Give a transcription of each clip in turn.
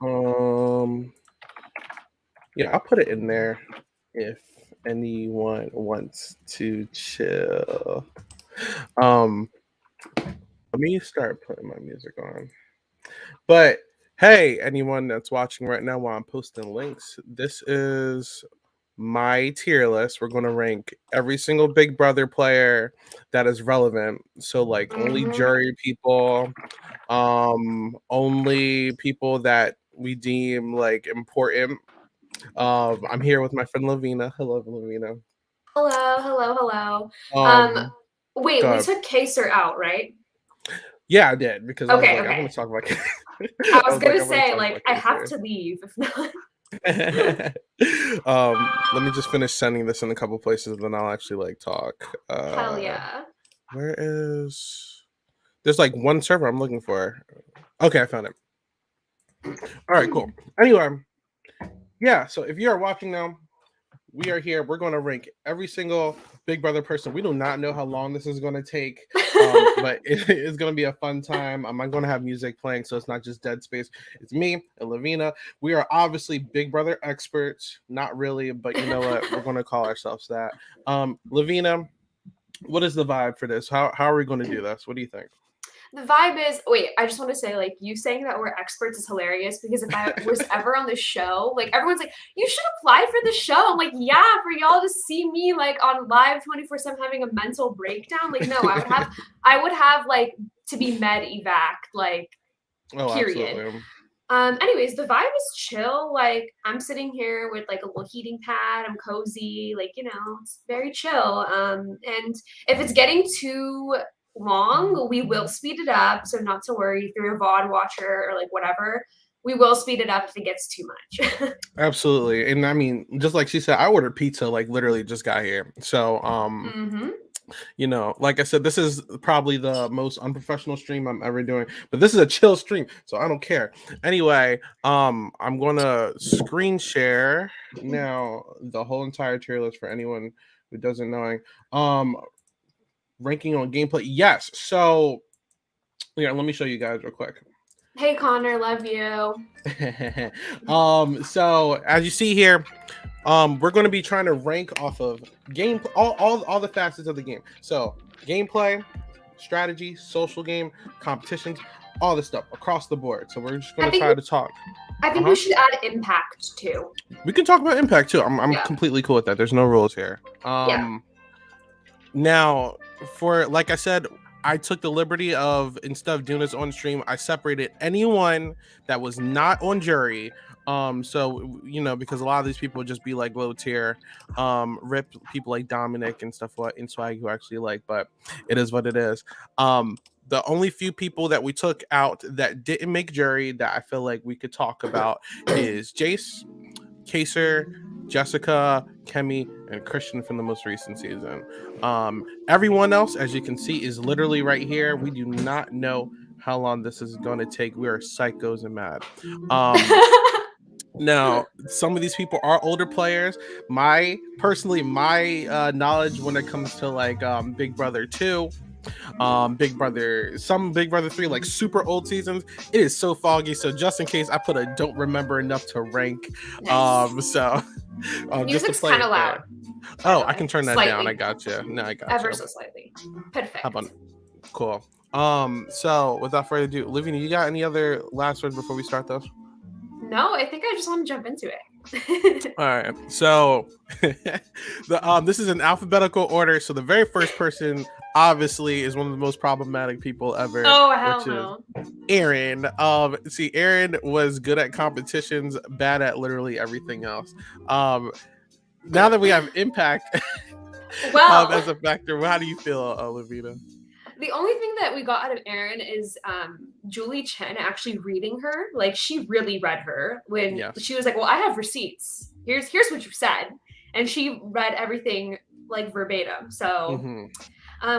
Um, yeah, I'll put it in there if anyone wants to chill. Let me start putting my music on. But hey, anyone that's watching right now while I'm posting links, this is my tier list. We're going to rank every single Big Brother player that is relevant. So like only jury people, only people that we deem like important. I'm here with my friend Lavina. Hello, Lavina. Hello. Wait, we God. took Kaysar out, right? Yeah, I did because I was like, I'm Okay. going to talk about. I I was was like, gonna I'm going to say, talk like, about I have Kayser. to leave if not. Let me just finish sending this in a couple places, and then I'll actually like talk. Hell yeah. Where is? There's like one server I'm looking for. Okay, I found it. All right, cool. Anyway, yeah. So if you are watching now, we are here. We're going to rank every single Big Brother person. We do not know how long this is going to take, but it is going to be a fun time. I'm going to have music playing, so it's not just dead space. It's me and Lavina. We are obviously Big Brother experts. Not really, but you know what? We're going to call ourselves that. Lavina, what is the vibe for this? How are we going to do this? What do you think? The vibe is wait, I just want to say, like, you saying that we're experts is hilarious because if I was ever on the show, like everyone's like, you should apply for the show. I'm like, yeah, for y'all to see me like on live 24/7 having a mental breakdown. Like, no, I would have like to be med evac, like Oh, period. absolutely. Anyways, the vibe is chill. Like, I'm sitting here with like a little heating pad. I'm cozy. Like, it's very chill. And if it's getting too long, we will speed it up. So not to worry through a VOD watcher or like whatever. We will speed it up if it gets too much. Absolutely. And I mean, just like she said, I ordered pizza, like literally just got here. So, like I said, this is probably the most unprofessional stream I'm ever doing, but this is a chill stream, so I don't care. Anyway, I'm gonna screen share now the whole entire tier list for anyone who doesn't know. Ranking on gameplay. Yes. So yeah, let me show you guys real quick. Hey Connor, love you. So as you see here, we're going to be trying to rank off of game, all the facets of the game. So gameplay, strategy, social game, competitions, all this stuff across the board. So we're just going to try to talk. I think we should add impact too. We can talk about impact too. I'm completely cool with that. There's no rules here. Now, for like I said, I took the liberty of, instead of doing this on stream, I separated anyone that was not on jury. So because a lot of these people would just be like low tier, rip people like Dominic and stuff like and Swag who actually like, but it is what it is. The only few people that we took out that didn't make jury that I feel like we could talk about is Jace, Kaysar, Jessica, Kemi, and Christian from the most recent season. Everyone else, as you can see, is literally right here. We do not know how long this is going to take. We are psychos and mad. Now, some of these people are older players. My knowledge when it comes to like Big Brother 2, Big Brother 3, like super old seasons, it is so foggy. So just in case, I put a don't remember enough to rank. Nice. So music's kind of loud. Oh, I can turn that down. I got you. No, I got you. Ever so slightly. Perfect. How about cool? So without further ado, Olivia, you got any other last words before we start those? No, I think I just want to jump into it. All right. So this is an alphabetical order. So the very first person obviously is one of the most problematic people ever. Oh, hell no. Aaron. See, Aaron was good at competitions, bad at literally everything else. Now that we have impact as a factor, how do you feel, Olivia? The only thing that we got out of Aaron is Julie Chen actually reading her. Like, she really read her when she was like, well, I have receipts. Here's what you said. And she read everything like verbatim. So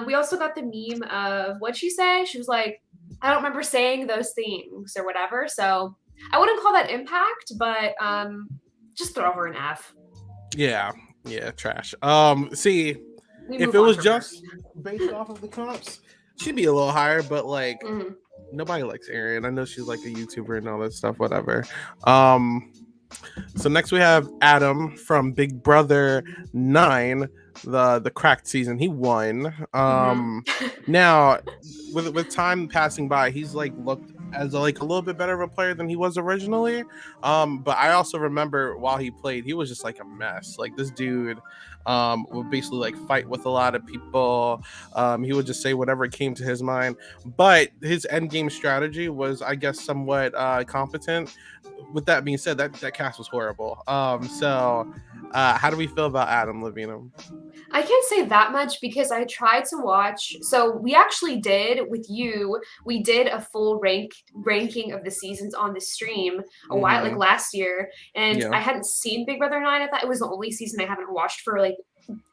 we also got the meme of what'd she say? She was like, I don't remember saying those things or whatever. So I wouldn't call that impact, but just throw her an F. Yeah, trash. See, if it was just based off of the comps, she'd be a little higher, but like nobody likes Erin. I know she's like a YouTuber and all that stuff, whatever. So next we have Adam from Big Brother 9, the cracked season. He won. Now with time passing by, he's like looked as a little bit better of a player than he was originally. But I also remember while he played, he was just like a mess. Like this dude would basically like fight with a lot of people. He would just say whatever came to his mind. But his end game strategy was, I guess, somewhat competent. With that being said, that cast was horrible. So how do we feel about Adam Levine? I can't say that much because I tried to watch. So we actually did with you. We did a full ranking of the seasons on the stream a while, like last year, and I hadn't seen Big Brother 9. I thought it was the only season I haven't watched for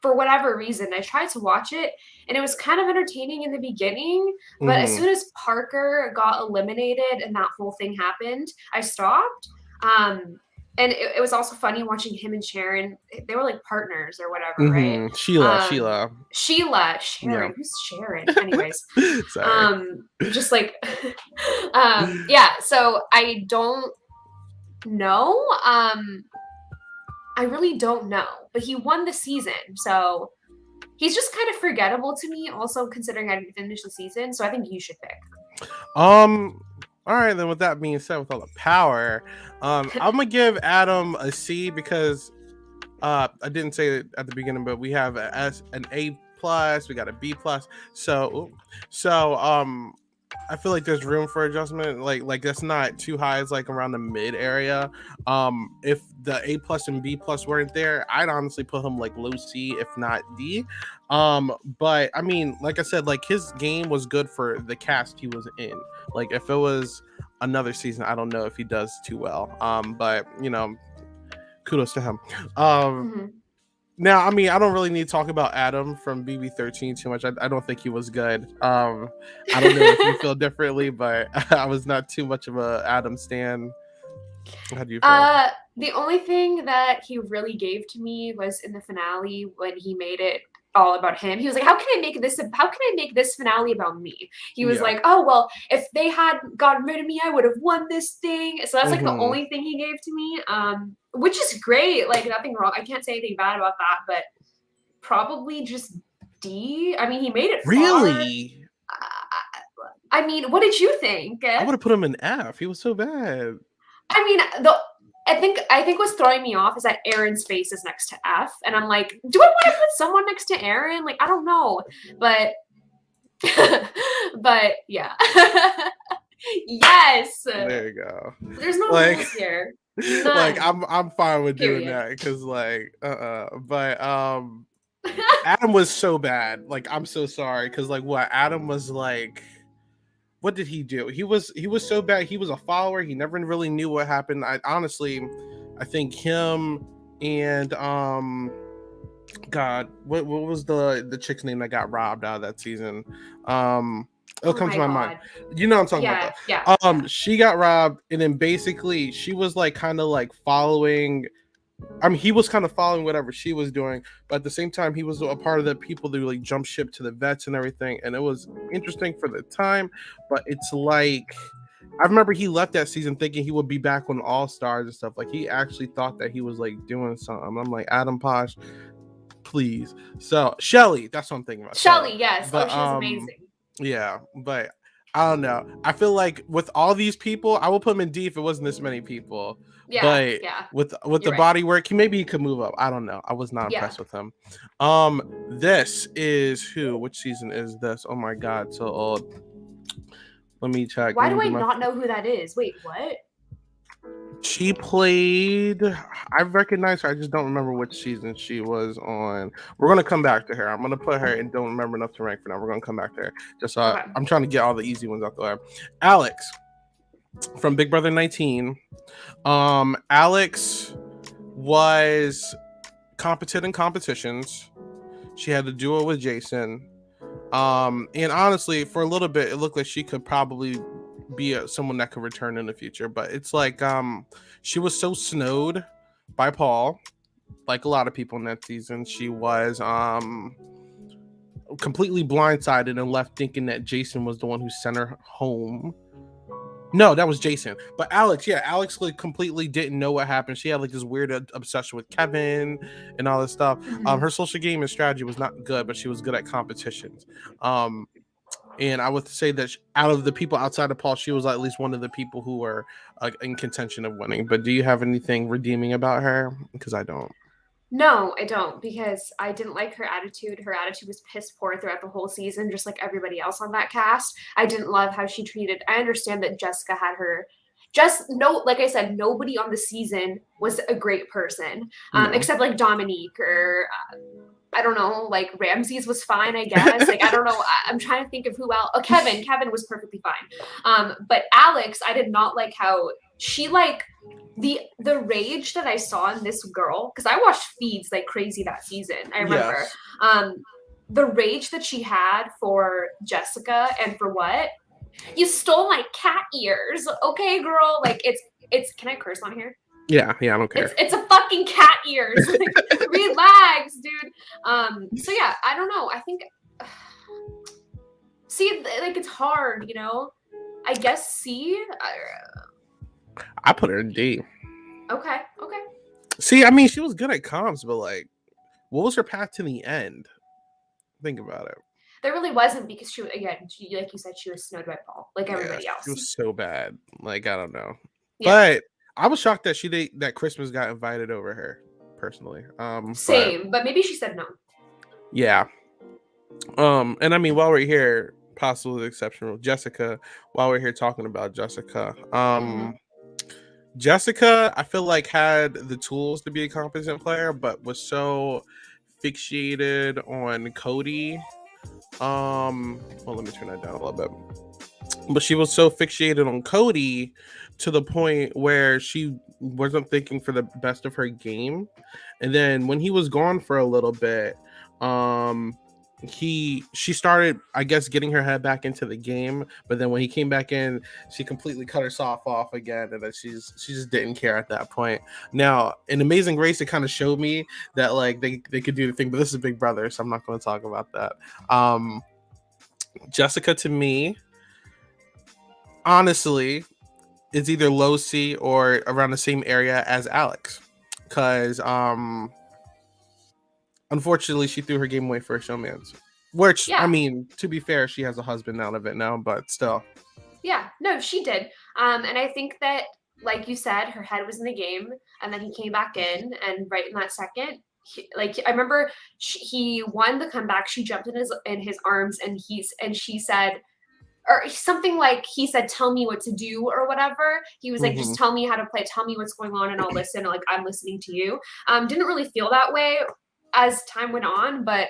whatever reason. I tried to watch it, and it was kind of entertaining in the beginning. But as soon as Parker got eliminated and that whole thing happened, I stopped. And it was also funny watching him and Sharon. They were like partners or whatever, right? Sheila. Sharon. Yeah. Who's Sharon? Anyways. Just like, yeah. So I don't know. I really don't know. But he won the season. So he's just kind of forgettable to me, also considering I didn't finish the season. So I think you should pick. All right, then with that being said, with all the power, I'm gonna give Adam a C because I didn't say it at the beginning, but we have an A plus, we got a B plus. So I feel like there's room for adjustment. Like that's not too high. It's like around the mid area. If the A plus and B plus weren't there, I'd honestly put him like low C, if not D. But I mean, like I said, like his game was good for the cast he was in. Like if it was another season, I don't know if he does too well. But you know, kudos to him. Now, I mean, I don't really need to talk about Adam from BB13 too much. I don't think he was good. I don't know if you feel differently, but I was not too much of a Adam stan. How do you feel? The only thing that he really gave to me was in the finale when he made it all about him. He was like, how can I make this finale about me? He was like, oh, well, if they had gotten rid of me, I would have won this thing. So that's like the only thing he gave to me, which is great. Like nothing wrong. I can't say anything bad about that, but probably just D. I mean, he made it really far. I mean, what did you think? I would have put him in F. He was so bad. I mean, I think what's throwing me off is that Erin's face is next to F, and I'm like, do I want to put someone next to Erin? Like, I don't know, but yeah. Yes. There you go. There's no rules here. None. Like I'm fine with doing that because like but Adam was so bad. Like I'm so sorry because like what Adam was like. What did he do? He was so bad. He was a follower. He never really knew what happened. I think him and God, what was the chick's name that got robbed out of that season? It'll come to my mind. You know what I'm talking about. Yeah. She got robbed, and then basically she was like kind of like following. I mean, he was kind of following whatever she was doing, but at the same time, he was a part of the people that like jump ship to the vets and everything. And it was interesting for the time, but it's like, I remember he left that season thinking he would be back on All Stars and stuff. Like he actually thought that he was like doing something. I'm like, Adam Posh, please. So Shelly, that's what I'm thinking about. Shelly, yes. But, she's amazing. Yeah, but I don't know. I feel like with all these people, I will put him in D if it wasn't this many people. But with the body work, maybe he could move up. I don't know. I was not impressed with him. This is who? Which season is this? Oh my God, so old. Let me check. Why do I not know who that is? Wait, what? She played. I recognize her. I just don't remember which season she was on. We're gonna come back to her. I'm gonna put her and don't remember enough to rank for now. We're gonna come back to her. Just okay. I'm trying to get all the easy ones out the way. Alex from Big Brother 19. Alex was competent in competitions. She had a duo with Jason. And honestly, for a little bit, it looked like she could probably be someone that could return in the future. But it's like she was so snowed by Paul, like a lot of people in that season. She was completely blindsided and left thinking that Jason was the one who sent her home. No, that was Jason. But Alex like completely didn't know what happened. She had like this weird obsession with Kevin and all this stuff. Her social game and strategy was not good, but she was good at competitions. And I would say that out of the people outside of Paul, she was at least one of the people who were in contention of winning. But do you have anything redeeming about her? Because I don't. No, I don't, because I didn't like her attitude. Her attitude was piss poor throughout the whole season, just like everybody else on that cast. I didn't love how she treated. I understand that Jessica had her. Like I said, nobody on the season was a great person, except like Dominique or I don't know, like Ramses was fine, I guess. Like I don't know. I'm trying to think of who else. Oh, Kevin. Kevin was perfectly fine. But Alex, I did not like how she like. The rage that I saw in this girl, because I watched feeds like crazy that season. I remember the rage that she had for Jessica and for what? You stole my cat ears, okay, girl? Like it's. Can I curse on here? Yeah, I don't care. It's a fucking cat ears. Like, relax, dude. So yeah, I don't know. I think. See, like it's hard, you know. I guess C. I put her in D. Okay. See, I mean, she was good at comms, but like, what was her path to the end? Think about it. There really wasn't, because she like you said, she was snowed by Paul, like everybody else. She was so bad. Like, I don't know. Yeah. But I was shocked that that Christmas got invited over her, personally. Same, but maybe she said no. Yeah. And I mean, while we're here, possibly exceptional Jessica, while we're here talking about Jessica, Jessica, I feel like had the tools to be a competent player, but was so fixated on Cody. Well, let me turn that down a little bit. But she was so fixated on Cody to the point where she wasn't thinking for the best of her game. And then when he was gone for a little bit, she started, I guess, getting her head back into the game, but then when he came back in, she completely cut herself off again, and then she just didn't care at that point. Now, in Amazing Race, it kind of showed me that like they could do the thing, but this is Big Brother, so I'm not going to talk about that. Jessica, to me, honestly, is either low C or around the same area as Alex, because unfortunately, she threw her game away for a showman's. Which, I mean, to be fair, she has a husband out of it now, but still. Yeah, no, she did. And I think that, like you said, her head was in the game, and then he came back in, and right in that second, I remember he won the comeback. She jumped in his arms, and she said, or something like he said, "Tell me what to do," or whatever. He was like, "Just tell me how to play. Tell me what's going on, and I'll listen." Like, I'm listening to you. Didn't really feel that way as time went on, but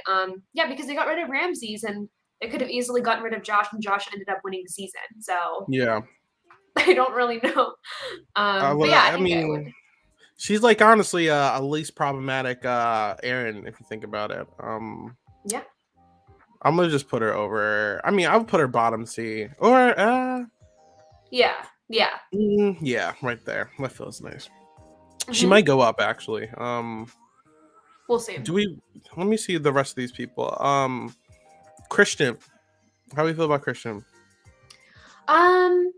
because they got rid of Ramses, and they could have easily gotten rid of Josh, and Josh ended up winning the season. So yeah, I don't really know. But yeah, I mean, she's like honestly a least problematic Aaron, if you think about it. Yeah, I'm gonna just put her over. I mean, I would put her bottom C or yeah, right there. That feels nice. She might go up actually. We'll see. Let me see the rest of these people. Christian. How do you feel about Christian? I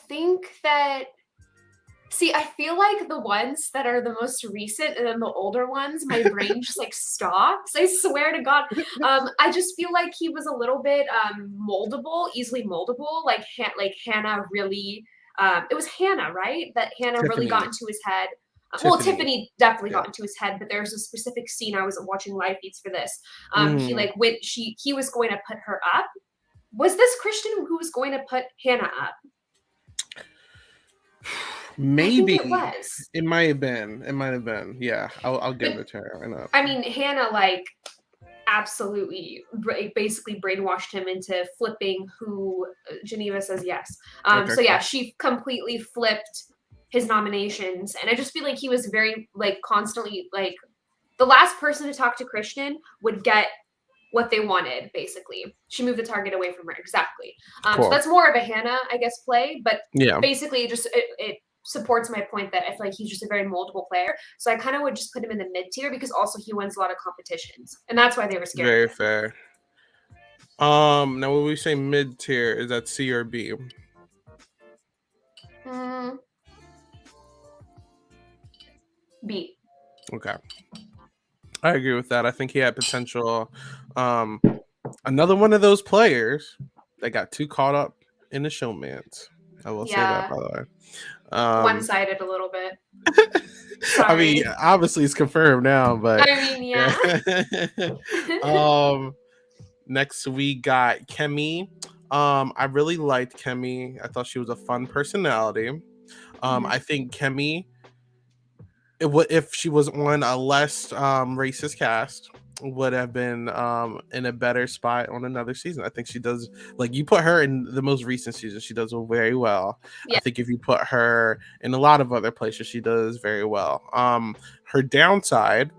think that, I feel like the ones that are the most recent and then the older ones, my brain just like stops. I swear to God. I just feel like he was a little bit moldable, easily moldable. Like Hannah really, it was Hannah, right? That Hannah Tiffany. Really got into his head. Well, Tiffany definitely got into his head, but there's a specific scene. I wasn't watching live feeds for this. He was going to put her up. Was this Christian who was going to put Hannah up? Maybe it was. It might have been. Yeah, I'll give it to her. I mean, Hannah absolutely basically brainwashed him into flipping who Geneva says yes. So yeah, she completely flipped his nominations, and I just feel like he was very constantly the last person to talk to Christian would get what they wanted. Basically, she moved the target away from her. Exactly. Cool. So that's more of a Hannah, I guess, play, but basically just it supports my point that I feel like he's just a very moldable player. So I kind of would just put him in the mid tier, because also he wins a lot of competitions, and that's why they were scared. Very fair. Now when we say mid tier, is that C or B? B. Okay. I agree with that. I think he had potential. Another one of those players that got too caught up in the showmance. I will say that, by the way. One-sided a little bit. Sorry. I mean, obviously it's confirmed now, but I mean, yeah. Next we got Kemi. I really liked Kemi. I thought she was a fun personality. I think Kemi, if she was on a less racist cast, would have been in a better spot on another season. I think she does, like, you put her in the most recent season, she does very well. Yeah. I think if you put her in a lot of other places, she does very well. Her downside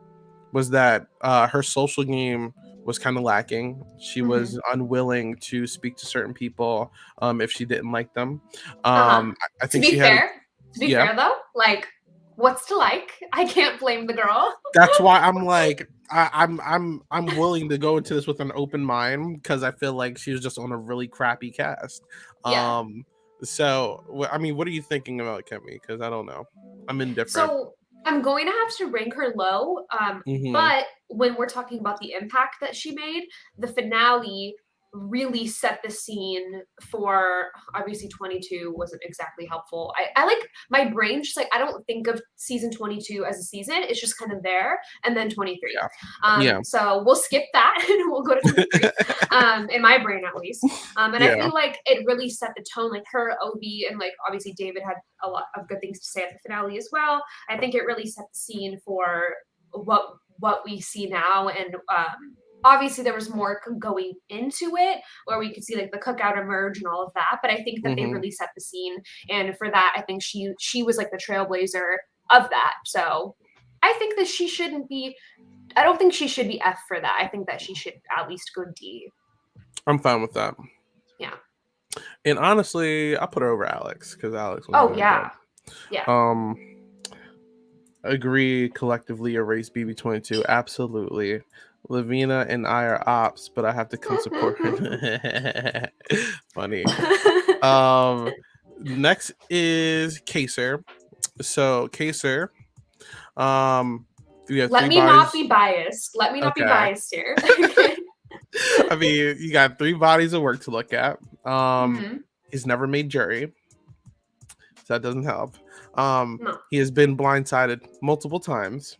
was that her social game was kind of lacking. She was unwilling to speak to certain people if she didn't like them. I think to be fair though, like, what's to like? I can't blame the girl. That's why I'm like, I'm willing to go into this with an open mind, because I feel like she was just on a really crappy cast. Yeah. So I mean, what are you thinking about Kemi? Because I don't know, I'm indifferent. So I'm going to have to rank her low. But when we're talking about the impact that she made, the finale really set the scene for, obviously 22 wasn't exactly helpful. I like, my brain just like, I don't think of season 22 as a season. It's just kind of there. And then 23. So we'll skip that and we'll go to 23, in my brain at least. And I feel like it really set the tone, like her OB, and like obviously David had a lot of good things to say at the finale as well. I think it really set the scene for what we see now. And obviously there was more going into it where we could see like the cookout emerge and all of that, but I think that they really set the scene, and for that I think she was like the trailblazer of that. So I think that she shouldn't be, I don't think she should be F for that. I think that she should at least go D. I'm fine with that. Yeah. And honestly, I'll put her over Alex, because Alex was agree, collectively erase BB22. Absolutely. Lavina and I are ops, but I have to come support her. Funny. Next is Kaysar. So Kaysar, let me not be biased. Let me not be biased here. I mean, you got 3 bodies of work to look at. He's never made jury, so that doesn't help. No. He has been blindsided multiple times.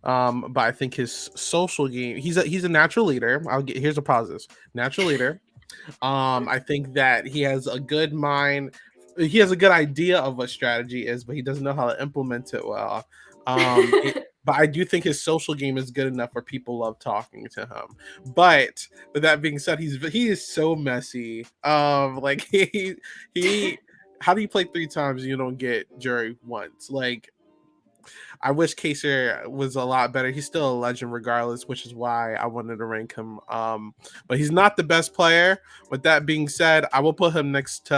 But I think his social game, he's a natural leader. Here's the positives. Natural leader. I think that he has a good mind. He has a good idea of what strategy is, but he doesn't know how to implement it well. But I do think his social game is good enough where people love talking to him. But with that being said, he is so messy. Like he how do you play 3 times and you don't get jury once? Like, I wish Kaysar was a lot better. He's still a legend regardless, which is why I wanted to rank him. But he's not the best player. With that being said, I will put him next to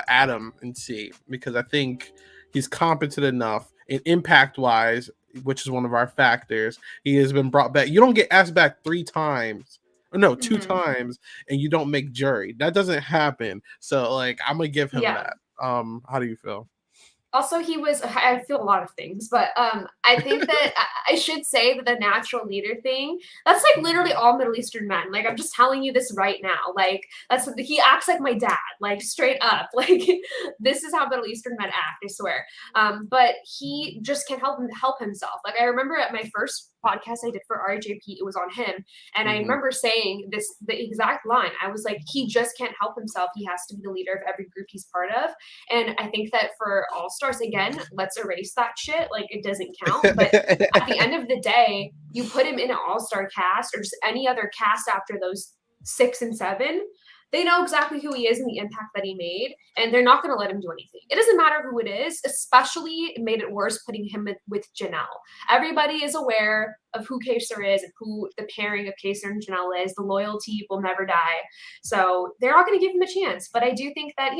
Adam in C, because I think he's competent enough, and impact-wise, which is one of our factors, he has been brought back. You don't get asked back 3 times. No, 2 times, and you don't make jury. That doesn't happen. So, like, I'm going to give him that. How do you feel? Also, I feel a lot of things, but I think that I should say that the natural leader thing, that's like literally all Middle Eastern men. Like, I'm just telling you this right now. Like, he acts like my dad, like straight up. Like, this is how Middle Eastern men act, I swear. But he just can't help himself. Like, I remember at my first podcast I did for RJP, it was on him. And I remember saying the exact line. I was like, he just can't help himself. He has to be the leader of every group he's part of. And I think that for All Stars, again, let's erase that shit. Like, it doesn't count. But at the end of the day, you put him in an All-Star cast or just any other cast after those 6 and 7, they know exactly who he is and the impact that he made, and they're not going to let him do anything. It doesn't matter who it is, especially it made it worse putting him with Janelle. Everybody is aware of who Kaysar is and who the pairing of Kaysar and Janelle is. The loyalty will never die. So they're not going to give him a chance. But I do think that,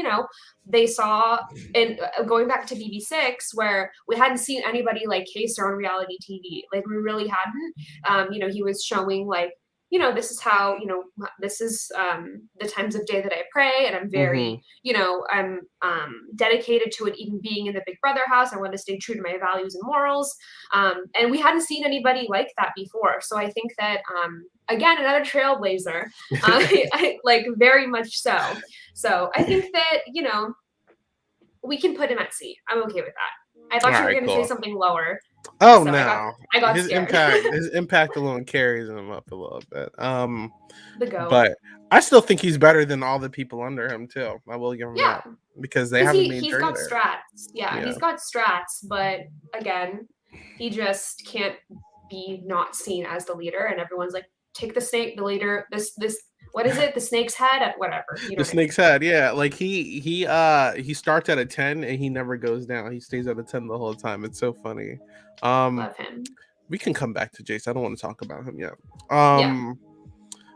they saw, in going back to BB6, where we hadn't seen anybody like Kaysar on reality TV. Like, we really hadn't. He was showing, like, you know, this is how, you know, this is the times of day that I pray, and I'm very, you know, I'm dedicated to it even being in the Big Brother house. I want to stay true to my values and morals. And we hadn't seen anybody like that before. So I think that, again, another trailblazer, I like very much so. So I think that, you know, we can put him at C. I'm okay with that. I thought you were going to say something lower. Oh, so no. I got his scared. impact alone carries him up a little bit. The GOAT. But I still think he's better than all the people under him too. I will give him that, because they haven't made he's got strats. Yeah, he's got strats, but again, he just can't be not seen as the leader, and everyone's like, take the snake, the leader, this what is it? The snake's head, whatever. You know the snake's head, yeah. Like he starts at a 10 and he never goes down. He stays at a 10 the whole time. It's so funny. Love him. We can come back to Jace. I don't want to talk about him yet.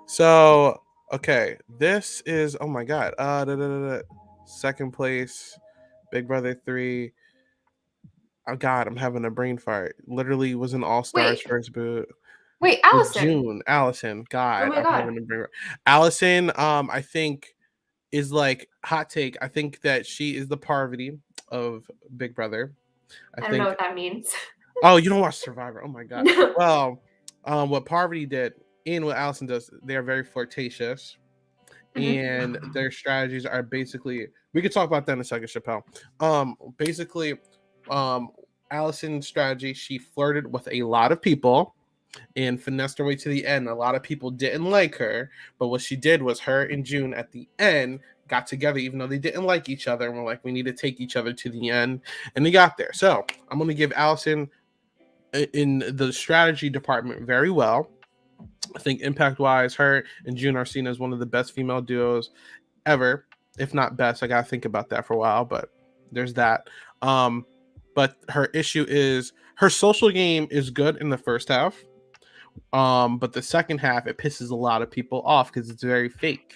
So okay, this is, oh my god. Second place, Big Brother 3. Oh god, I'm having a brain fart. Literally was an All-Stars first boot. Wait, Allison. Allison. God, oh my God. Allison, I think is like, hot take. I think that she is the Parvati of Big Brother. I don't know what that means. Oh, you don't watch Survivor? Oh my god. No. Well, what Parvati did and what Allison does, they are very flirtatious, and their strategies are basically. We could talk about that in a second, Chappelle. Basically, Allison's strategy, she flirted with a lot of people and finessed her way to the end. A lot of people didn't like her, but what she did was her and June at the end got together, even though they didn't like each other, and were like, we need to take each other to the end, and they got there. So I'm going to give Allison in the strategy department very well. I think impact wise, her and June are seen as one of the best female duos ever, if not best. I got to think about that for a while, but there's that. But her issue is her social game is good in the first half. But the second half, it pisses a lot of people off because it's very fake.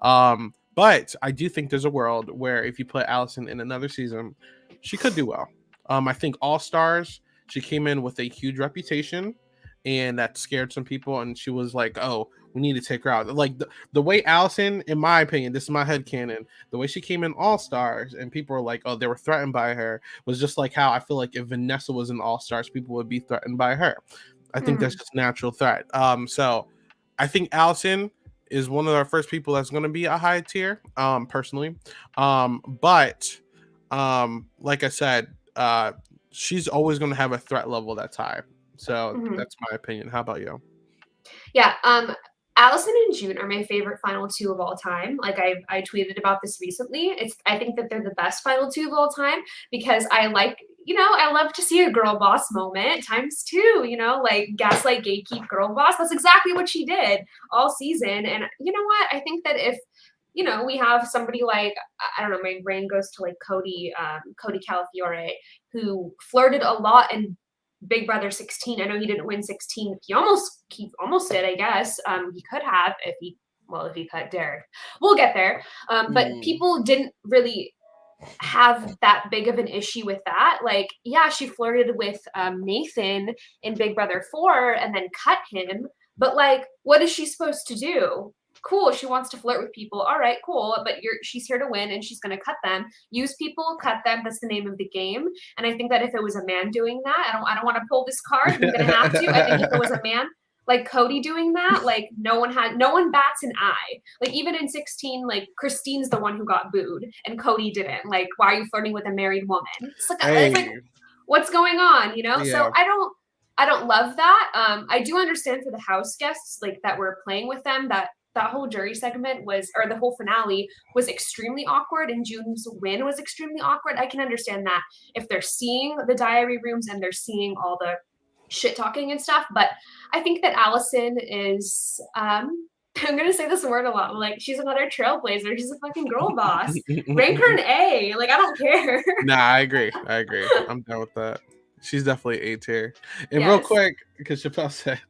But I do think there's a world where if you put Allison in another season, she could do well. I think All Stars, she came in with a huge reputation, and that scared some people, and she was like, oh, we need to take her out. Like the way Allison, in my opinion, this is my headcanon, the way she came in All Stars and people were like, oh, they were threatened by her, was just like how I feel like if Vanessa was in All Stars, people would be threatened by her. I think that's just a natural threat. So I think Allison is one of our first people that's going to be a high tier, personally. But like I said, she's always going to have a threat level that's high. So that's my opinion. How about you? Yeah. Allison and June are my favorite final two of all time. Like I tweeted about this recently. I think that they're the best final two of all time because I like, you know, I love to see a girl boss moment times two, you know, like gaslight, gatekeep, girl boss. That's exactly what she did all season. And you know what? I think that if, you know, we have somebody like, I don't know, my brain goes to like Cody Calafiore, who flirted a lot in Big Brother 16. I know he didn't win 16. He almost did, I guess. He could have if he cut Derek. We'll get there. But people didn't really have that big of an issue with that. Like, yeah, she flirted with Nathan in Big Brother 4 and then cut him. But like, what is she supposed to do? Cool, she wants to flirt with people. All right, cool. But she's here to win, and she's going to cut them. Use people, cut them. That's the name of the game. And I think that if it was a man doing that, I don't want to pull this card. I'm going to have to. I think if it was a man like Cody doing that, like no one bats an eye. Like even in 16, like Christine's the one who got booed, and Cody didn't. Like, why are you flirting with a married woman? It's like what's going on? You know? Yeah. So I don't love that. I do understand for the house guests like that were playing with them that whole jury segment or the whole finale was extremely awkward, and June's win was extremely awkward. I can understand that if they're seeing the diary rooms and they're seeing all the shit talking and stuff. But I think that Allison is, I'm going to say this word a lot. Like, she's another trailblazer. She's a fucking girl boss. Rank her an A. Like, I don't care. Nah, I agree. I'm done with that. She's definitely A tier. And real quick, because Chappelle said,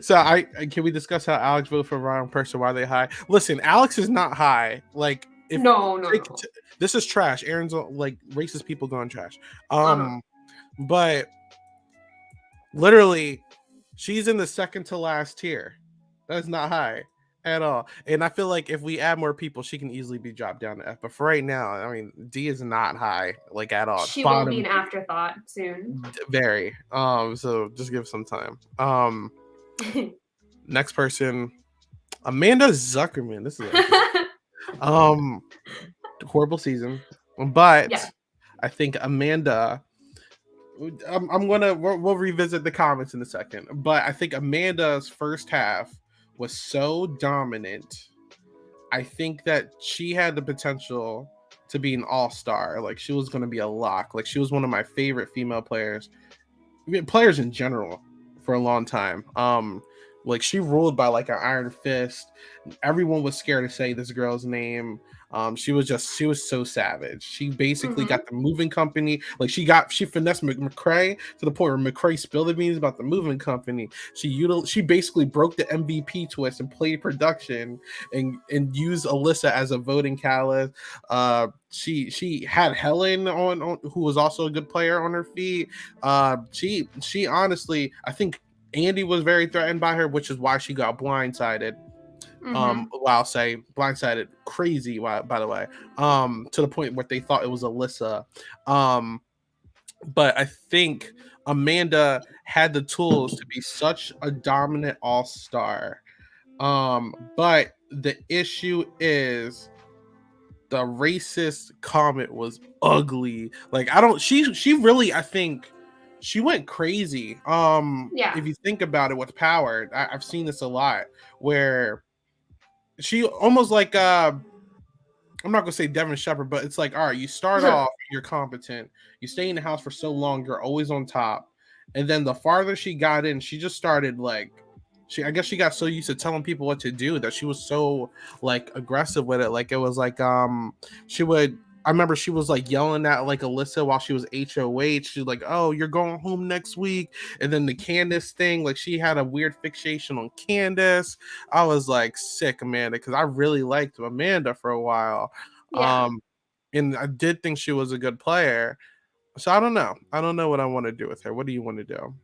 so can we discuss how Alex voted for the wrong person? Why are they high? Listen, Alex is not high. Like, no. This is trash. Aaron's like racist people going trash. But literally, she's in the second to last tier. That's not high at all. And I feel like if we add more people, she can easily be dropped down to F. But for right now, I mean, D is not high, like at all. She will be Bottom an afterthought soon. very. So just give some time. Next person, Amanda Zuckerman. This is horrible season, but yeah. I think Amanda. We'll revisit the comments in a second, but I think Amanda's first half was so dominant. I think that she had the potential to be an all-star. Like, she was going to be a lock. Like, she was one of my favorite female players in general for a long time. Like, she ruled by like an iron fist. Everyone was scared to say this girl's name. She was so savage. She basically got the moving company. Like, she finessed McCray to the point where McCray spilled the beans about the moving company. She basically broke the MVP twist and played production and used Alyssa as a voting catalyst. She had Helen on who was also a good player on her feet. She honestly, I think Andy was very threatened by her, which is why she got blindsided. I'll say blindsided crazy, by the way, to the point where they thought it was Alyssa. But I think Amanda had the tools to be such a dominant all-star. But the issue is the racist comment was ugly. Like, she really, I think she went crazy. If you think about it with power, I've seen this a lot where she almost like I'm not gonna say Devin Shepard, but it's like, all right, you start off, you're competent, you stay in the house for so long, you're always on top, and then the farther she got in, she just started like I guess she got so used to telling people what to do that she was so like aggressive with it. Like, it was like I remember she was like yelling at like Alyssa while she was HOH. She's like, "Oh, you're going home next week." And then the Candice thing, like, she had a weird fixation on Candice. I was like, sick, Amanda, because I really liked Amanda for a while. And I did think she was a good player. So I don't know. I don't know what I want to do with her. What do you want to do?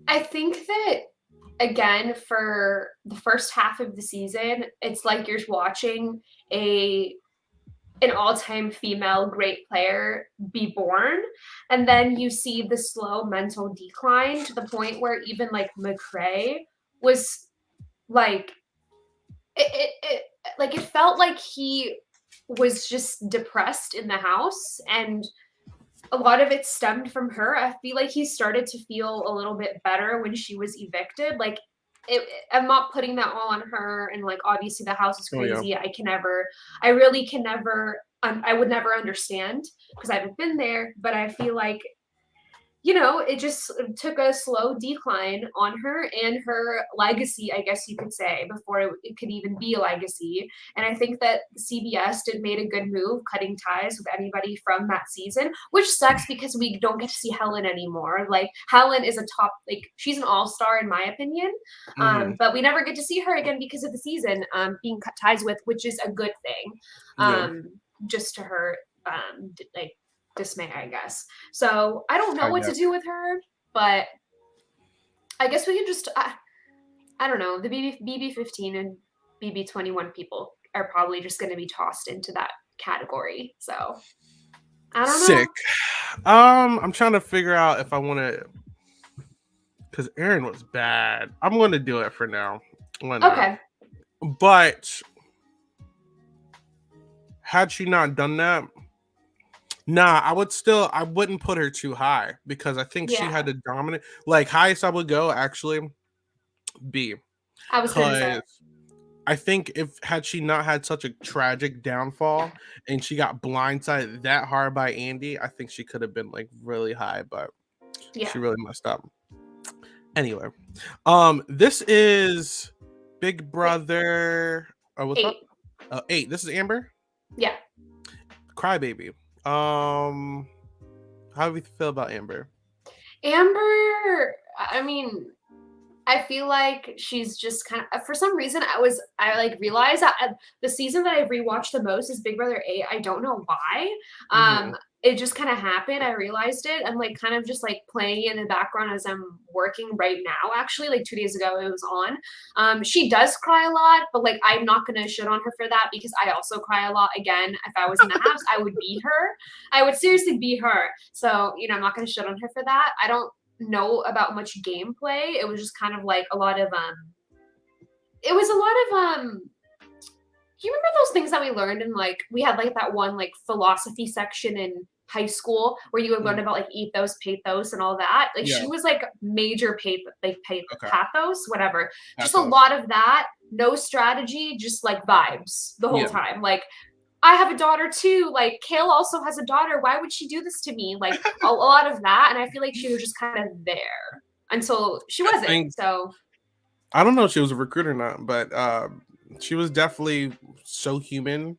I think that, again, for the first half of the season, it's like you're watching an all-time female great player be born, and then you see the slow mental decline to the point where even like McCray was like it felt like he was just depressed in the house, and a lot of it stemmed from her. I feel like he started to feel a little bit better when she was evicted. Like, I'm not putting that all on her, and like, obviously the house is crazy. I would never understand because I haven't been there, but I feel like, it just took a slow decline on her and her legacy, I guess you could say, before it could even be a legacy. And I think that CBS made a good move cutting ties with anybody from that season, which sucks because we don't get to see Helen anymore. Like, Helen is she's an all-star in my opinion, but we never get to see her again because of the season being cut ties with, which is a good thing, just to her dismay, I guess. So I don't know what to do with her, but I guess we can just I don't know, the BB15 and BB21 people are probably just going to be tossed into that category. So I don't know. Sick. I'm trying to figure out if I want to, because Erin was bad. I'm going to do it for now. Okay. But had she not done that, I wouldn't put her too high, because I think she had to dominate. Like, highest I would go, actually, B. I was going to say. I think had she not had such a tragic downfall and she got blindsided that hard by Andy, I think she could have been like really high, but she really messed up. Anyway, this is Big Brother. Oh, what's 8. Up? 8. This is Amber. Yeah. Crybaby. How do we feel about Amber? Amber, I mean, I feel like she's just kind of, for some reason, I realized that the season that I rewatched the most is Big Brother 8. I don't know why. it just kind of happened. I realized it. I'm like kind of just like playing in the background as I'm working right now. Actually, like 2 days ago, it was on. She does cry a lot, but like I'm not gonna shit on her for that because I also cry a lot. Again, if I was in the house, I would be her. I would seriously be her. So I'm not gonna shit on her for that. I don't know about much gameplay. It was just kind of like a lot of It was a lot of do you remember those things that we learned in like we had like that one like philosophy section in high school where you would learn about like ethos, pathos, and all that? Like she was like major pathos, whatever. Just a lot of that, no strategy, just like vibes the whole time. Like I have a daughter too. Like Kale also has a daughter. Why would she do this to me? Like a lot of that, and I feel like she was just kind of there until she wasn't. So I don't know if she was a recruiter or not, but she was definitely so human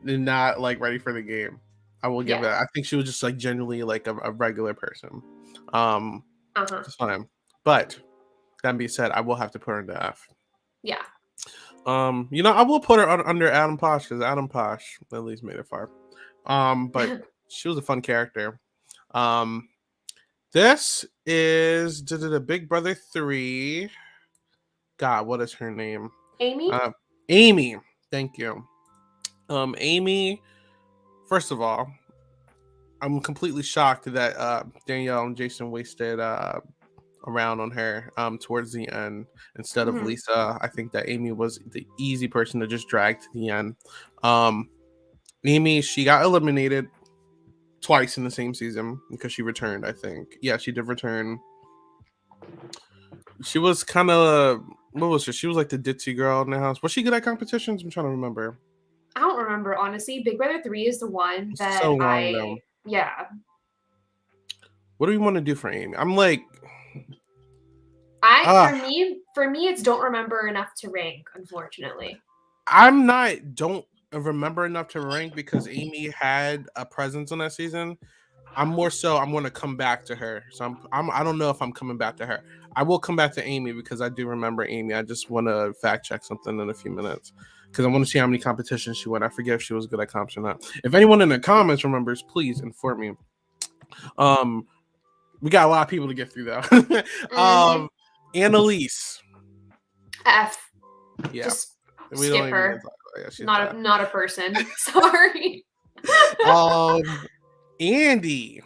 and not like ready for the game. I will give it. I think she was just like genuinely like a regular person. Just fine. But that being said, I will have to put her into F. Yeah. I will put her under Adam Posh because Adam Posh at least made it far. But she was a fun character. This is Big Brother 3. God, what is her name? Amy? Amy. Thank you. Amy, first of all, I'm completely shocked that Danielle and Jason wasted around on her towards the end instead of Lisa. I think that Amy was the easy person to just drag to the end. Amy, she got eliminated twice in the same season because she returned, I think. Yeah, she did return. She was kind of, what was she? She was like the ditzy girl in the house. Was she good at competitions? I'm trying to remember. I don't remember, honestly. Big Brother 3 is the one that so long though. Yeah. What do we want to do for Amy? I'm like, for me, it's don't remember enough to rank, unfortunately. Don't remember enough to rank because Amy had a presence on that season. I'm going to come back to her. So I don't know if I'm coming back to her. I will come back to Amy because I do remember Amy. I just want to fact check something in a few minutes because I want to see how many competitions she won. I forget if she was good at comps or not. If anyone in the comments remembers, please inform me. We got a lot of people to get through though. Annalise. F. Yeah. Just skip her. Not a person. Sorry. Andy.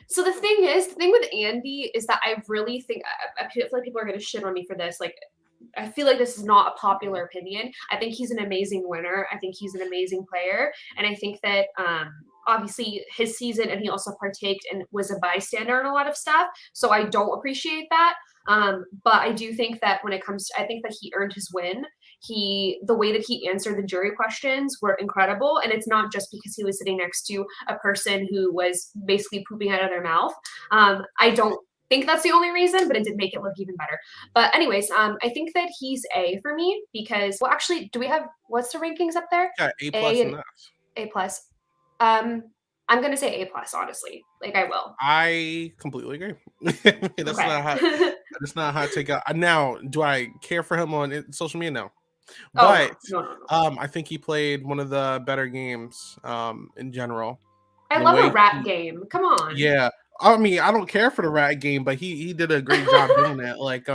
So the thing with Andy is that I really think I feel like people are going to shit on me for this. Like, I feel like this is not a popular opinion. I think he's an amazing winner. I think he's an amazing player, and I think that obviously his season, and he also partaked and was a bystander in a lot of stuff. So I don't appreciate that. But I do think that when it comes to, I think that he earned his win. The way that he answered the jury questions were incredible. And it's not just because he was sitting next to a person who was basically pooping out of their mouth. I don't think that's the only reason, but it did make it look even better. But anyways, I think that he's A for me because, well, actually, what's the rankings up there? Yeah, A+ and F. A+. I'm gonna say A+, honestly. Like I will. I completely agree. That's not a hot take. Now, do I care for him on social media? No. But no. I think he played one of the better games in general. I love a rat game. Come on. Yeah. I mean, I don't care for the rat game, but he did a great job doing it. Like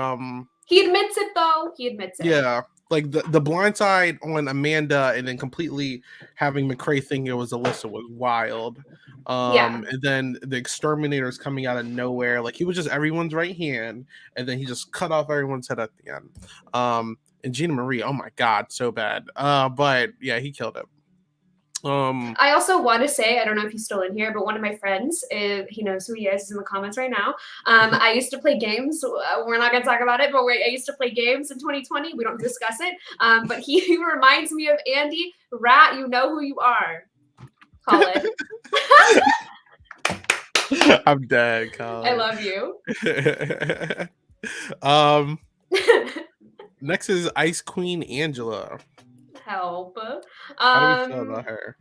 he admits it though. He admits it. Yeah. Like the blind side on Amanda and then completely having McCray think it was Alyssa was wild. And then the exterminators coming out of nowhere. Like he was just everyone's right hand, and then he just cut off everyone's head at the end. And Gina Marie, oh my god, so bad. But yeah, he killed it. I also want to say, I don't know if he's still in here, but one of my friends, he knows who he is in the comments right now. I used to play games. We're not going to talk about it, but I used to play games in 2020. We don't discuss it. But he reminds me of Andy. Rat, you know who you are. Colin. I'm dead, Colin. I love you. Next is Ice Queen Angela. Help. How do we feel about her?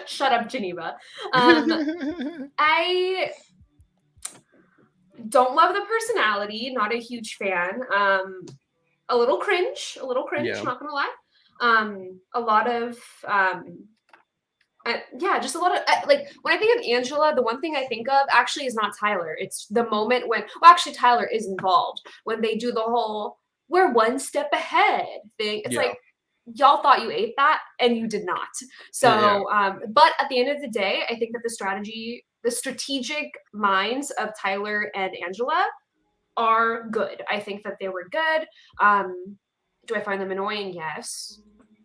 Shut up, Geneva. I don't love the personality. Not a huge fan. A little cringe. Yeah. Not gonna lie. A lot of just a lot of like when I think of Angela, the one thing I think of actually is not Tyler. It's the moment when, well, actually Tyler is involved when they do the whole "we're one step ahead" thing. It's like y'all thought you ate that and you did not. So, but at the end of the day, I think that the strategic minds of Tyler and Angela are good. I think that they were good. Do I find them annoying? Yes.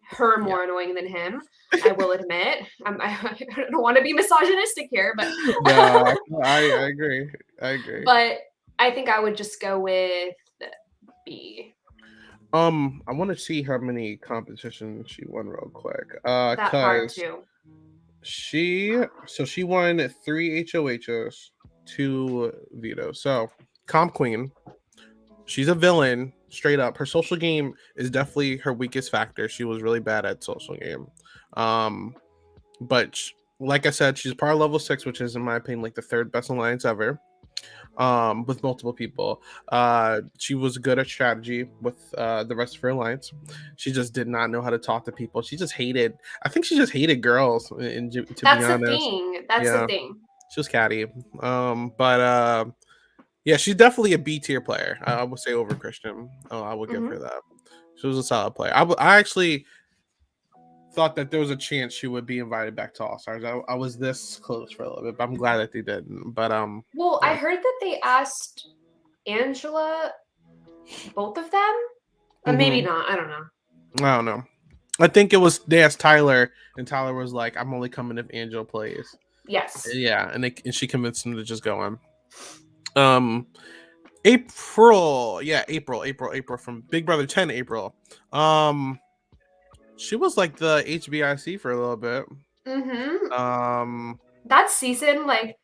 Her more annoying than him, I will admit. I don't want to be misogynistic here, but no, I agree. But I think I would just go with B. I want to see how many competitions she won real quick. That part too. She won 3 HOHs, 2 vetoes. So comp queen. She's a villain, straight up. Her social game is definitely her weakest factor. She was really bad at social game. But like I said, she's part of level 6, which is, in my opinion, like the 3rd best alliance ever. With multiple people. She was good at strategy with the rest of her alliance. She just did not know how to talk to people. She just hated girls. To be honest, that's the thing. That's the thing. She was catty. Yeah, she's definitely a B tier player. I would say over Christian. I would give her that. She was a solid player. I actually thought that there was a chance she would be invited back to All Stars. I was this close for a little bit, but I'm glad that they didn't. But well, I heard that they asked Angela, both of them, or maybe not. I don't know. I think it was they asked Tyler, and Tyler was like, "I'm only coming if Angela plays." Yes. Yeah, and she convinced him to just go in. April from Big Brother 10. April. She was like the HBIC for a little bit. That season, like,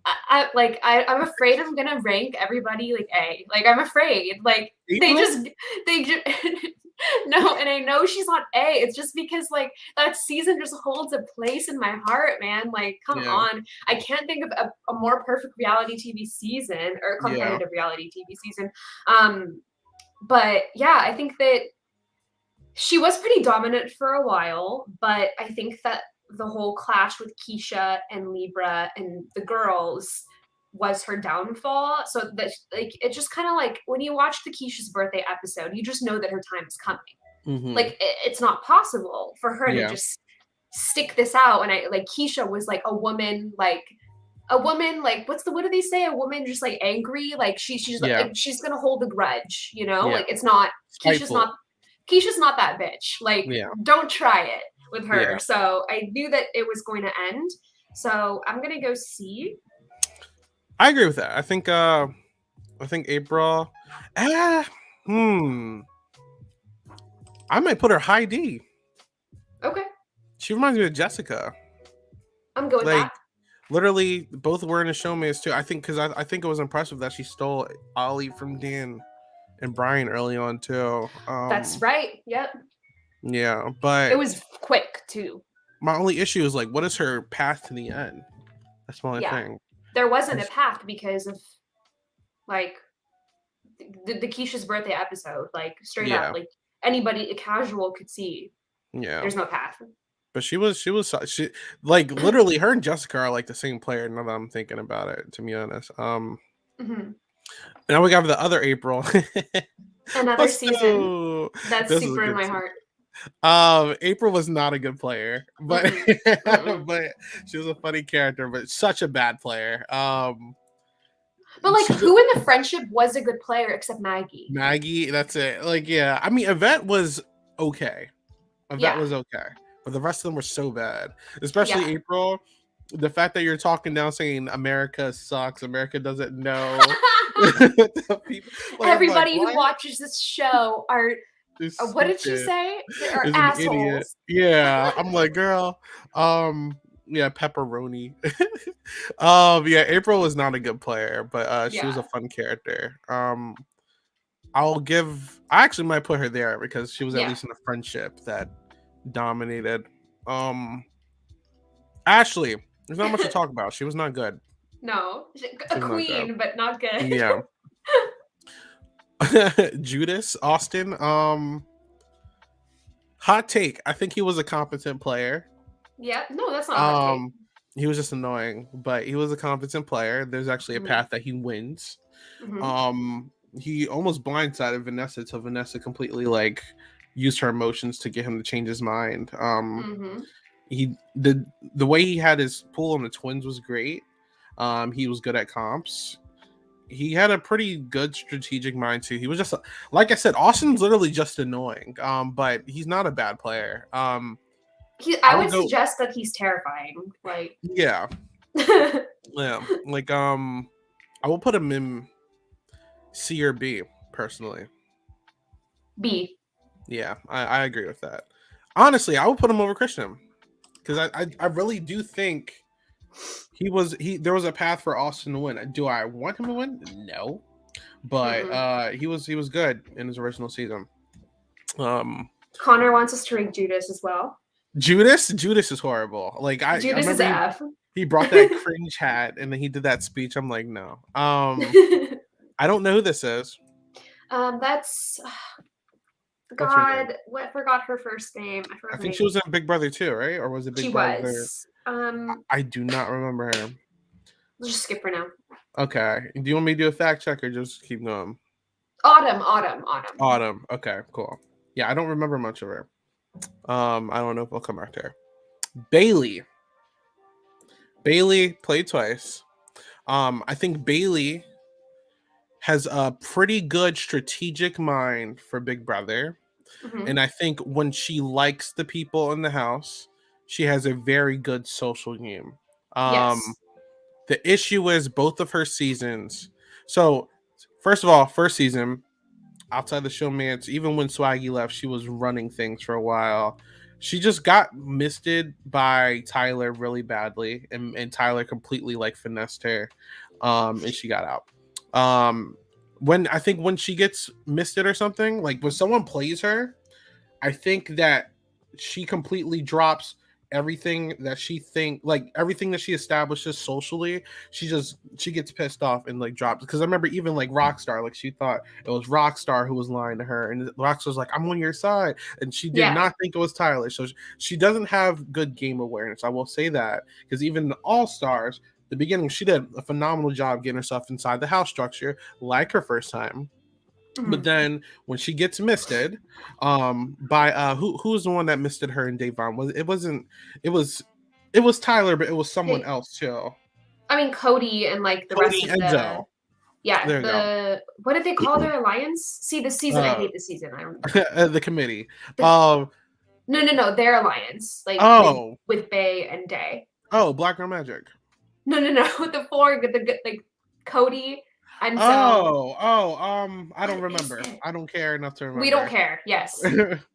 I'm afraid I'm gonna rank everybody like A. Like, I'm afraid. Like, April? they just no, and I know she's not A. It's just because like that season just holds a place in my heart, man. Like, come on. I can't think of a more perfect reality TV season or competitive reality TV season. But yeah, I think that she was pretty dominant for a while, but I think that the whole clash with Keisha and Libra and the girls was her downfall. So that, like, it just kind of like when you watch the Keisha's birthday episode, you just know that her time is coming. Like, it's not possible for her to just stick this out. And Keisha was like a woman, like what do they say? A woman just like angry, like she's like, she's gonna hold a grudge, you know? Like, it's not Keisha's not that bitch. Like, don't try it with her. So I knew that it was going to end. So I'm gonna go C. I agree with that. I think April. I might put her high D. Okay. She reminds me of Jessica. I'm going with that. Literally, both were in a showmaze too. I think because I think it was impressive that she stole Ollie from Dan and Brian early on too. That's right. Yep. Yeah, but it was quick too. My only issue is like, what is her path to the end? That's my only thing. There wasn't a path because of like the Keisha's birthday episode. Like, straight up, like anybody, a casual could see. Yeah, there's no path. But she like literally her and Jessica are like the same player. Now that I'm thinking about it, to be honest. Now we got the other April. Another season. That's super in my heart. April was not a good player, but but she was a funny character, but such a bad player. But like, who in the friendship was a good player except Maggie? Maggie, that's it. Like, yeah, I mean, Ivette was okay. Ivette was okay, but the rest of them were so bad, especially April. The fact that you're talking down saying America sucks, America doesn't know. Everybody who watches this show are what did she say? Are assholes. Yeah, I'm like, girl. Yeah, pepperoni. Yeah, April was not a good player, but she was a fun character. I actually might put her there because she was at least in a friendship that dominated. Ashley, there's not much to talk about. She was not good. No, a queen, but not good. Yeah. Judas Austin. Hot take. I think he was a competent player. Yeah, no, that's not a hot take. He was just annoying, but he was a competent player. There's actually a path that he wins. He almost blindsided Vanessa until Vanessa completely like used her emotions to get him to change his mind. He the way he had his pull on the twins was great. He was good at comps. He had a pretty good strategic mind too. He was just like I said, Austin's literally just annoying. But he's not a bad player. I would suggest that he's terrifying. Like yeah. Yeah. Like I will put him in C or B personally. B. Yeah, I agree with that. Honestly, I would put him over Christian because I really do think there was a path for Austin to win. Do I want him to win? No, but he was good in his original season. Connor wants us to rank Judas as well. Judas is horrible. Like Judas is F. He brought that cringe hat and then he did that speech. I'm like, no. I don't know who this is. That's God. What forgot her first name? I think she was in Big Brother too, right? Or was it Big Brother? She was. I do not remember her. Let's just skip her now. Okay. Do you want me to do a fact check or just keep going? Autumn. Okay, cool. Yeah, I don't remember much of her. I don't know if I'll come back to her. Bayleigh played twice. I think Bayleigh has a pretty good strategic mind for Big Brother. And I think when she likes the people in the house, she has a very good social game. Yes. The issue is both of her seasons. So, first of all, first season, outside the showmance, even when Swaggy left, she was running things for a while. She just got misted by Tyler really badly, and Tyler completely like finessed her, and she got out. When she gets misted or something, like when someone plays her, I think that she completely drops everything that everything that she establishes socially. She gets pissed off and like drops, because I remember even like Rockstar, like she thought it was Rockstar who was lying to her, and Rockstar's like, I'm on your side, and she did not think it was Tyler. So she doesn't have good game awareness, I will say that, because even the All-Stars, the beginning, she did a phenomenal job getting herself inside the house structure like her first time. But then when she gets misted by who's the one that misted her in Dayvonne? It was Tyler, but it was someone else too. I mean Cody and like the rest of Enzo. What did they call their alliance? See, this season I hate this season. I don't the committee. No, their alliance. Like with Bay and Day. Oh, Black Girl Magic. No. The four, like Cody. And so, I don't remember. I don't care enough to remember. We don't care. Yes.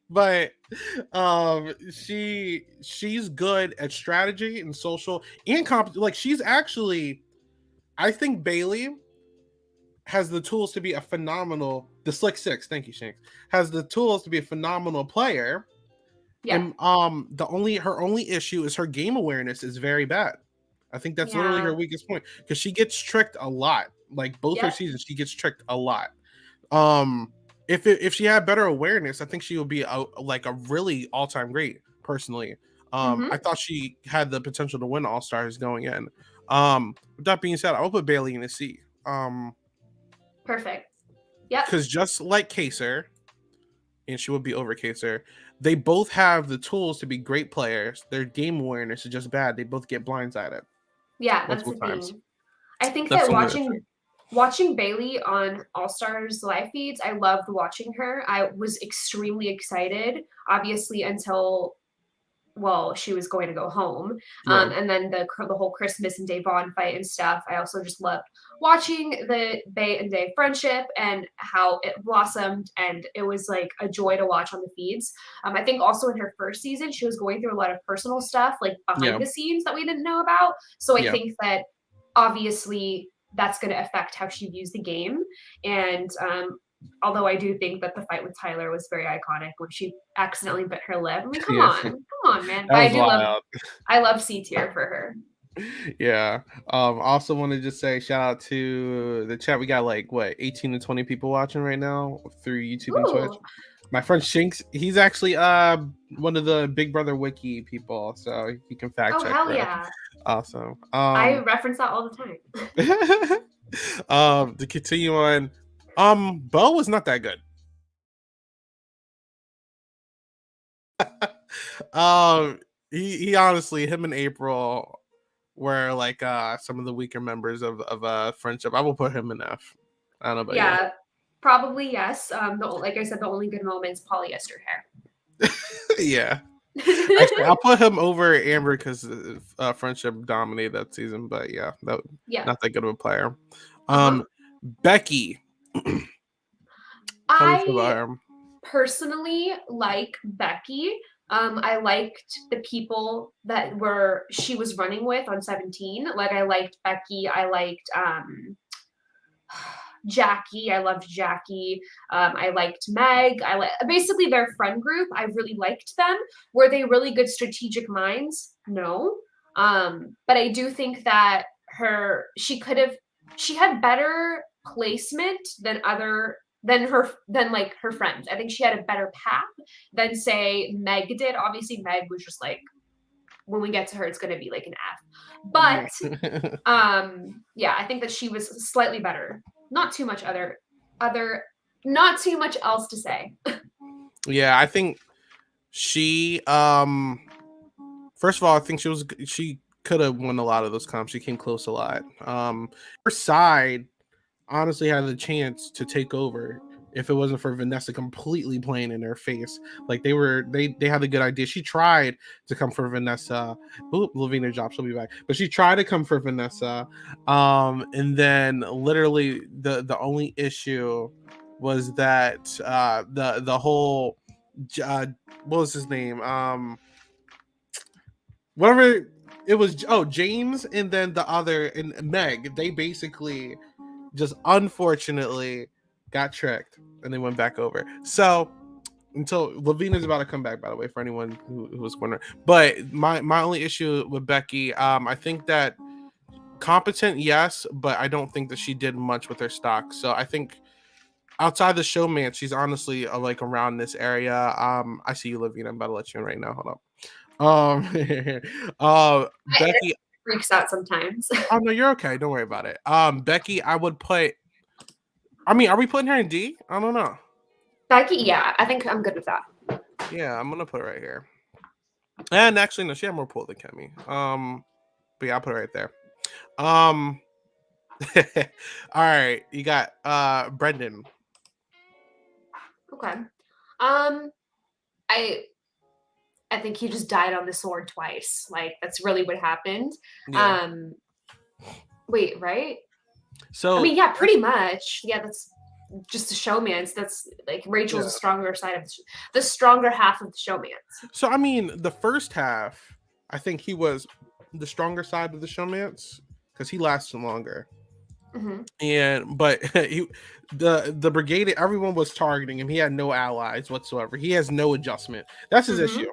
But she's good at strategy and social and like she's actually, I think Bayleigh has the tools to be a phenomenal, the Slick Six, thank you, Shanks, has the tools to be a phenomenal player. Yeah. And her only issue is her game awareness is very bad. I think that's literally her weakest point, because she gets tricked a lot. Like both her seasons, she gets tricked a lot. If she had better awareness, I think she would be a really all-time great. Personally, I thought she had the potential to win All-Stars going in. With that being said, I will put Bayleigh in a C. Perfect. Yeah. Because just like Kaysar, and she would be over Kaysar, they both have the tools to be great players. Their game awareness is just bad. They both get blindsided. Yeah, that's the thing. I think that watching Bayleigh on All Stars live feeds, I loved watching her. I was extremely excited, obviously, until she was going to go home. And then the whole Christmas and Dayvonne fight and stuff. I also just loved watching the Bay and Day friendship and how it blossomed, and it was like a joy to watch on the feeds. I think also in her first season, she was going through a lot of personal stuff, like behind the scenes that we didn't know about. So I think that obviously that's going to affect how she views the game. And although I do think that the fight with Tyler was very iconic when she accidentally bit her lip. I mean, come on, man. But I love C tier for her. Yeah. Also want to just say shout out to the chat. We got 18 to 20 people watching right now through YouTube and Twitch. My friend Shinx, he's actually one of the Big Brother Wiki people, so he can fact check. Oh hell yeah! Awesome. I reference that all the time. To continue on, Beau was not that good. He honestly, him and April were like some of the weaker members of friendship. I will put him in F. I don't know about you. Probably yes. Like I said, the only good moments, polyester hair. Yeah. Actually, I'll put him over Amber because friendship dominated that season. But yeah, not that good of a player. Becky. I personally like Becky. I liked the people that she was running with on 17. Like I liked Becky. I liked Jackie. I loved Jackie. I liked Meg. Basically their friend group. I really liked them. Were they really good strategic minds? No. But I do think that she had better placement than her friends. I think she had a better path than say Meg did. Obviously Meg was just like, when we get to her, it's going to be like an F. But yeah, I think that she was slightly better. Not too much not too much else to say. Yeah, I think she first of all, I think she could have won a lot of those comps. She came close a lot. Her side honestly had the chance to take over if it wasn't for Vanessa completely playing in their face. Like they had a good idea. She tried to come for Vanessa. Oop, Lavina dropped, she'll be back. But she tried to come for Vanessa. And then literally the only issue was that the whole what was his name? Whatever it was, James, and then the other, and Meg, they basically just unfortunately got tricked and they went back over. So until Lavina's about to come back, by the way, for anyone who was wondering. But my only issue with Becky, I think that competent, yes, but I don't think that she did much with her stock. So I think outside the showman, she's honestly like around this area. I see you, Lavina. I'm about to let you in right now. Hold up. Becky freaks out sometimes. Oh no, you're okay. Don't worry about it. Becky, I would put. I mean, are we putting her in D? I don't know. Becky, yeah, I think I'm good with that. Yeah, I'm gonna put her right here. And actually, no, she had more pull than Kemi. But yeah, I'll put her right there. All right, you got Brendon. Okay. I think he just died on the sword twice. Like that's really what happened. Yeah. Wait, right? So I mean, yeah, pretty much. Yeah, that's just the showman's. That's like Rachel's the stronger side of the stronger half of the showman's. So I mean, the first half, I think he was the stronger side of the showman's because he lasted longer. But the brigade, everyone was targeting him. He had no allies whatsoever. He has no adjustment. That's his issue.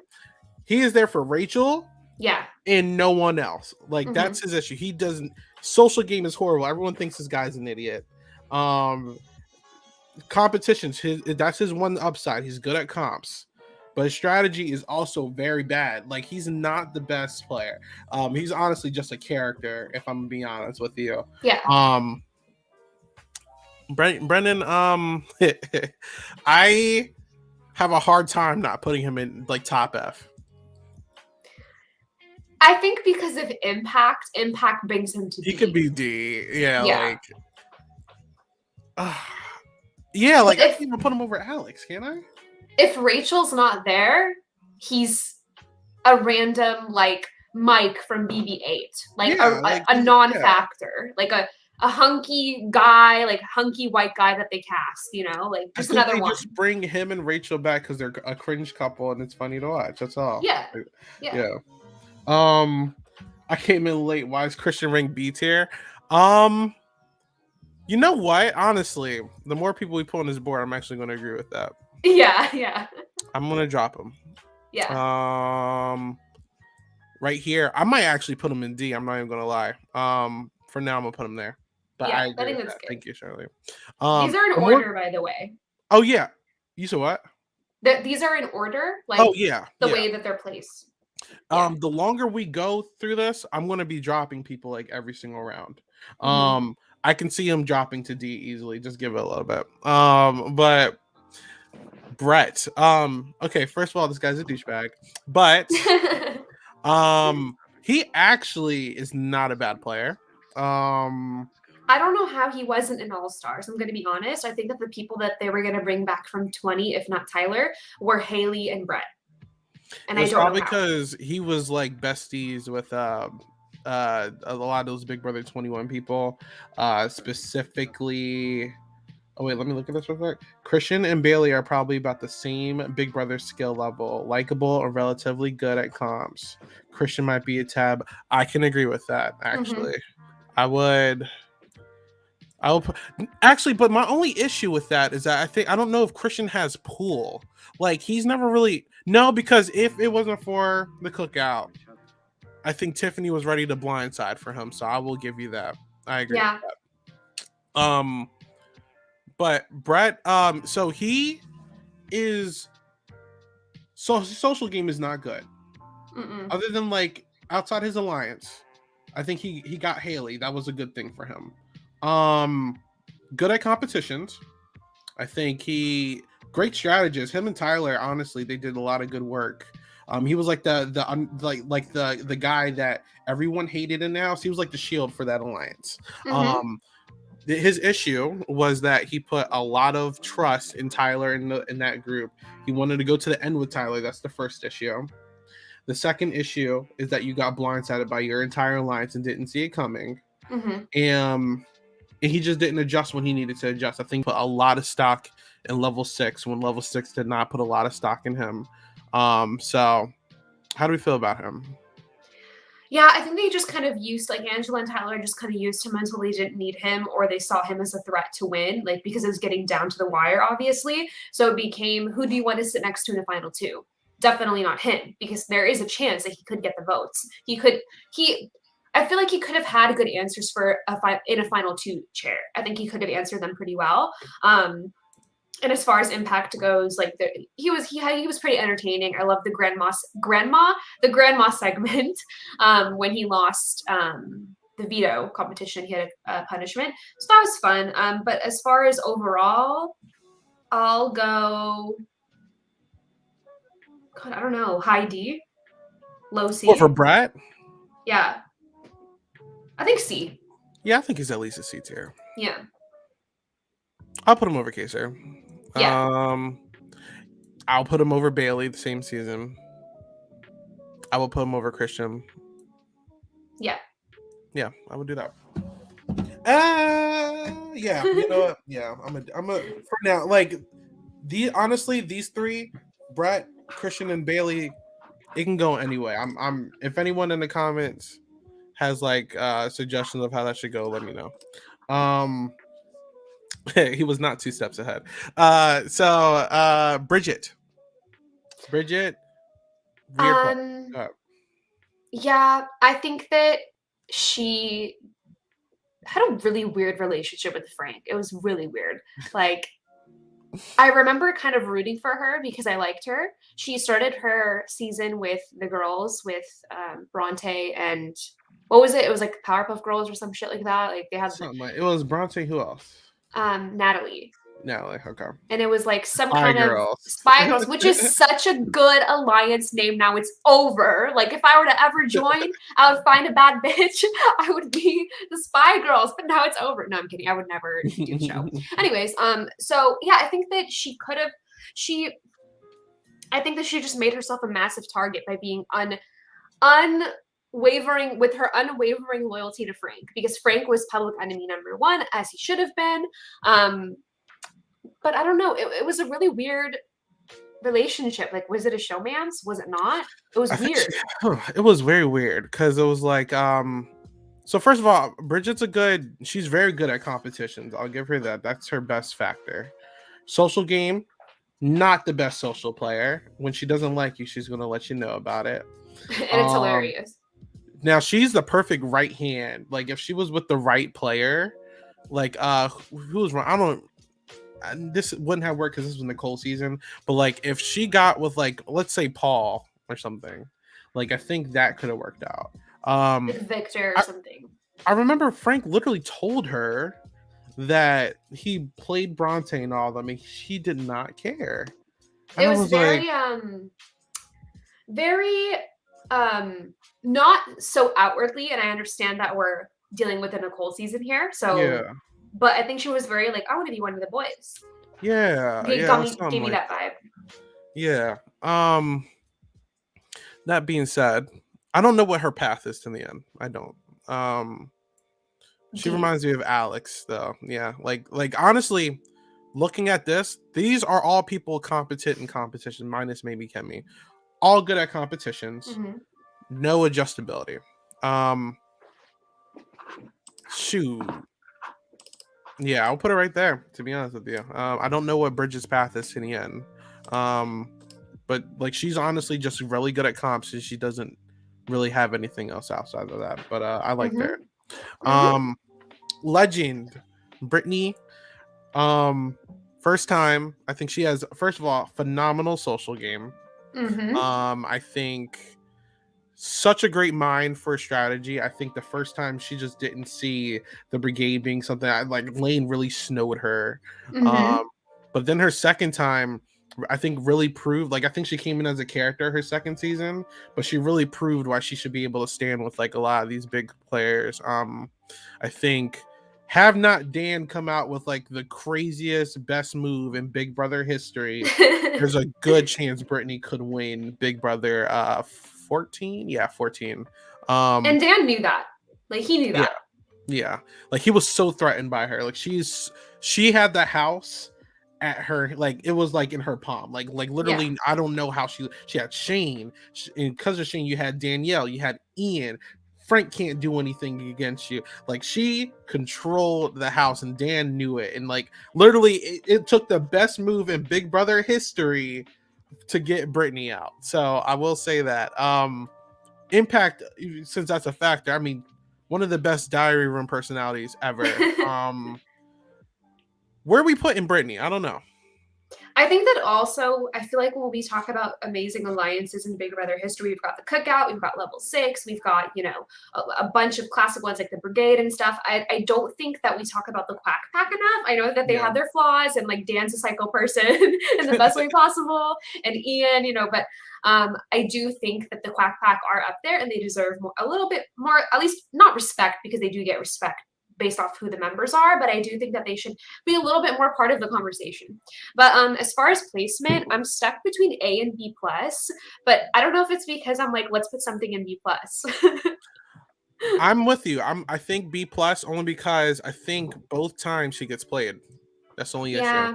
He is there for Rachel, and no one else. Like that's his issue. He doesn't. Social game is horrible. Everyone thinks this guy's an idiot. Competitions, that's his one upside. He's good at comps, but his strategy is also very bad. Like he's not the best player. He's honestly just a character, if I'm being honest with you. Yeah. Brendon, I have a hard time not putting him in like top F. I think because of impact brings him to D. He could be D. Yeah. Like yeah, like I can't even put him over Alex, can I? If Rachel's not there, he's a random like Mike from BB-8, like a non-factor, like a hunky guy, like hunky white guy that they cast, like just another one. Just bring him and Rachel back because they're a cringe couple and it's funny to watch. That's all. Yeah. I came in late. Why is Christian rank B tier? You know what? Honestly, the more people we put on this board, I'm actually going to agree with that. Yeah. I'm going to drop him. Yeah. Right here, I might actually put him in D. I'm not even going to lie. For now, I'm going to put him there. But I think that's good. Thank you, Shirley. These are in order, by the way. Oh, yeah. You said what? These are in order, like the way that they're placed. The longer we go through this, I'm gonna be dropping people like every single round. I can see him dropping to D easily. Just give it a little bit. But Brett. Okay, first of all, this guy's a douchebag, but he actually is not a bad player. I don't know how he wasn't an all-stars. I'm going to be honest. I think that the people that they were going to bring back from 20, if not Tyler, were Haley and Brett. And I don't know because he was like besties with a lot of those Big Brother 21 people, specifically. Oh wait, let me look at this real quick. Christian and Bayleigh are probably about the same Big Brother skill level, likable or relatively good at comms. Christian might be a tab. I can agree with that. Actually, I would actually, but my only issue with that is that I don't know if Christian has pool. Like he's never really because if it wasn't for the cookout, I think Tiffany was ready to blindside for him. So I will give you that. I agree with that. But Brett, so he is social game is not good. Other than like outside his alliance, I think he got Haley. That was a good thing for him. Good at competitions. I think great strategist. Him and Tyler, honestly, they did a lot of good work. He was like the guy that everyone hated in the house. He was like the shield for that alliance. His issue was that he put a lot of trust in Tyler in that group. He wanted to go to the end with Tyler. That's the first issue. The second issue is that you got blindsided by your entire alliance and didn't see it coming. And he just didn't adjust when he needed to adjust. I think he put a lot of stock in level 6 when level 6 did not put a lot of stock in him. So how do we feel about him? Yeah, I think they just kind of used, like Angela and Tyler just kind of used him until they didn't need him, or they saw him as a threat to win, like because it was getting down to the wire, obviously. So it became, who do you want to sit next to in the final 2? Definitely not him, because there is a chance that he could get the votes. I feel like he could have had good answers for in a final 2 chair. I think he could have answered them pretty well. And as far as impact goes, like he was pretty entertaining. I love the grandma segment when he lost the veto competition. He had a punishment, so that was fun. But as far as overall, I'll go. God, I don't know. High D, low C. What, for Brett? Yeah, I think C. Yeah, I think he's at least a C tier. Yeah, I'll put him over Kaysar. Yeah. I'll put him over Bayleigh the same season. I will put him over Christian. Yeah. Yeah, I would do that. Yeah, you know what? Yeah, I'm a for now. Like honestly, these 3, Brett, Christian, and Bayleigh, it can go anyway. I'm if anyone in the comments has like suggestions of how that should go, let me know. He was not 2 steps ahead. So Bridgette. Yeah, I think that she had a really weird relationship with Frank. It was really weird. Like, I remember kind of rooting for her because I liked her. She started her season with the girls, with Bronte and what was it? It was like Powerpuff Girls or some shit like that. Like they had it was Bronte. Who else? Natalie, okay. And it was like some Spy kind Girls. of Spy Girls, which is such a good alliance name. Now it's over. Like if I were to ever join, I would find a bad bitch. I would be the Spy Girls, but now it's over. No, I'm kidding. I would never do the show. Anyways, so yeah, I think that she could have. I think that she just made herself a massive target by being unwavering with her unwavering loyalty to Frank, because Frank was public enemy number 1, as he should have been. But I don't know. It was a really weird relationship. Like, was it a showman's? Was it not? It was weird. It was very weird because it was like, so first of all, Bridgette's she's very good at competitions. I'll give her that. That's her best factor. Social game, not the best social player. When she doesn't like you, she's going to let you know about it. And it's hilarious. Now she's the perfect right hand. Like if she was with the right player, like who was wrong? this wouldn't have worked because this was Nicole season, but like if she got with like, let's say Paul or something, like I think that could have worked out. With Victor or something. I remember Frank literally told her that he played Bronte and all that. I mean, she did not care. And it was very not so outwardly, and I understand that we're dealing with a Nicole season here, so yeah. But I think she was very like, I want to be one of the boys. Yeah, gave me that vibe. Yeah. That being said, I don't know what her path is to the end. I don't. She reminds me of Alex, though. Yeah, like honestly, looking at this, these are all people competent in competition, minus maybe Kemi. All good at competitions. Mm-hmm. No adjustability. Shoot. Yeah, I'll put it right there, to be honest with you. I don't know what Bridget's path is to the end. But like she's honestly just really good at comps and she doesn't really have anything else outside of that. But I liked her. Legend, Britney. First time, I think she has, first of all, phenomenal social game. I think such a great mind for strategy. I think the first time she just didn't see the brigade being something like Lane really snowed her. But then her second time, I think really proved, like I think she came in as a character her second season, but she really proved why she should be able to stand with like a lot of these big players. I think have not Dan come out with like the craziest best move in Big Brother history, there's a good chance Britney could win Big Brother 14. Yeah, 14. And Dan knew that. Like he knew that. Yeah. Like he was so threatened by her. Like she had the house at her, like it was like in her palm, like literally. I don't know how she had Shane, and because of Shane you had Danielle, you had Ian. Frank can't do anything against you. Like she controlled the house and Dan knew it, and like literally it took the best move in Big Brother history to get Britney out. So I will say that impact, since that's a factor, I mean one of the best diary room personalities ever. Where are we putting Britney? I don't know. I think that also, I feel like when we talk about amazing alliances in Big Brother history, we've got the Cookout, we've got Level 6, we've got, you know, a bunch of classic ones like the Brigade and stuff. I don't think that we talk about the Quack Pack enough. I know that they have their flaws, and like Dan's a psycho person in the best way possible, and Ian, you know, but I do think that the Quack Pack are up there and they deserve a little bit more, at least not respect, because they do get respect based off who the members are, but I do think that they should be a little bit more part of the conversation. But as far as placement, I'm stuck between A and B+, but I don't know if it's because I'm like, let's put something in B+. I'm with you. I think B+ only because I think both times she gets played. That's the only issue. Yeah.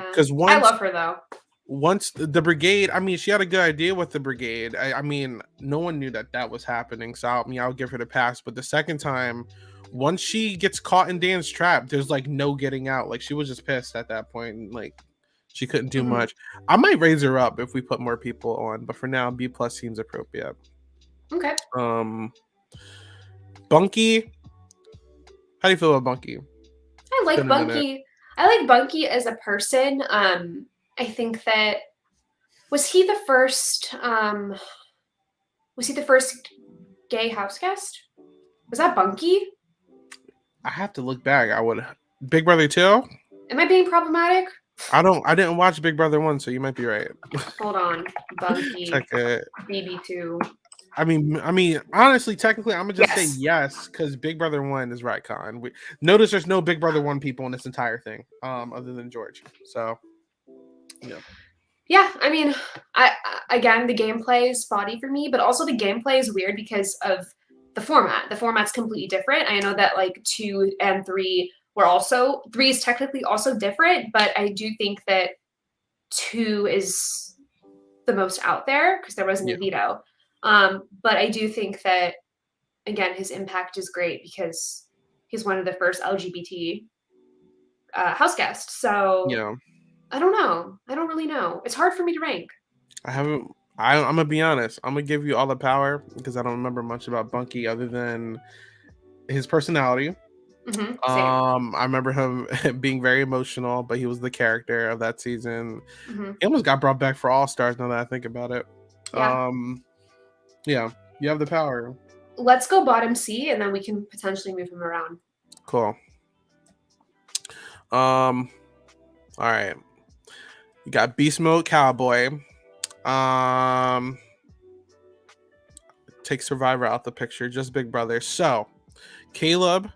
Because I love her though. Once the Brigade, I mean, she had a good idea with the Brigade. I mean, no one knew that was happening. So I'll give her the pass. But the second time, once she gets caught in Dan's trap, there's like no getting out. Like she was just pissed at that point, and like she couldn't do much. I might raise her up if we put more people on, but for now, B+ seems appropriate. Okay. Bunky. How do you feel about Bunky? I like Bunky. I like Bunky as a person. I think that was he the first gay house guest? Was that Bunky? I have to look back. I would. Big Brother 2? Am I being problematic? I didn't watch Big Brother 1, so you might be right. Hold on. Bunky. Check it. BB2. I mean, honestly, technically, I'm gonna just say yes, because Big Brother 1 is retcon. Notice there's no Big Brother 1 people in this entire thing, other than George. So, yeah. Yeah, I mean, again, the gameplay is spotty for me, but also the gameplay is weird because of the format. The format's completely different. I know that like 2 and 3 were also, 3 is technically also different, but I do think that 2 is the most out there because there wasn't a veto. But I do think that, again, his impact is great because he's one of the first LGBT house guests. So I don't know. I don't really know. It's hard for me to rank. I'm gonna be honest. I'm gonna give you all the power because I don't remember much about Bunky other than his personality. I remember him being very emotional, but he was the character of that season. He almost got brought back for All Stars. Now that I think about it, yeah, you have the power. Let's go bottom C, and then we can potentially move him around. Cool. All right. You got Beast Mode Cowboy. Take Survivor out the picture, just Big Brother. So, Caleb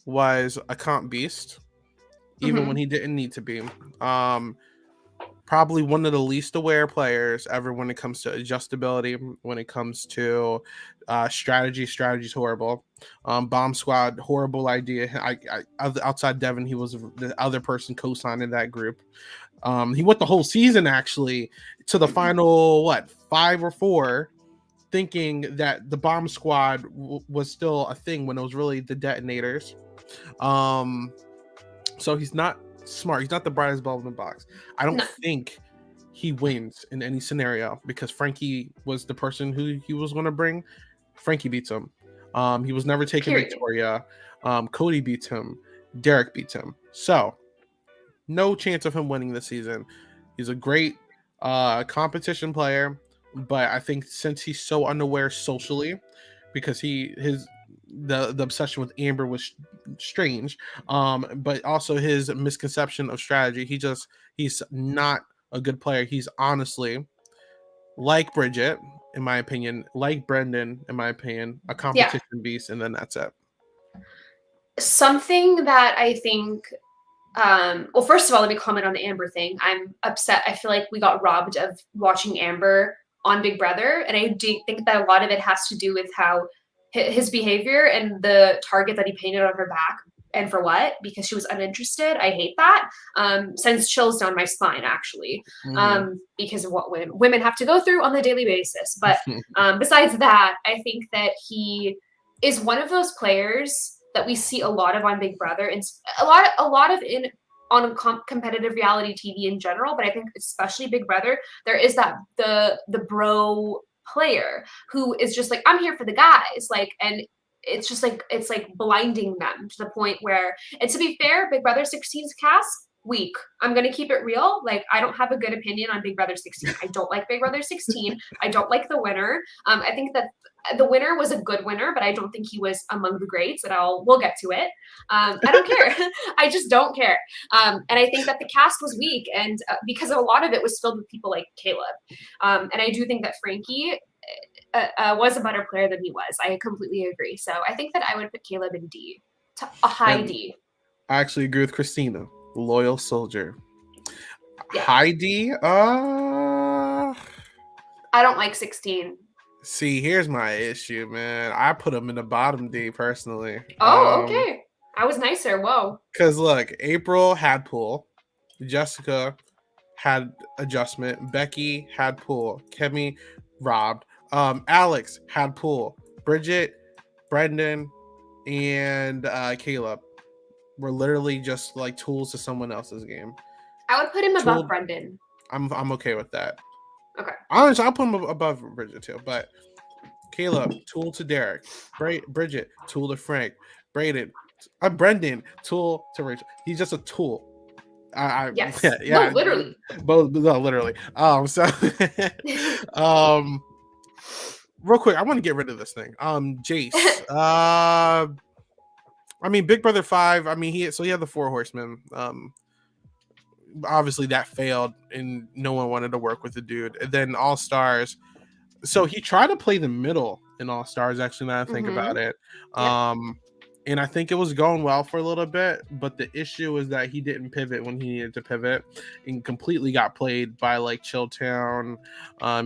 was a comp beast, even when he didn't need to be. Probably one of the least aware players ever when it comes to adjustability, when it comes to strategy. Strategy's horrible. Bomb Squad, horrible idea. Outside Devin, he was the other person co-signing that group. He went the whole season actually to the final 5 or 4, thinking that the Bomb Squad was still a thing when it was really the detonators. So he's not smart. He's not the brightest bulb in the box. I don't think he wins in any scenario because Frankie was the person who he was going to bring. Frankie beats him. He was never taking Victoria. Cody beats him. Derek beats him. So no chance of him winning this season. He's a great competition player, but I think since he's so unaware socially, because the obsession with Amber was strange, but also his misconception of strategy. He's not a good player. He's honestly, like Bridgette, in my opinion, like Brendon, in my opinion, a competition beast, and then that's it. Something that I think, well, first of all, let me comment on the Amber thing. I'm upset. I feel like we got robbed of watching Amber on Big Brother, and I do think that a lot of it has to do with how his behavior and the target that he painted on her back, and for what? Because she was uninterested. I hate that. Sends chills down my spine, actually, because of what women have to go through on a daily basis. But besides that, I think that he is one of those players that we see a lot of on Big Brother, and a lot of on competitive reality TV in general. But I think especially Big Brother, there is that the bro player who is just like, I'm here for the guys, like, and it's just like, it's like blinding them to the point where, and to be fair, Big Brother 16's cast, weak. I'm going to keep it real. Like, I don't have a good opinion on Big Brother 16. I don't like Big Brother 16. I don't like the winner. I think that the winner was a good winner, but I don't think he was among the greats at all. We'll get to it. I don't care. I just don't care. And I think that the cast was weak, and because a lot of it was filled with people like Caleb. And I do think that Frankie was a better player than he was. I completely agree. So I think that I would put Caleb in D, a high D. I actually agree with Christina. Loyal soldier. Yeah. High D? I don't like 16. See, here's my issue, man. I put him in the bottom D personally. Oh, okay. I was nicer. Whoa. Because look, April had pool. Jessica had adjustment. Becky had pool. Kemi robbed. Alex had pool. Bridgette, Brendon, and Caleb were literally just like tools to someone else's game. I would put him above Brendon. I'm okay with that. Okay. Honestly, I'll put him above Bridgette too. But Caleb, tool to Derek. Bridgette, tool to Frank. Brendon, tool to Rachel. He's just a tool. Yes. Yeah. No, literally. Both. No, literally. So. Real quick, I want to get rid of this thing. Jace. I mean, Big Brother 5. I mean, he had the 4 horsemen. Obviously that failed, and no one wanted to work with the dude. And then All Stars. So he tried to play the middle in All Stars. Actually, now I think about it. And I think it was going well for a little bit, but the issue is that he didn't pivot when he needed to pivot, and completely got played by like Chilltown.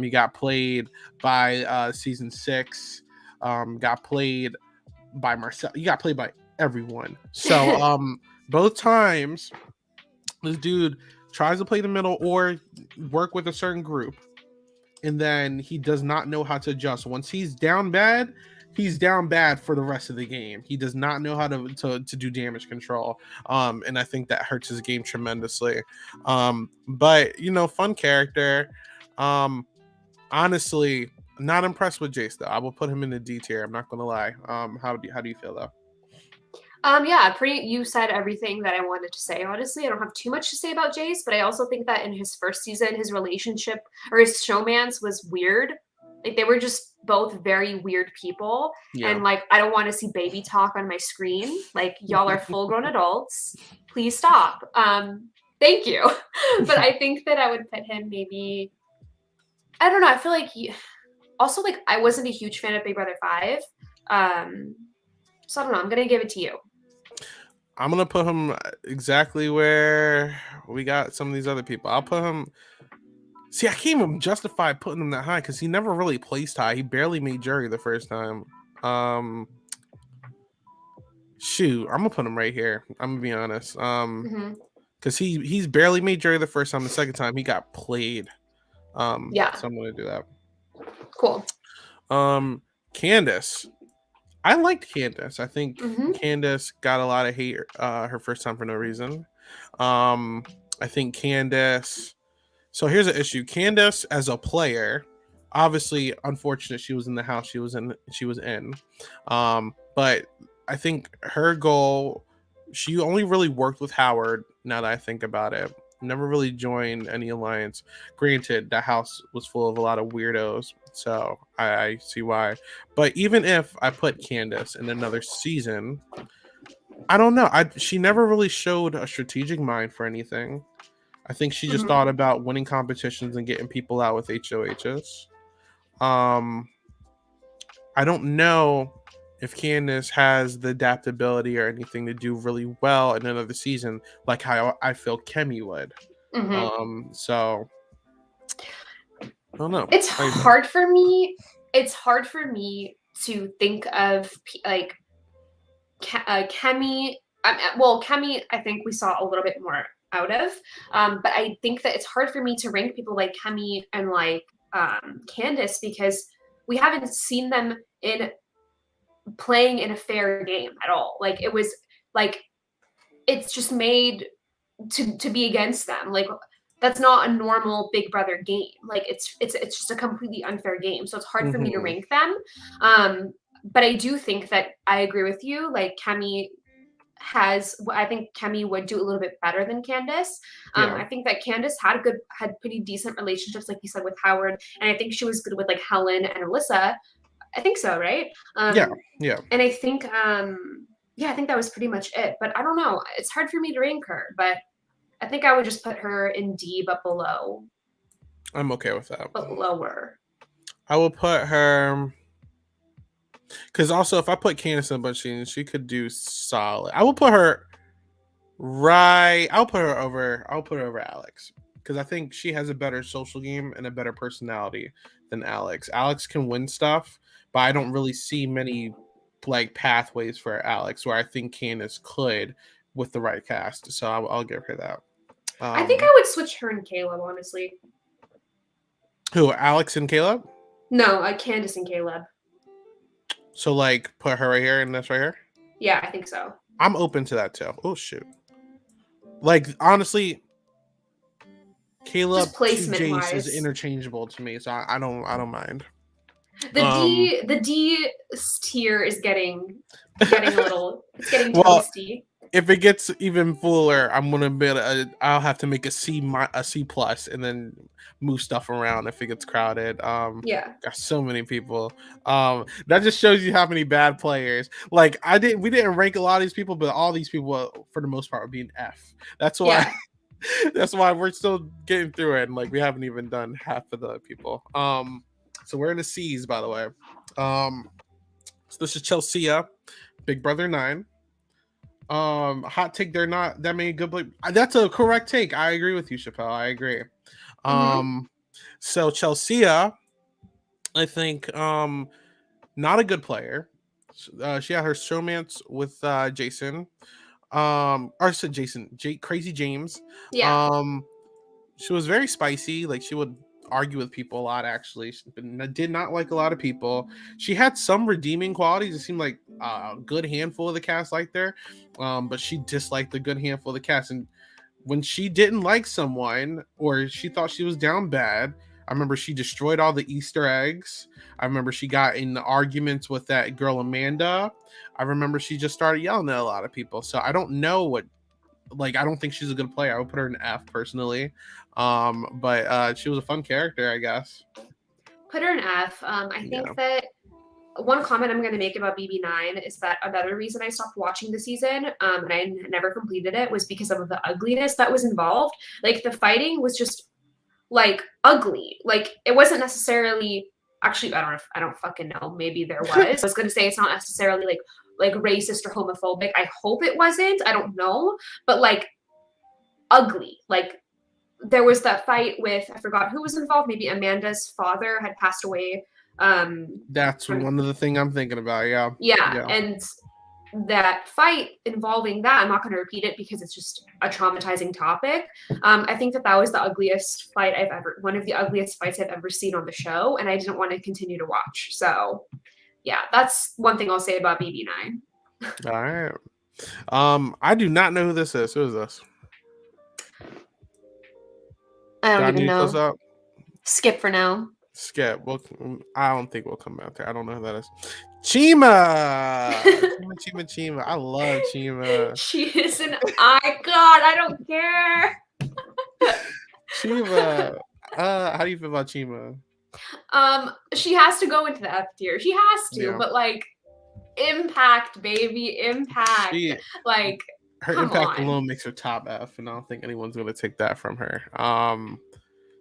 He got played by season 6. Got played by Marcel. He got played by everyone. So both times this dude tries to play the middle or work with a certain group, and then he does not know how to adjust. Once he's down bad for the rest of the game. He does not know how to do damage control. And I think that hurts his game tremendously. But fun character. Honestly, not impressed with Jace though. I will put him in the D tier. I'm not gonna lie. How do you feel though? You said everything that I wanted to say. Honestly, I don't have too much to say about Jace, but I also think that in his first season, his relationship or his showmance was weird. Like they were just both very weird people. Yeah. And like I don't want to see baby talk on my screen. Like y'all are full grown adults. Please stop. Thank you. But I think that I would put him maybe, I don't know, I feel like also like I wasn't a huge fan of Big Brother 5. So I don't know, I'm gonna give it to you. I'm gonna put him exactly where we got some of these other people. I'll put him. See, I can't even justify putting him that high because he never really placed high. He barely made jury the first time. Shoot, I'm gonna put him right here. I'm gonna be honest. Because he's barely made jury the first time. The second time he got played. Yeah. So I'm gonna do that. Cool. Candice. I liked Candice. I think Candice got a lot of hate her first time for no reason. I think Candice. So here's an issue. Candice as a player, obviously unfortunate she was in the house she was in. But I think her goal, she only really worked with Howard, now that I think about it. Never really joined any alliance. Granted, that house was full of a lot of weirdos, so I see why. But even if I put Candice in another season, I don't know. She never really showed a strategic mind for anything. I think she just thought about winning competitions and getting people out with HOHs. I don't know if Candice has the adaptability or anything to do really well in another season, like how I feel Kemi would. So I don't know. It's hard for me. It's hard for me to think of like Kemi. Well, Kemi, I think we saw a little bit more out of, but I think that it's hard for me to rank people like Kemi and like Candice because we haven't seen them in playing in a fair game at all. Like it was like it's just made to be against them. Like that's not a normal Big Brother game. Like it's just a completely unfair game. So it's hard for me to rank them. But I do think that I agree with you. Like Kemi I think Kemi would do a little bit better than Candice. I think that Candice had pretty decent relationships, like you said, with Howard, and I think she was good with like Helen and Alyssa. I think so, right? Yeah. And I think, I think that was pretty much it. But I don't know. It's hard for me to rank her, but I think I would just put her in D, but below. I'm okay with that. But lower. I will put her. Because also, if I put Candice in a bunch, she could do solid. I will put her right. I'll put her over Alex because I think she has a better social game and a better personality than Alex. Alex can win stuff, but I don't really see many like pathways for Alex where I think Candice could with the right cast. So I'll give her that. I think I would switch her and Caleb, honestly. Who, Alex and Caleb? No, Candice and Caleb. So, like, put her right here and this right here? Yeah, I think so. I'm open to that, too. Oh, shoot. Like, honestly, Caleb to Jace is interchangeable to me, so I don't mind. The D tier is getting a little, it's getting toasty. If it gets even fuller, I'm gonna I'll have to make a C plus and then move stuff around if it gets crowded. Got so many people. That just shows you how many bad players. Like we didn't rank a lot of these people, but all these people for the most part are being F. That's why that's why we're still getting through it, and like we haven't even done half of the people. So we're in the C's, by the way. So this is Chelsea, Big Brother 9. Hot take, they're not that many good players. That's a correct take. I agree with you, Chappelle. I agree. So Chelsea, I think not a good player. She had her showmance with Jason. Crazy James. Yeah. She was very spicy. Like she would argue with people a lot, actually. She did not like a lot of people. She had some redeeming qualities. It seemed like a good handful of the cast liked her, but she disliked a good handful of the cast. And when she didn't like someone or she thought she was down bad, I remember she destroyed all the Easter eggs. I remember she got in arguments with that girl Amanda. I remember she just started yelling at a lot of people. So I don't know what, like, I don't think she's a good player. I would put her in F personally. But she was a fun character, I guess. Put her in F. I think that one comment I'm going to make about BB9 is that another reason I stopped watching the season, and I never completed it, was because of the ugliness that was involved. Like, the fighting was just, like, ugly. Like, it wasn't necessarily, actually, I don't fucking know. Maybe there was. I was going to say it's not necessarily, like racist or homophobic. I hope it wasn't. I don't know. But, like, ugly. Like, there was that fight with, I forgot who was involved. Maybe Amanda's father had passed away. That's one of the things I'm thinking about. Yeah. And that fight involving that, I'm not going to repeat it because it's just a traumatizing topic. I think that was the ugliest fight one of the ugliest fights I've ever seen on the show, and I didn't want to continue to watch. So yeah, that's one thing I'll say about BB9. All right. I do not know who this is. Who is this? I don't even know. Skip for now. Skip. Well, I don't think we'll come out there. I don't know who that is. Chima. Chima. I love Chima. She is an icon. I don't care. Chima. How do you feel about Chima? She has to go into the F tier. She has to, but like, impact, baby, impact. Her impact alone makes her top F, and I don't think anyone's gonna take that from her.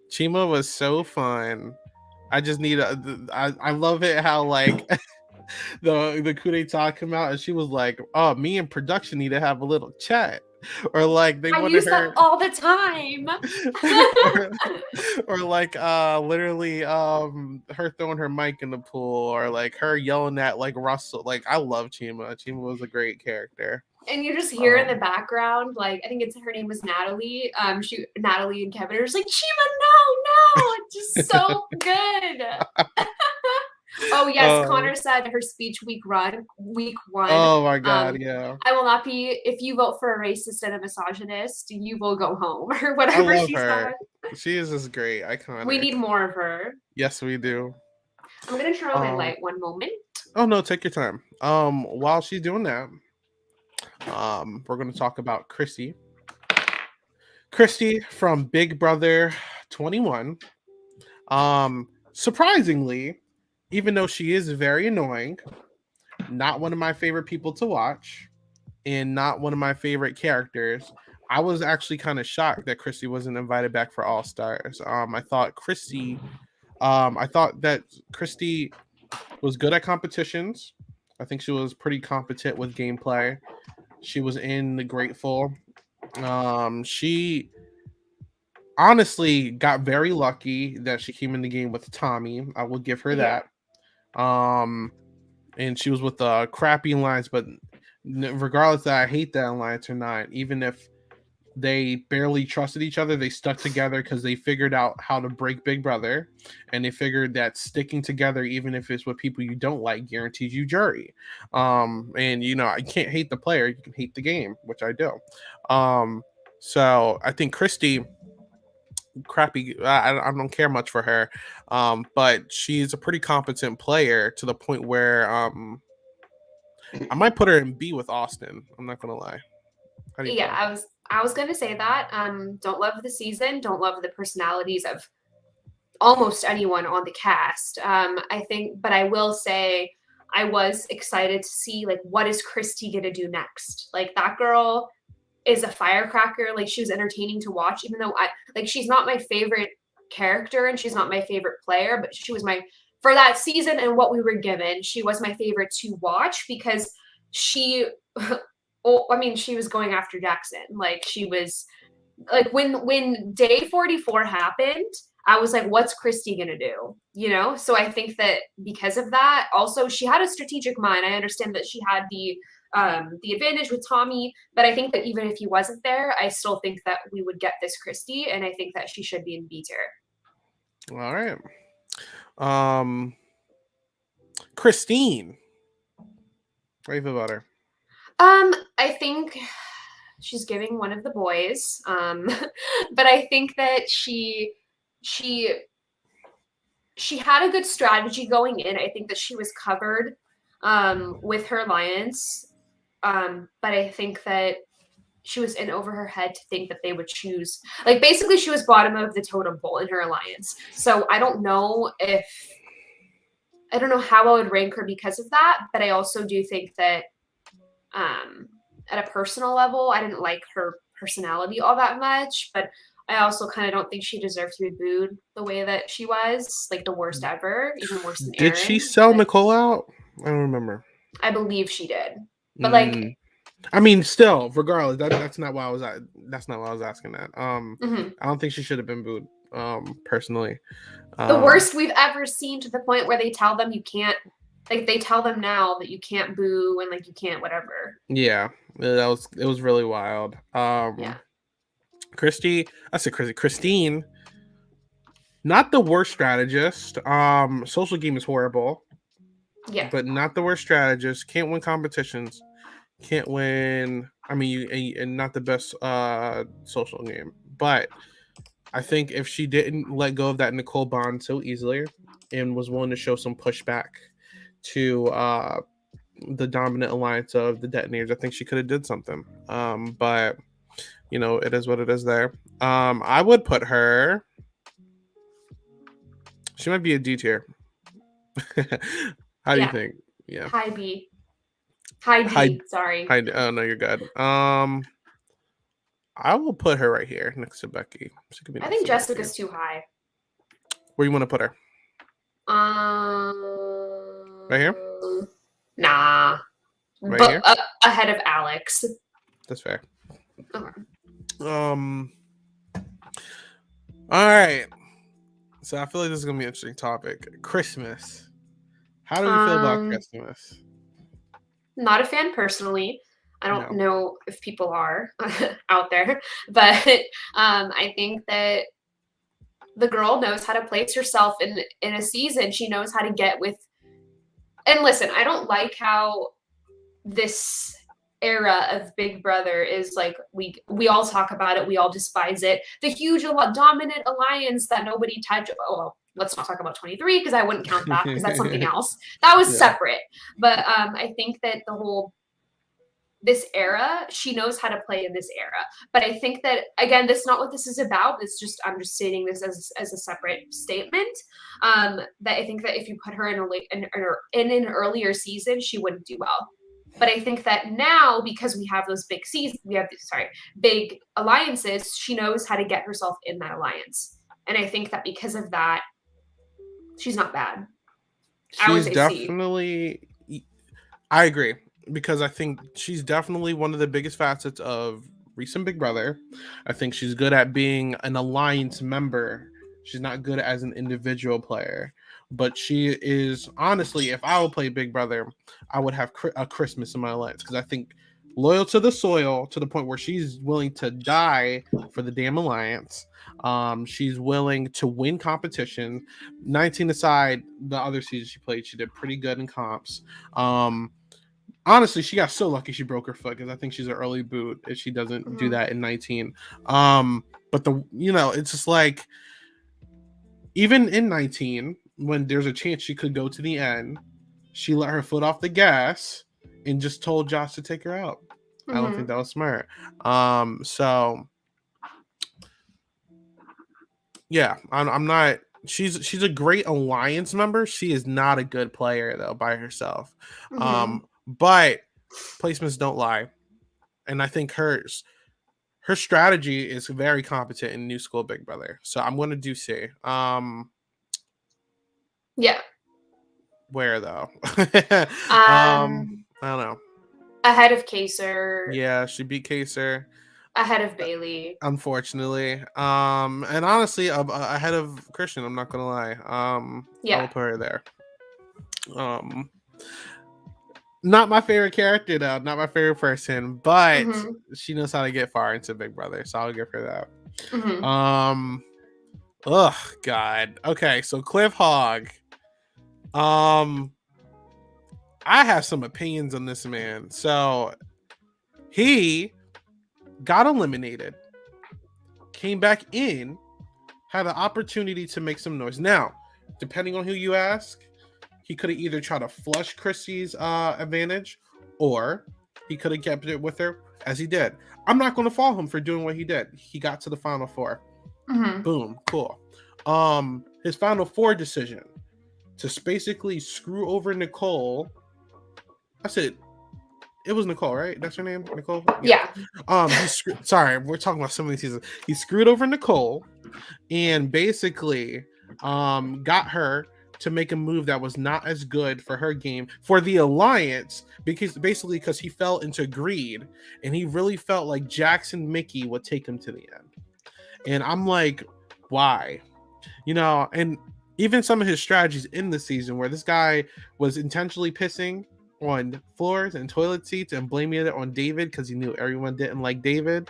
Chima was so fun. I just need I love it how, like, the coup d'etat come out and she was like, "Oh, me and production need to have a little chat," or like they wanted use her that all the time, or like literally her throwing her mic in the pool, or like her yelling at like Russell. Like, I love Chima. Chima was a great character. And you just hear in the background, like, I think her name was Natalie. Natalie and Kevin are just like, Chima, no, it's just so good. Oh yes, Connor said her speech week one. Oh my god, yeah. I will not be, if you vote for a racist and a misogynist, you will go home, or whatever she said. She is just great, iconic. We need more of her. Yes, we do. I'm gonna turn on my light one moment. Oh no, take your time. While she's doing that, we're gonna talk about Christie. Christie from Big Brother 21. Surprisingly, even though she is very annoying, not one of my favorite people to watch, and not one of my favorite characters, I was actually kind of shocked that Christie wasn't invited back for All Stars. I thought that Christie was good at competitions. I think she was pretty competent with gameplay. She was in The Grateful. She honestly got very lucky that she came in the game with Tommy. I will give her that. And she was with the crappy alliance, but regardless that I hate that alliance or not, even if they barely trusted each other, they stuck together because they figured out how to break Big Brother, and they figured that sticking together, even if it's with people you don't like, guarantees you jury. And you can't hate the player, you can hate the game, which I do. So I think Christie, crappy, I don't care much for her, but she's a pretty competent player to the point where I might put her in B with Austin. I'm not gonna lie. Yeah, I was gonna say that. Don't love the season, don't love the personalities of almost anyone on the cast. I think, but I will say I was excited to see, like, what is Christie gonna do next? Like, that girl is a firecracker. Like, she was entertaining to watch, even though she's not my favorite character and she's not my favorite player, but she was for that season and what we were given, she was my favorite to watch because she she was going after Jackson. Like, she was like, when day 44 happened, I was like, what's Christie gonna do? So I think that because of that, also she had a strategic mind. I understand that she had the advantage with Tommy, but I think that even if he wasn't there, I still think that we would get this Christie, and I think that she should be in B tier. All right. Christine, what do you feel about her? I think she's giving one of the boys, but I think that she she had a good strategy going in. I think that she was covered with her alliance. But I think that she was in over her head to think that they would choose. Like, basically, she was bottom of the totem pole in her alliance. So I don't know how I would rank her because of that. But I also do think that at a personal level, I didn't like her personality all that much. But I also kind of don't think she deserved to be booed the way that she was, like the worst ever, even worse than Aaron. Did she sell Nicole out? I don't remember. I believe she did. But like, I mean, still, regardless, that's not why I was. That's not why I was asking that. I don't think she should have been booed. Personally, the worst we've ever seen, to the point where they tell them you can't. Like, they tell them now that you can't boo and like you can't whatever. Yeah, it was really wild. Yeah. Christine, not the worst strategist. Social game is horrible. Yeah. But not the worst strategist. Can't win competitions. Can't win. I mean, and not the best social game. But I think if she didn't let go of that Nicole bond so easily and was willing to show some pushback to the dominant alliance of the detonators, I think she could have did something. But you know, it is what it is there. I would put her. She might be a D tier. How do you think? Yeah. High B. High D. Sorry. Oh no, you're good. I will put her right here next to Becky. I think Jessica's too high. Where you want to put her? Right here? Nah. Right here? Ahead of Alex. That's fair. Okay. All right. So I feel like this is gonna be an interesting topic. Christmas. How do you feel about Christmas? Not a fan personally. I don't know if people are out there, but I think that the girl knows how to place herself in a season. She knows how to get with. And listen, I don't like how this era of Big Brother is like, we all talk about it, we all despise it. The huge dominant alliance that nobody touched. Oh, well, let's not talk about 23 because I wouldn't count that because that's something else. That was separate. But I think that this era, she knows how to play in this era. But I think that, again, that's not what this is about. I'm just stating this as a separate statement. That I think that if you put her in an earlier season, she wouldn't do well. But I think that now, because we have those big alliances, she knows how to get herself in that alliance. And I think that because of that, she's not bad. She's definitely, I agree, because I think she's definitely one of the biggest facets of recent Big Brother. I think she's good at being an alliance member. She's not good as an individual player. But she is, honestly, if I would play Big Brother, I would have a Christmas in my alliance, because I think loyal to the soil to the point where she's willing to die for the damn alliance. She's willing to win competition. 19 aside, the other season she played, she did pretty good in comps. Honestly, she got so lucky she broke her foot, because I think she's an early boot if she doesn't do that in 19. But it's just like, even in 19, when there's a chance she could go to the end, she let her foot off the gas and just told Josh to take her out. I don't think that was smart. So yeah, I'm not. She's a great alliance member. She is not a good player though by herself. But placements don't lie, and I think her strategy is very competent in New School Big Brother. So I'm going to do C. Yeah. Where though? I don't know. Ahead of Kaysar. Yeah, she beat Kaysar. Ahead of Bayleigh. Unfortunately. And honestly, ahead of Christian, I'm not gonna lie. I'll put her there. Not my favorite character though, not my favorite person, but she knows how to get far into Big Brother, so I'll give her that. Oh God. Okay, so Cliff Hogg. I have some opinions on this man. So he got eliminated, came back in, had an opportunity to make some noise. Now, depending on who you ask, he could have either tried to flush Christie's advantage, or he could have kept it with her as he did. I'm not going to fault him for doing what he did. He got to the Final Four. Mm-hmm. Boom, cool. His Final Four decision to basically screw over Nicole. I said, it was Nicole, right? That's her name, Nicole. Yeah. Sorry, we're talking about so many seasons. He screwed over Nicole, and basically, got her to make a move that was not as good for her game for the alliance, because he fell into greed, and he really felt like Jackson Mickey would take him to the end. And I'm like, why? And even some of his strategies in the season where this guy was intentionally pissing on floors and toilet seats and blaming it on David because he knew everyone didn't like David.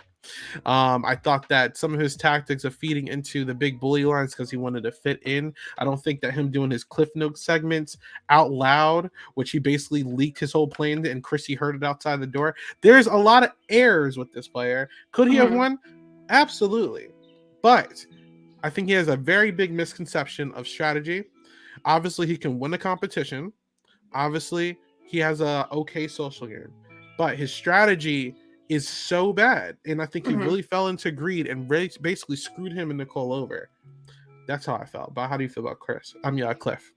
I thought that some of his tactics of feeding into the big bully lines because he wanted to fit in. I don't think that him doing his Cliff Note segments out loud, which he basically leaked his whole plan and Christie heard it outside the door. There's a lot of errors with this player. Could he have won? Absolutely. But I think he has a very big misconception of strategy. Obviously, he can win a competition. Obviously, he has a okay social game. But his strategy is so bad, and I think he really fell into greed and basically screwed him and Nicole over. That's how I felt. But how do you feel about Cliff?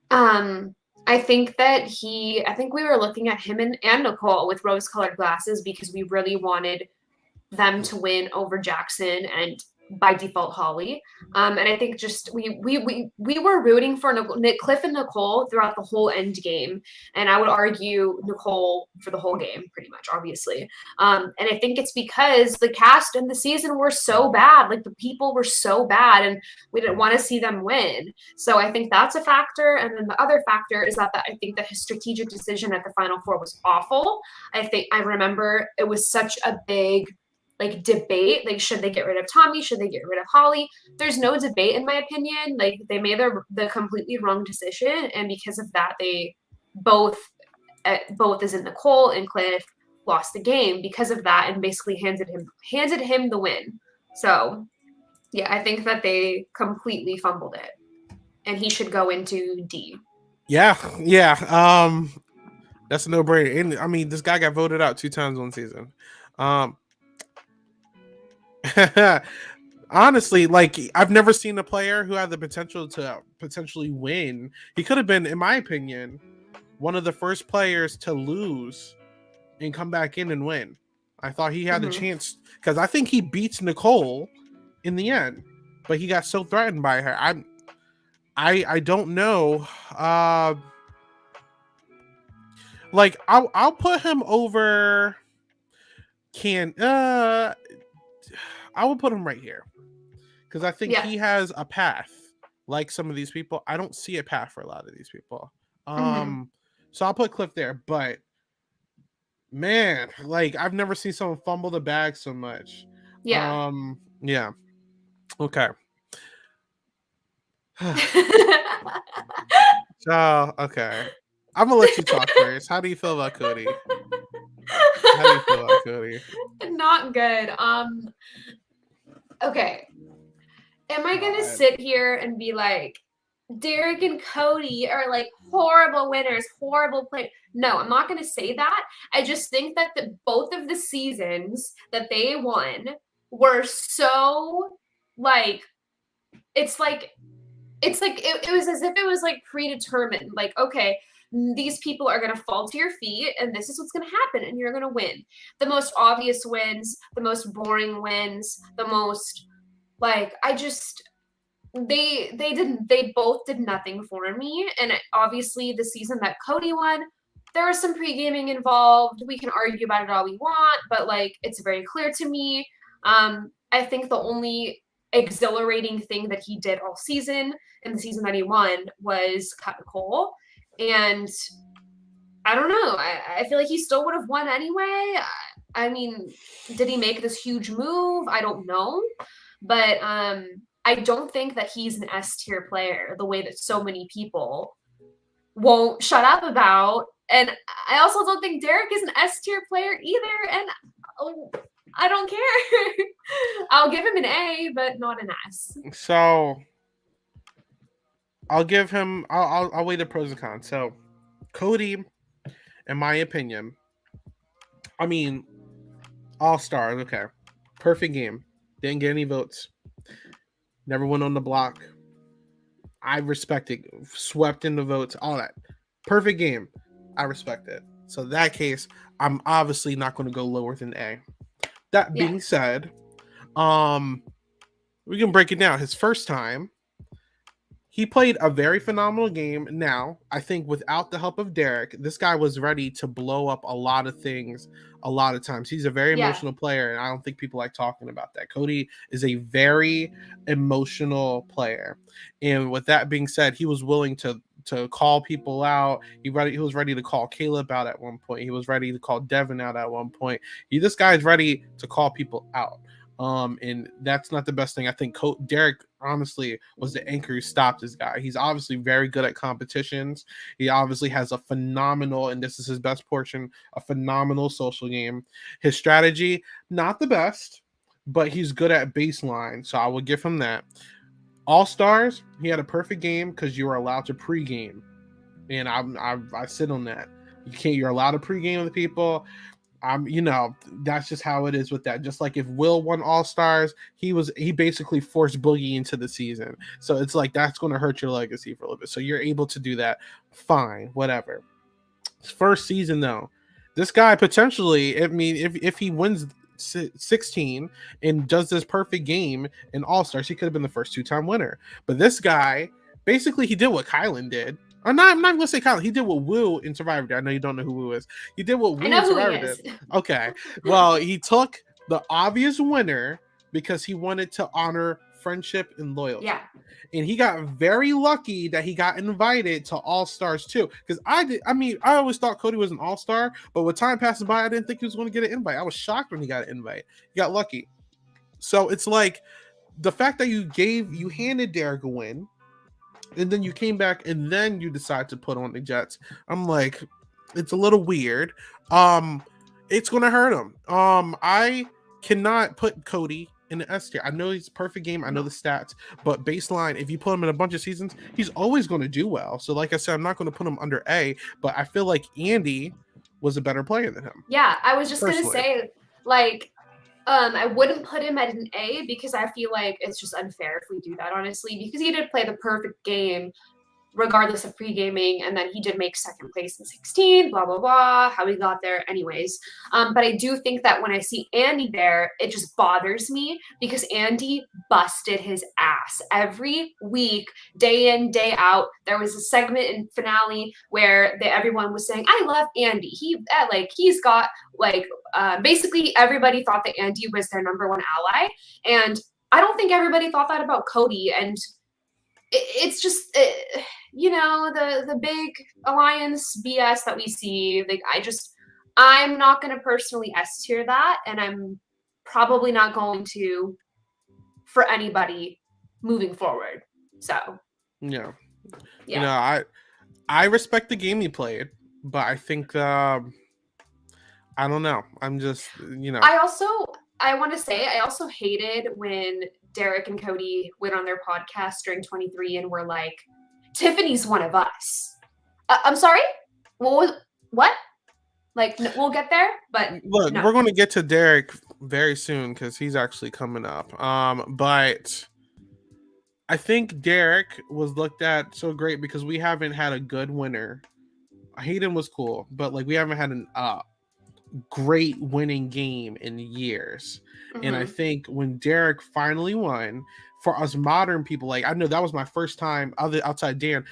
I think we were looking at him and Nicole with rose-colored glasses because we really wanted them to win over Jackson and by default Holly. And I think just we were rooting for Cliff and Nicole throughout the whole end game. And I would argue Nicole for the whole game, pretty much, obviously. And I think it's because the cast and the season were so bad. Like the people were so bad and we didn't want to see them win. So I think that's a factor. And then the other factor is that I think that his strategic decision at the Final Four was awful. I remember it was such a big debate, should they get rid of Tommy, should they get rid of Holly? There's no debate in my opinion. They made the completely wrong decision, and because of that they both as in Nicole and Cliff lost the game because of that, and basically handed him the win. So yeah, I think that they completely fumbled it, and he should go into D. Yeah. That's a no-brainer. And I mean, this guy got voted out 2 times one season. Honestly, I've never seen a player who had the potential to potentially win. He could have been, in my opinion, one of the first players to lose and come back in and win. I thought he had the chance because I think he beats Nicole in the end, but he got so threatened by her. I don't know. I'll put him over. I will put him right here because I think he has a path like some of these people. I don't see a path for a lot of these people. So I'll put Cliff there, but man, I've never seen someone fumble the bag so much. Yeah. Yeah. Okay. So, okay. I'm gonna let you talk first. How do you feel about Cody? Not good. Okay. Am I gonna sit here and be like, Derek and Cody are horrible winners, horrible players? No, I'm not gonna say that. I just think that both of the seasons that they won were so it was as if it was predetermined. Okay, these people are going to fall to your feet and this is what's going to happen and you're going to win. The most obvious wins, the most boring wins, the most they both did nothing for me. And obviously the season that Cody won, there was some pre-gaming involved. We can argue about it all we want, but it's very clear to me. I think the only exhilarating thing that he did all season and the season that he won was cut Nicole. And I don't know. I feel like he still would have won anyway. I mean, did he make this huge move? I don't know. But I don't think that he's an S-tier player the way that so many people won't shut up about. And I also don't think Derek is an S-tier player either. And I don't care. I'll give him an A, but not an S. So I'll give him. I'll weigh the pros and cons. So, Cody, in my opinion, I mean, all stars. Okay, perfect game. Didn't get any votes. Never went on the block. I respect it. Swept in the votes. All that. Perfect game. I respect it. So in that case, I'm obviously not going to go lower than A. That being said, we can break it down. His first time, he played a very phenomenal game. Now, I think without the help of Derek, this guy was ready to blow up a lot of things a lot of times. He's a very emotional player, and I don't think people like talking about that. Cody is a very emotional player. And with that being said, he was willing to call people out. He was ready to call Caleb out at one point. He was ready to call Devin out at one point. This guy's ready to call people out. And that's not the best thing. I think Derek honestly was the anchor who stopped this guy. He's obviously very good at competitions. He obviously has a phenomenal, and this is his best portion, a phenomenal social game. His strategy, not the best, but he's good at baseline. So I will give him that. All stars, he had a perfect game because you were allowed to pregame. And I sit on that. You're allowed to pregame with people. That's just how it is with that. Just like if Will won All Stars, he basically forced Boogie into the season. So it's like that's going to hurt your legacy for a little bit. So you're able to do that. Fine, whatever. First season though, this guy potentially, I mean, if he wins 16 and does this perfect game in All Stars, he could have been the first 2-time winner. But this guy, basically, he did what Kylan did. I'm not going to say Kylan. He did what Will in Survivor did. I know you don't know who Will is. He did what Will in Survivor did. Okay. Well, he took the obvious winner because he wanted to honor friendship and loyalty. Yeah. And he got very lucky that he got invited to All Stars too. Because I always thought Cody was an All Star, but with time passing by, I didn't think he was going to get an invite. I was shocked when he got an invite. He got lucky. So it's like the fact that you handed Derek a win, and then you came back and then you decide to put on the Jets. I'm like, it's a little weird. It's gonna hurt him. I cannot put Cody in the S tier. I know he's a perfect game. I know the stats, but baseline, if you put him in a bunch of seasons, he's always going to do well. So like I said, I'm not going to put him under A, but I feel like Andy was a better player than him. Yeah, I was just going to say, like, I wouldn't put him at an A because I feel like it's just unfair if we do that, honestly, because he did play the perfect game regardless of pre-gaming, and then he did make second place in 16, blah, blah, blah, how he got there anyways. But I do think that when I see Andy there, it just bothers me because Andy busted his ass every week, day in, day out. There was a segment in finale where everyone was saying, I love Andy. He's got basically everybody thought that Andy was their number one ally. And I don't think everybody thought that about Cody. And it's just, the big alliance BS that we see. Like, I'm not going to personally S tier that, and I'm probably not going to for anybody moving forward. So, yeah. I respect the game he played, but I think I don't know. I'm just, I want to say I also hated when Derek and Cody went on their podcast during 23 and were like, Tiffany's one of us. I'm sorry? What? Like, we'll get there, but look, we're going to get to Derek very soon because he's actually coming up. But I think Derek was looked at so great because we haven't had a good winner. Hayden was cool, but we haven't had a great winning game in years. Mm-hmm. And I think when Derek finally won, for us modern people, I know that was my first time outside Dan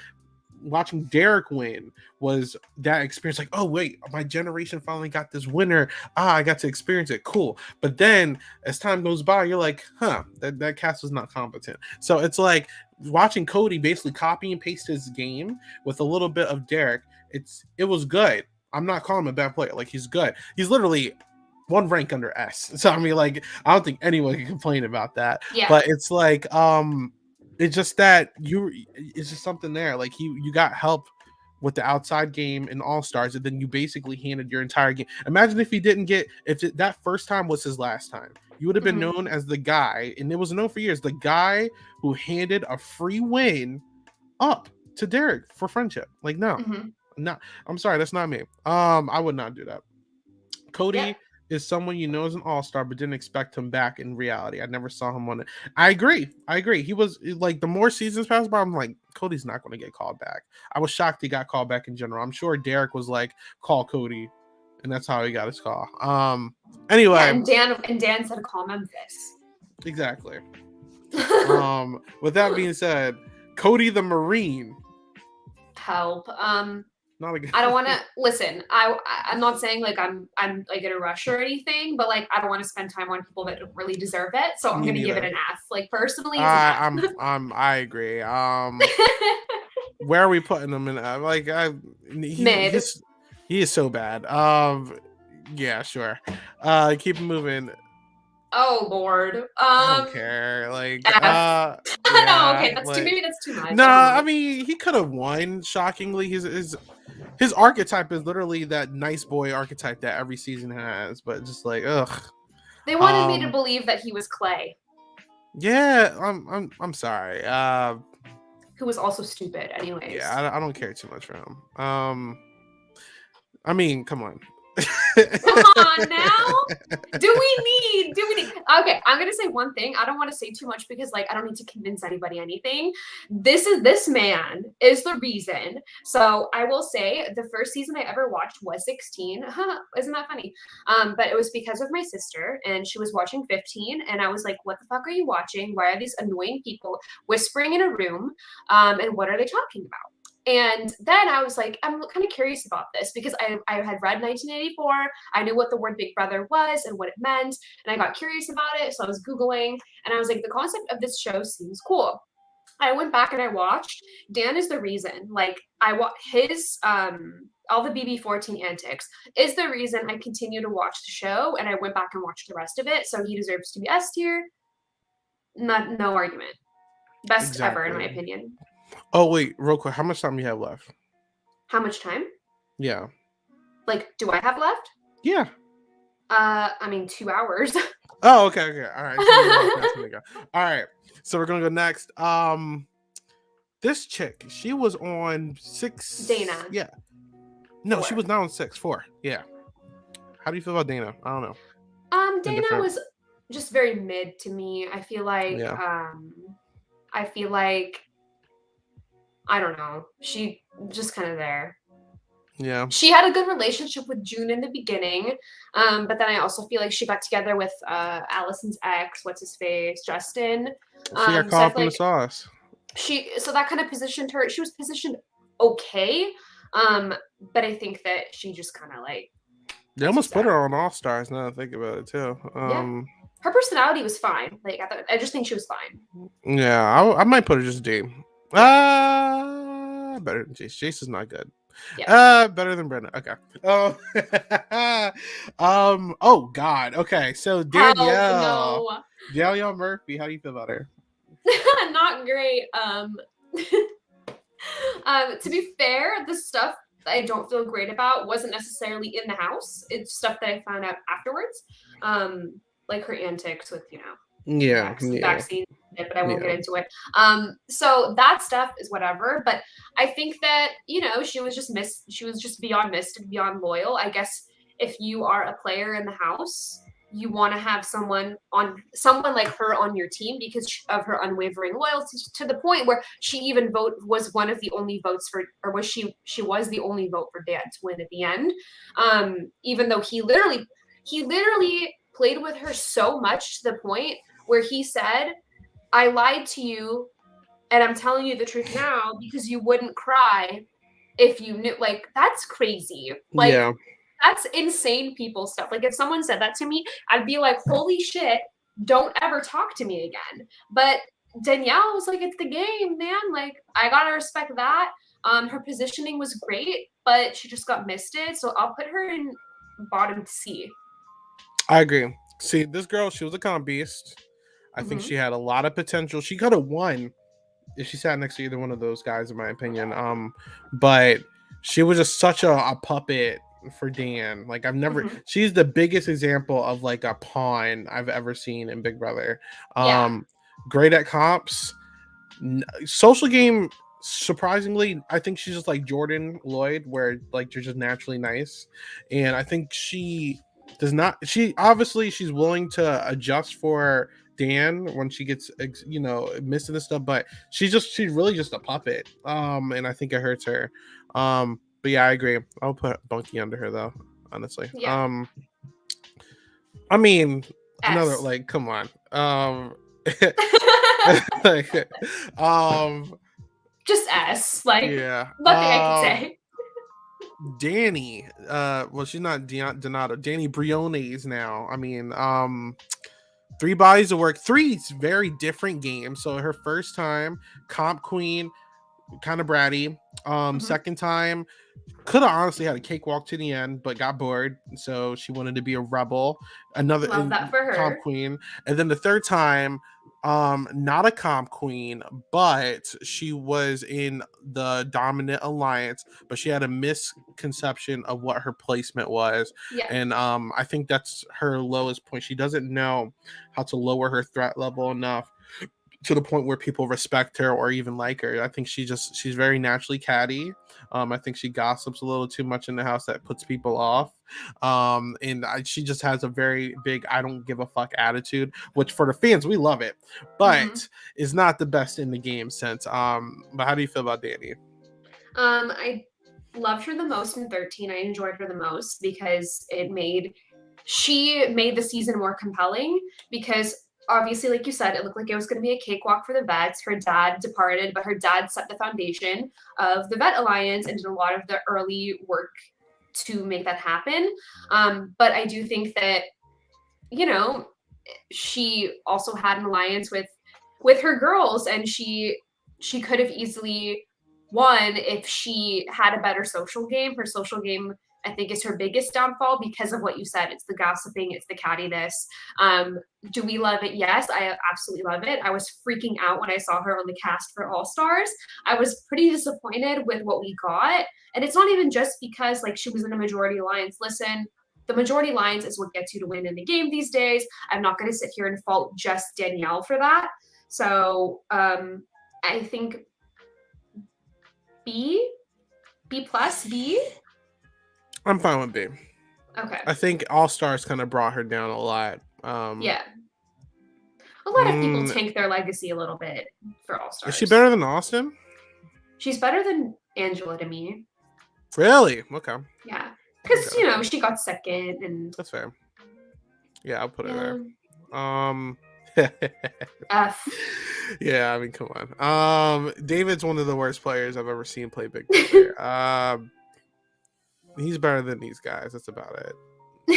watching Derek win, was that experience. Oh wait, my generation finally got this winner. I got to experience it. Cool. But then as time goes by, you're like, that cast was not competent. So it's like watching Cody basically copy and paste his game with a little bit of Derek. It was good. I'm not calling him a bad player. He's good. He's literally one rank under S. So I mean, I don't think anyone can complain about that. Yeah. But it's it's just that it's just something there. You got help with the outside game in All Stars, and then you basically handed your entire game. Imagine if he didn't that first time was his last time. You would have been known as the guy, and it was known for years, the guy who handed a free win up to Derek for friendship. Like, no, not. I'm sorry, that's not me. I would not do that. Cody is someone you know is an all-star, but didn't expect him back in reality. I never saw him on it. I agree. He was like, the more seasons passed by, I'm like, Cody's not going to get called back. I was shocked he got called back in general. I'm sure Derek was like, call Cody, and that's how he got his call. Anyway. Yeah, and Dan said, call Memphis. Exactly. With that being said, Cody the Marine. Help. Not a good. I don't want to listen. I'm not saying like I'm like in a rush or anything, but like I don't want to spend time on people that don't really deserve it. So I'm gonna give it an F. Like personally, it's an F. I agree. Where are we putting him in? Mid. He is so bad. Yeah, sure. Keep moving. Oh Lord. I don't care. Like, yeah, no, okay, maybe that's too much. No, I mean, he could have won. Shockingly, his archetype is literally that nice boy archetype that every season has, but just like, ugh. They wanted me to believe that he was Clay. Yeah, I'm sorry. Who was also stupid, anyways. Yeah, I don't care too much for him. I mean, come on. Come on now. Do we need okay, I'm gonna say one thing. I don't want to say too much because like I don't need to convince anybody anything. This man is the reason. So I will say the first season I ever watched was 16. Isn't that funny? But it was because of my sister and she was watching 15 and I was like, what the fuck are you watching? Why are these annoying people whispering in a room? And what are they talking about? And then I was like, I'm kind of curious about this because I had read 1984. I knew what the word Big Brother was and what it meant. And I got curious about it. So I was Googling and I was like, the concept of this show seems cool. I went back and I watched. Dan is the reason. Like his all the BB14 antics is the reason I continue to watch the show. And I went back and watched the rest of it. So he deserves to be S tier. No argument. Best ever in my opinion. Oh, wait, real quick. How much time do you have left? How much time? Yeah. Like, do I have left? Yeah. I mean, 2 hours. Oh, okay. All right. All right. So we're going to go next. This chick, she was on 6. Dana. Yeah. No, 4. She was not on 6. 4. Yeah. How do you feel about Dana? I don't know. Dana was just very mid to me. I feel like, I don't know. She just kind of there. Yeah. She had a good relationship with June in the beginning. But then I also feel like she got together with Allison's ex, what's his face, Justin. She got caught up in the sauce. So that kind of positioned her. She was positioned okay. But I think that she just kind of like. They almost put her on All Stars now that I think about it too. Yeah. Her personality was fine. Like I just think she was fine. Yeah, I might put her just D. Better than Jace. Jace is not good. Yeah. Better than Brendon. Okay. Oh God. Okay. So Danielle. Danielle Murphy. How do you feel about her? Not great. To be fair, the stuff I don't feel great about wasn't necessarily in the house. It's stuff that I found out afterwards. Like her antics with, vaccine, but I won't get into it. So that stuff is whatever. But I think that, she was just beyond mystic, beyond loyal. I guess if you are a player in the house, you want to have someone like her on your team because of her unwavering loyalty to the point where she even was one of the only votes she was the only vote for Dan to win at the end. Even though he literally played with her so much to the point where he said, I lied to you and I'm telling you the truth now because you wouldn't cry if you knew. Like, that's crazy. Like, that's insane people stuff. Like, if someone said that to me, I'd be like, holy shit, don't ever talk to me again. But Danielle was like, it's the game, man. Like, I gotta respect that. Her positioning was great, but she just got misted. So I'll put her in bottom C. I agree. See, this girl, she was a comp beast. I think she had a lot of potential. She could have won if she sat next to either one of those guys, in my opinion. But she was just such a puppet for Dan. Like, I've never she's the biggest example of like a pawn I've ever seen in Big Brother. Great at comps. Social game surprisingly, I think she's just like Jordan Lloyd, where like you're just naturally nice, and I think she does not. She obviously she's willing to adjust for Dan when she gets missing and stuff, but she's really just a puppet. And I think it hurts her. But yeah, I agree. I'll put Bunky under her though, honestly. Yeah. I mean, S. another like, come on. Like, just S. Like, yeah. nothing I can say. Danny, well, she's not Donato. Danny Briones now. I mean, 3 bodies of work, 3 very different games. So her first time, comp queen, kind of bratty. Second time, could have honestly had a cakewalk to the end, but got bored, so she wanted to be a rebel. Love that for her. Comp queen. And then the third time, not a comp queen, but she was in the dominant alliance, but she had a misconception of what her placement was. Yeah. And I think that's her lowest point. She doesn't know how to lower her threat level enough to the point where people respect her or even like her. I think she's very naturally catty. I think she gossips a little too much in the house that puts people off. She just has a very big I don't give a fuck attitude, which for the fans we love it, but is not the best in the game sense. But how do you feel about Danny? I loved her the most in 13. I enjoyed her the most because she made the season more compelling, because obviously, like you said, it looked like it was going to be a cakewalk for the vets. Her dad departed, but her dad set the foundation of the vet alliance and did a lot of the early work to make that happen. But I do think that, she also had an alliance with her girls, and she could have easily won if she had a better social game. Her social game, I think, is her biggest downfall because of what you said. It's the gossiping, it's the cattiness. Do we love it? Yes, I absolutely love it. I was freaking out when I saw her on the cast for All Stars. I was pretty disappointed with what we got. And it's not even just because like she was in a majority alliance. Listen, the majority alliance is what gets you to win in the game these days. I'm not going to sit here and fault just Danielle for that. So I think B plus B. I'm fine with B. Okay. I think All Stars kind of brought her down a lot. Yeah. A lot of people tank their legacy a little bit for All Stars. Is she better than Austin? She's better than Angela to me. Really? Okay. Yeah. Because, she got second and... That's fair. Yeah, I'll put her there. F. Yeah, I mean, come on. David's one of the worst players I've ever seen play Big Brother. He's better than these guys. That's about it.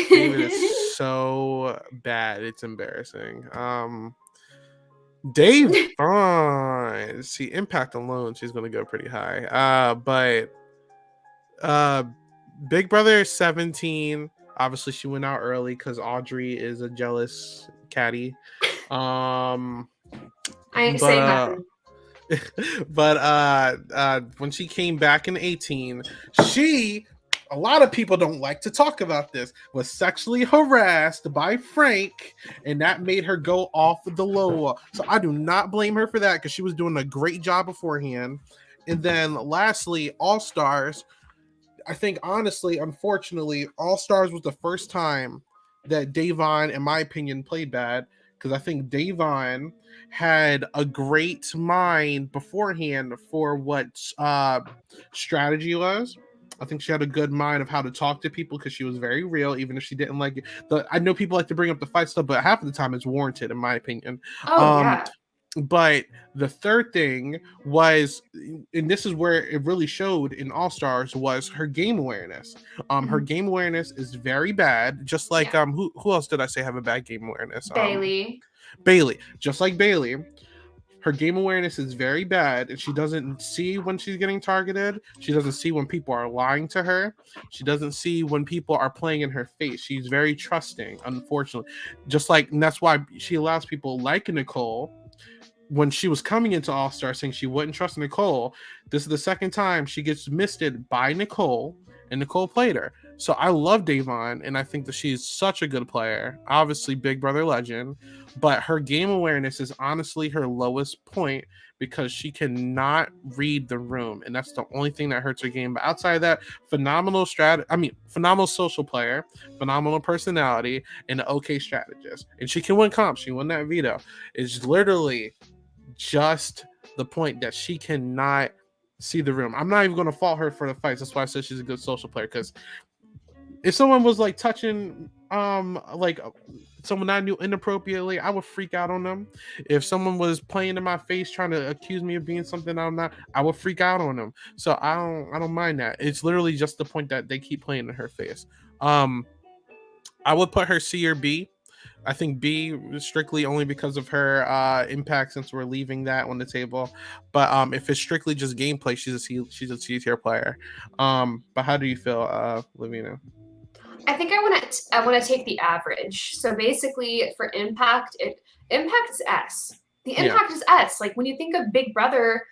David is so bad. It's embarrassing. Dayvonne. See, impact alone, she's going to go pretty high. But Big Brother 17. Obviously, she went out early because Audrey is a jealous catty. I ain't saying nothing. But when she came back in 18, a lot of people don't like to talk about this, was sexually harassed by Frank, and that made her go off the low. So I do not blame her for that, because she was doing a great job beforehand. And then lastly, All Stars. I think honestly, unfortunately, All Stars was the first time that Dayvonne, in my opinion, played bad, because I think Dayvonne had a great mind beforehand for what strategy was. I think she had a good mind of how to talk to people, because she was very real, even if she didn't like it. I know people like to bring up the fight stuff, but half of the time it's warranted, in my opinion. Yeah. But the third thing was, and this is where it really showed in All Stars, was her game awareness. Her game awareness is very bad. Just like who else did I say have a bad game awareness? Bayleigh. Just like Bayleigh. Her game awareness is very bad, and she doesn't see when she's getting targeted. She doesn't see when people are lying to her. She doesn't see when people are playing in her face. She's very trusting, unfortunately. And that's why she allows people like Nicole. When she was coming into All Star saying she wouldn't trust Nicole, this is the second time she gets misted by Nicole, and Nicole played her. So I love Dayvonne, and I think that she's such a good player. Obviously, Big Brother legend, but her game awareness is honestly her lowest point, because she cannot read the room, and that's the only thing that hurts her game. But outside of that, phenomenal social player, phenomenal personality, and an okay strategist. And she can win comps. She won that veto. It's literally just the point that she cannot see the room. I'm not even going to fault her for the fights. That's why I said she's a good social player, because if someone was like touching like someone I knew inappropriately, I would freak out on them. If someone was playing in my face trying to accuse me of being something I'm not, I would freak out on them. So I don't mind that. It's literally just the point that they keep playing in her face. I would put her C or B. I think B strictly only because of her impact, since we're leaving that on the table. But if it's strictly just gameplay, she's a C tier player. But how do you feel, Lavina? I think I want to take the average. So basically, for impact, impact is S. The impact is S. Like when you think of Big Brother,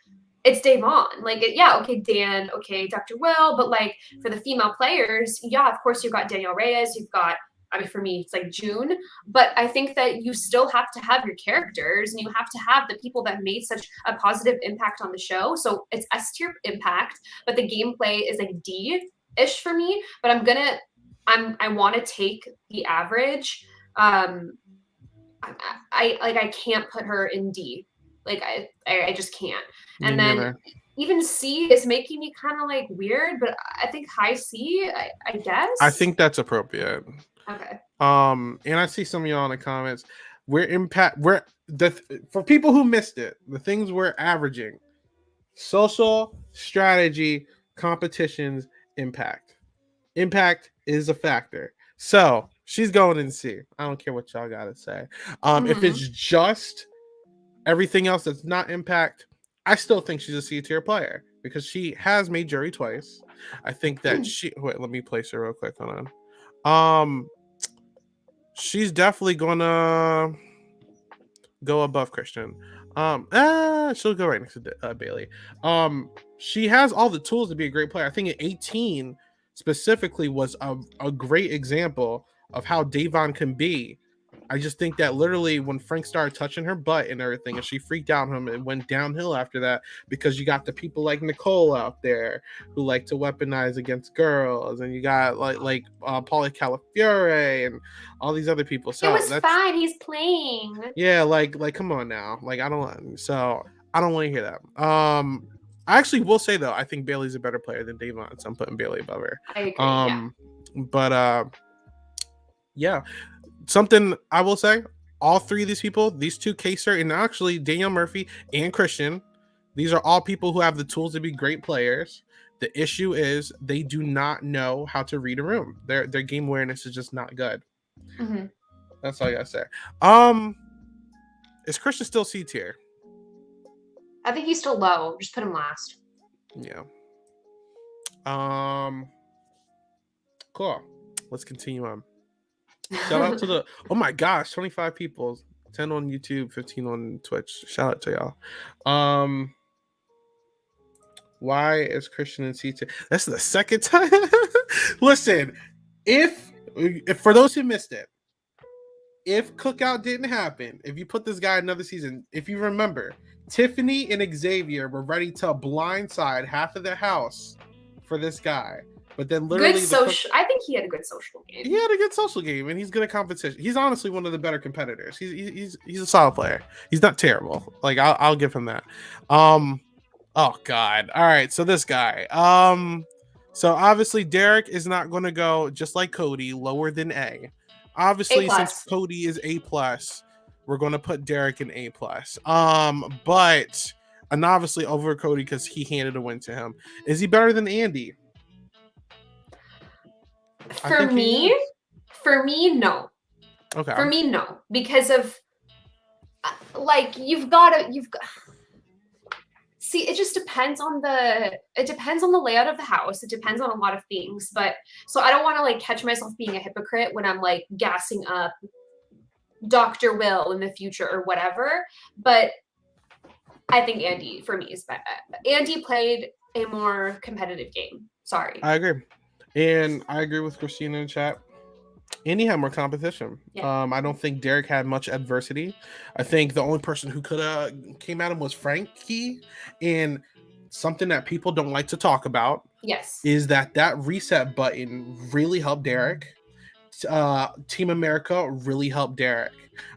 it's Dayvonne. Like okay, Dan, okay, Dr. Will, but like for the female players, of course you've got Danielle Reyes, you've got. I mean, for me, it's like June, but I think that you still have to have your characters and you have to have the people that made such a positive impact on the show. So it's S tier impact, but the gameplay is like D-ish for me. But I want to take the average. I can't put her in D. Like I just can't. And then even C is making me kind of like weird, but I think high C, I guess. I think that's appropriate. Okay. And I see some of y'all in the comments. For people who missed it, the things we're averaging: social, strategy, competitions, impact. Impact is a factor. So she's going in C. I don't care what y'all gotta say. If it's just everything else that's not impact, I still think she's a C tier player because she has made jury twice. I think that let me place her real quick. Hold on. She's definitely gonna go above Christian. She'll go right next to Bayleigh. She has all the tools to be a great player. I think at 18 specifically was a great example of how Dayvonne can be. I just think that literally when Frank started touching her butt and everything, and she freaked out on him, and went downhill after that, because you got the people like Nicole out there who like to weaponize against girls, and you got like Pauly Calafiore and all these other people. So it was fine. He's playing. Yeah, like come on now. Like I don't want to hear that. I actually will say though, I think Bayleigh's a better player than Dayvonne, so I'm putting Bayleigh above her. I agree. But yeah. Something I will say, all three of these people, these two, Kaysar and actually Danielle Murphy and Christian, these are all people who have the tools to be great players. The issue is they do not know how to read a room. Their game awareness is just not good. Mm-hmm. That's all I gotta say. Is Christian still C tier? I think he's still low. Just put him last. Yeah. Cool. Let's continue on. Shout out to the oh my gosh, 25 people, 10 on YouTube, 15 on Twitch. Shout out to y'all. Why is Christian in C tier? That's the second time. Listen, if for those who missed it, if Cookout didn't happen, if you put this guy another season, if you remember, Tiffany and Xavier were ready to blindside half of the house for this guy. But then literally I think he had a good social game. He had a good social game, and he's good at competition. He's honestly one of the better competitors. He's a solid player. He's not terrible. Like I'll give him that. Oh God. All right. So this guy. So obviously Derek is not going to go, just like Cody, lower than A. Obviously, since Cody is A+, we're going to put Derek in A+. But and obviously over Cody because he handed a win to him. Is he better than Andy? For me, no. Okay. For me, no, because of like you've got. See, it just depends on the layout of the house. It depends on a lot of things, but so I don't want to like catch myself being a hypocrite when I'm like gassing up Dr. Will in the future or whatever. But I think Andy for me is better. Andy played a more competitive game. Sorry. I agree. And I agree with Christina in the chat. And he had more competition. Yeah. I don't think Derek had much adversity. I think the only person who could have came at him was Frankie. And something that people don't like to talk about is that reset button really helped Derek. Team America really helped Derek.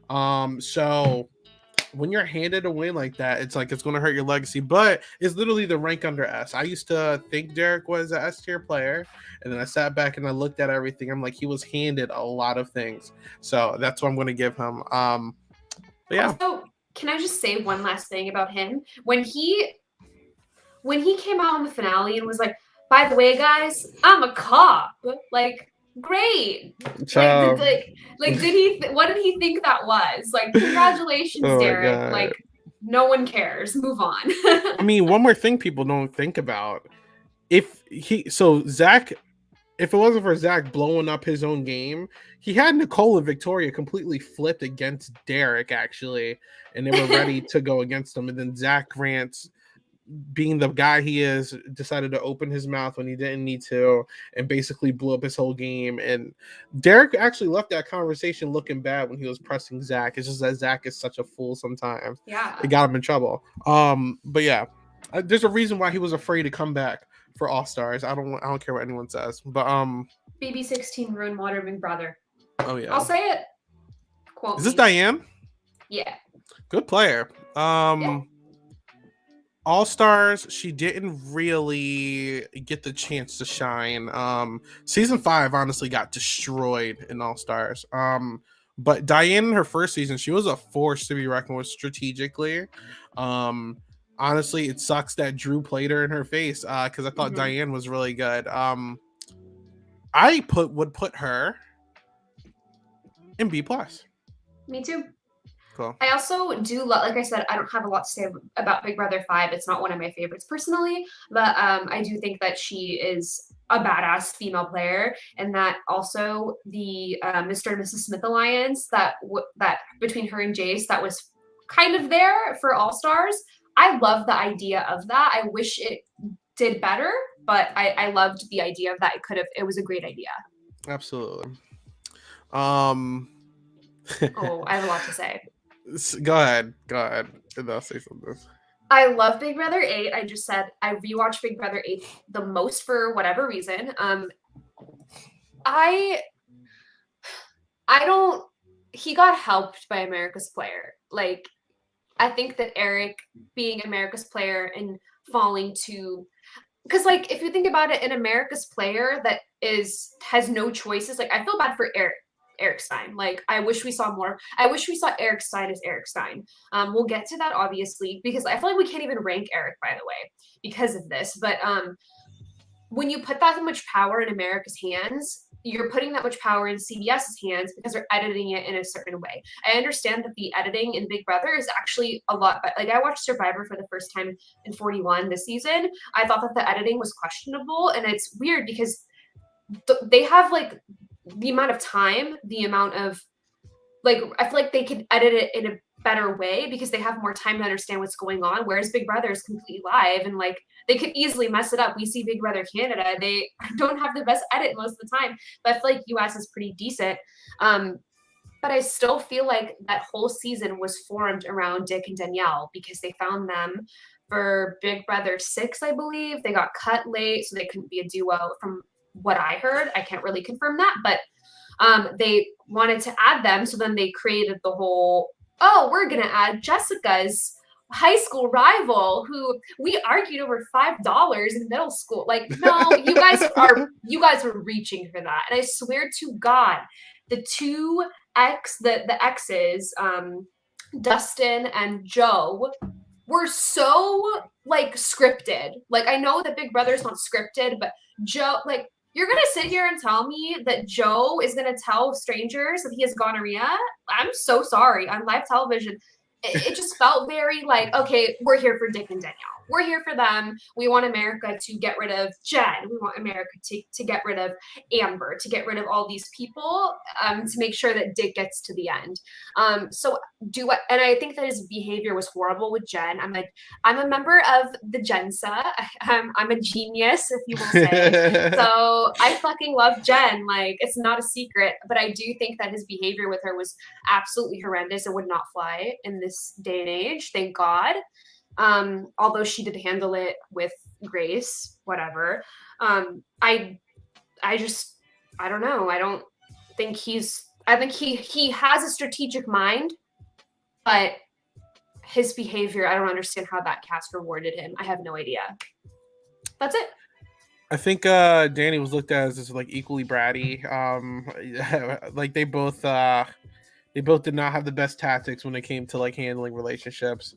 So when you're handed a win like that, it's like it's going to hurt your legacy, but it's literally the rank under S. I used to think Derek was an S tier player, and then I sat back and I looked at everything. I'm like, he was handed a lot of things, so that's what I'm going to give him. But yeah. Also, can I just say one last thing about him? When he came out in the finale and was like, "By the way, guys, I'm a cop," like. Great. Did he? What did he think that was? Like, congratulations, Derek. Like, no one cares. Move on. I mean, one more thing people don't think about: Zach, if it wasn't for Zach blowing up his own game, he had Nicole and Victoria completely flipped against Derek actually, and they were ready to go against him. And then Zach Grant, being the guy he is, decided to open his mouth when he didn't need to and basically blew up his whole game. And Derek actually left that conversation looking bad when he was pressing Zach. It's just that Zach is such a fool sometimes. Yeah. It got him in trouble. But yeah, there's a reason why he was afraid to come back for All Stars. I don't care what anyone says. But BB16 ruined Water Big Brother. Oh yeah. I'll say it. Quote is this me. Diane? Yeah. Good player. Yeah. All Stars, she didn't really get the chance to shine. Season 5 honestly got destroyed in All Stars. But Diane in her first season, she was a force to be reckoned with strategically. Honestly, it sucks that Drew played her in her face because I thought Diane was really good. I would put her in B+. Me too. Cool. I also do love, like I said, I don't have a lot to say about Big Brother 5. It's not one of my favorites personally, but I do think that she is a badass female player, and that also the Mr. and Mrs. Smith alliance that between her and Jace that was kind of there for All Stars. I love the idea of that. I wish it did better, but I loved the idea of that. It was a great idea. Absolutely. Oh, I have a lot to say. Go ahead. And I'll say something. I love Big Brother 8. I just said I rewatched Big Brother 8 the most for whatever reason. He got helped by America's Player. Like, I think that Eric being America's Player and falling to, because like if you think about it, an America's Player that has no choices. Like, I feel bad for Eric Stein. Like, I wish we saw more. I wish we saw Eric Stein as Eric Stein. We'll get to that obviously, because I feel like we can't even rank Eric, by the way, because of this. But when you put that much power in America's hands, you're putting that much power in CBS's hands because they're editing it in a certain way. I understand that the editing in Big Brother is actually a lot better. Like, I watched Survivor for the first time in 41 this season. I thought that the editing was questionable, and it's weird because they have like the amount of time, the amount of like, I feel like they could edit it in a better way because they have more time to understand what's going on. Whereas Big Brother is completely live and like they could easily mess it up. We see Big Brother Canada, they don't have the best edit most of the time, but I feel like US is pretty decent. But I still feel like that whole season was formed around Dick and Danielle because they found them for Big Brother 6, I believe. They got cut late, so they couldn't be a duo from what I heard. I can't really confirm that, but they wanted to add them. So then they created the whole, we're going to add Jessica's high school rival who we argued over $5 in middle school. Like, no, you guys were reaching for that. And I swear to God, the exes, Dustin and Joe, were so like scripted. Like, I know that Big Brother's not scripted, but Joe, like, you're going to sit here and tell me that Joe is going to tell strangers that he has gonorrhea? I'm so sorry. On live television, it just felt very like, okay, we're here for Dick and Danielle. we're here for them. We want America to get rid of Jen. We want America to get rid of Amber, to get rid of all these people, to make sure that Dick gets to the end. And I think that his behavior was horrible with Jen. I'm a member of the Jensa. I'm a genius, if you will say. So I fucking love Jen. Like, it's not a secret, but I do think that his behavior with her was absolutely horrendous and would not fly in this day and age. Thank God. Although she did handle it with grace, whatever. I don't know. I think he has a strategic mind, but his behavior, I don't understand how that cast rewarded him. I have no idea. That's it. I think Danny was looked at as this like equally bratty. Like they both did not have the best tactics when it came to like handling relationships.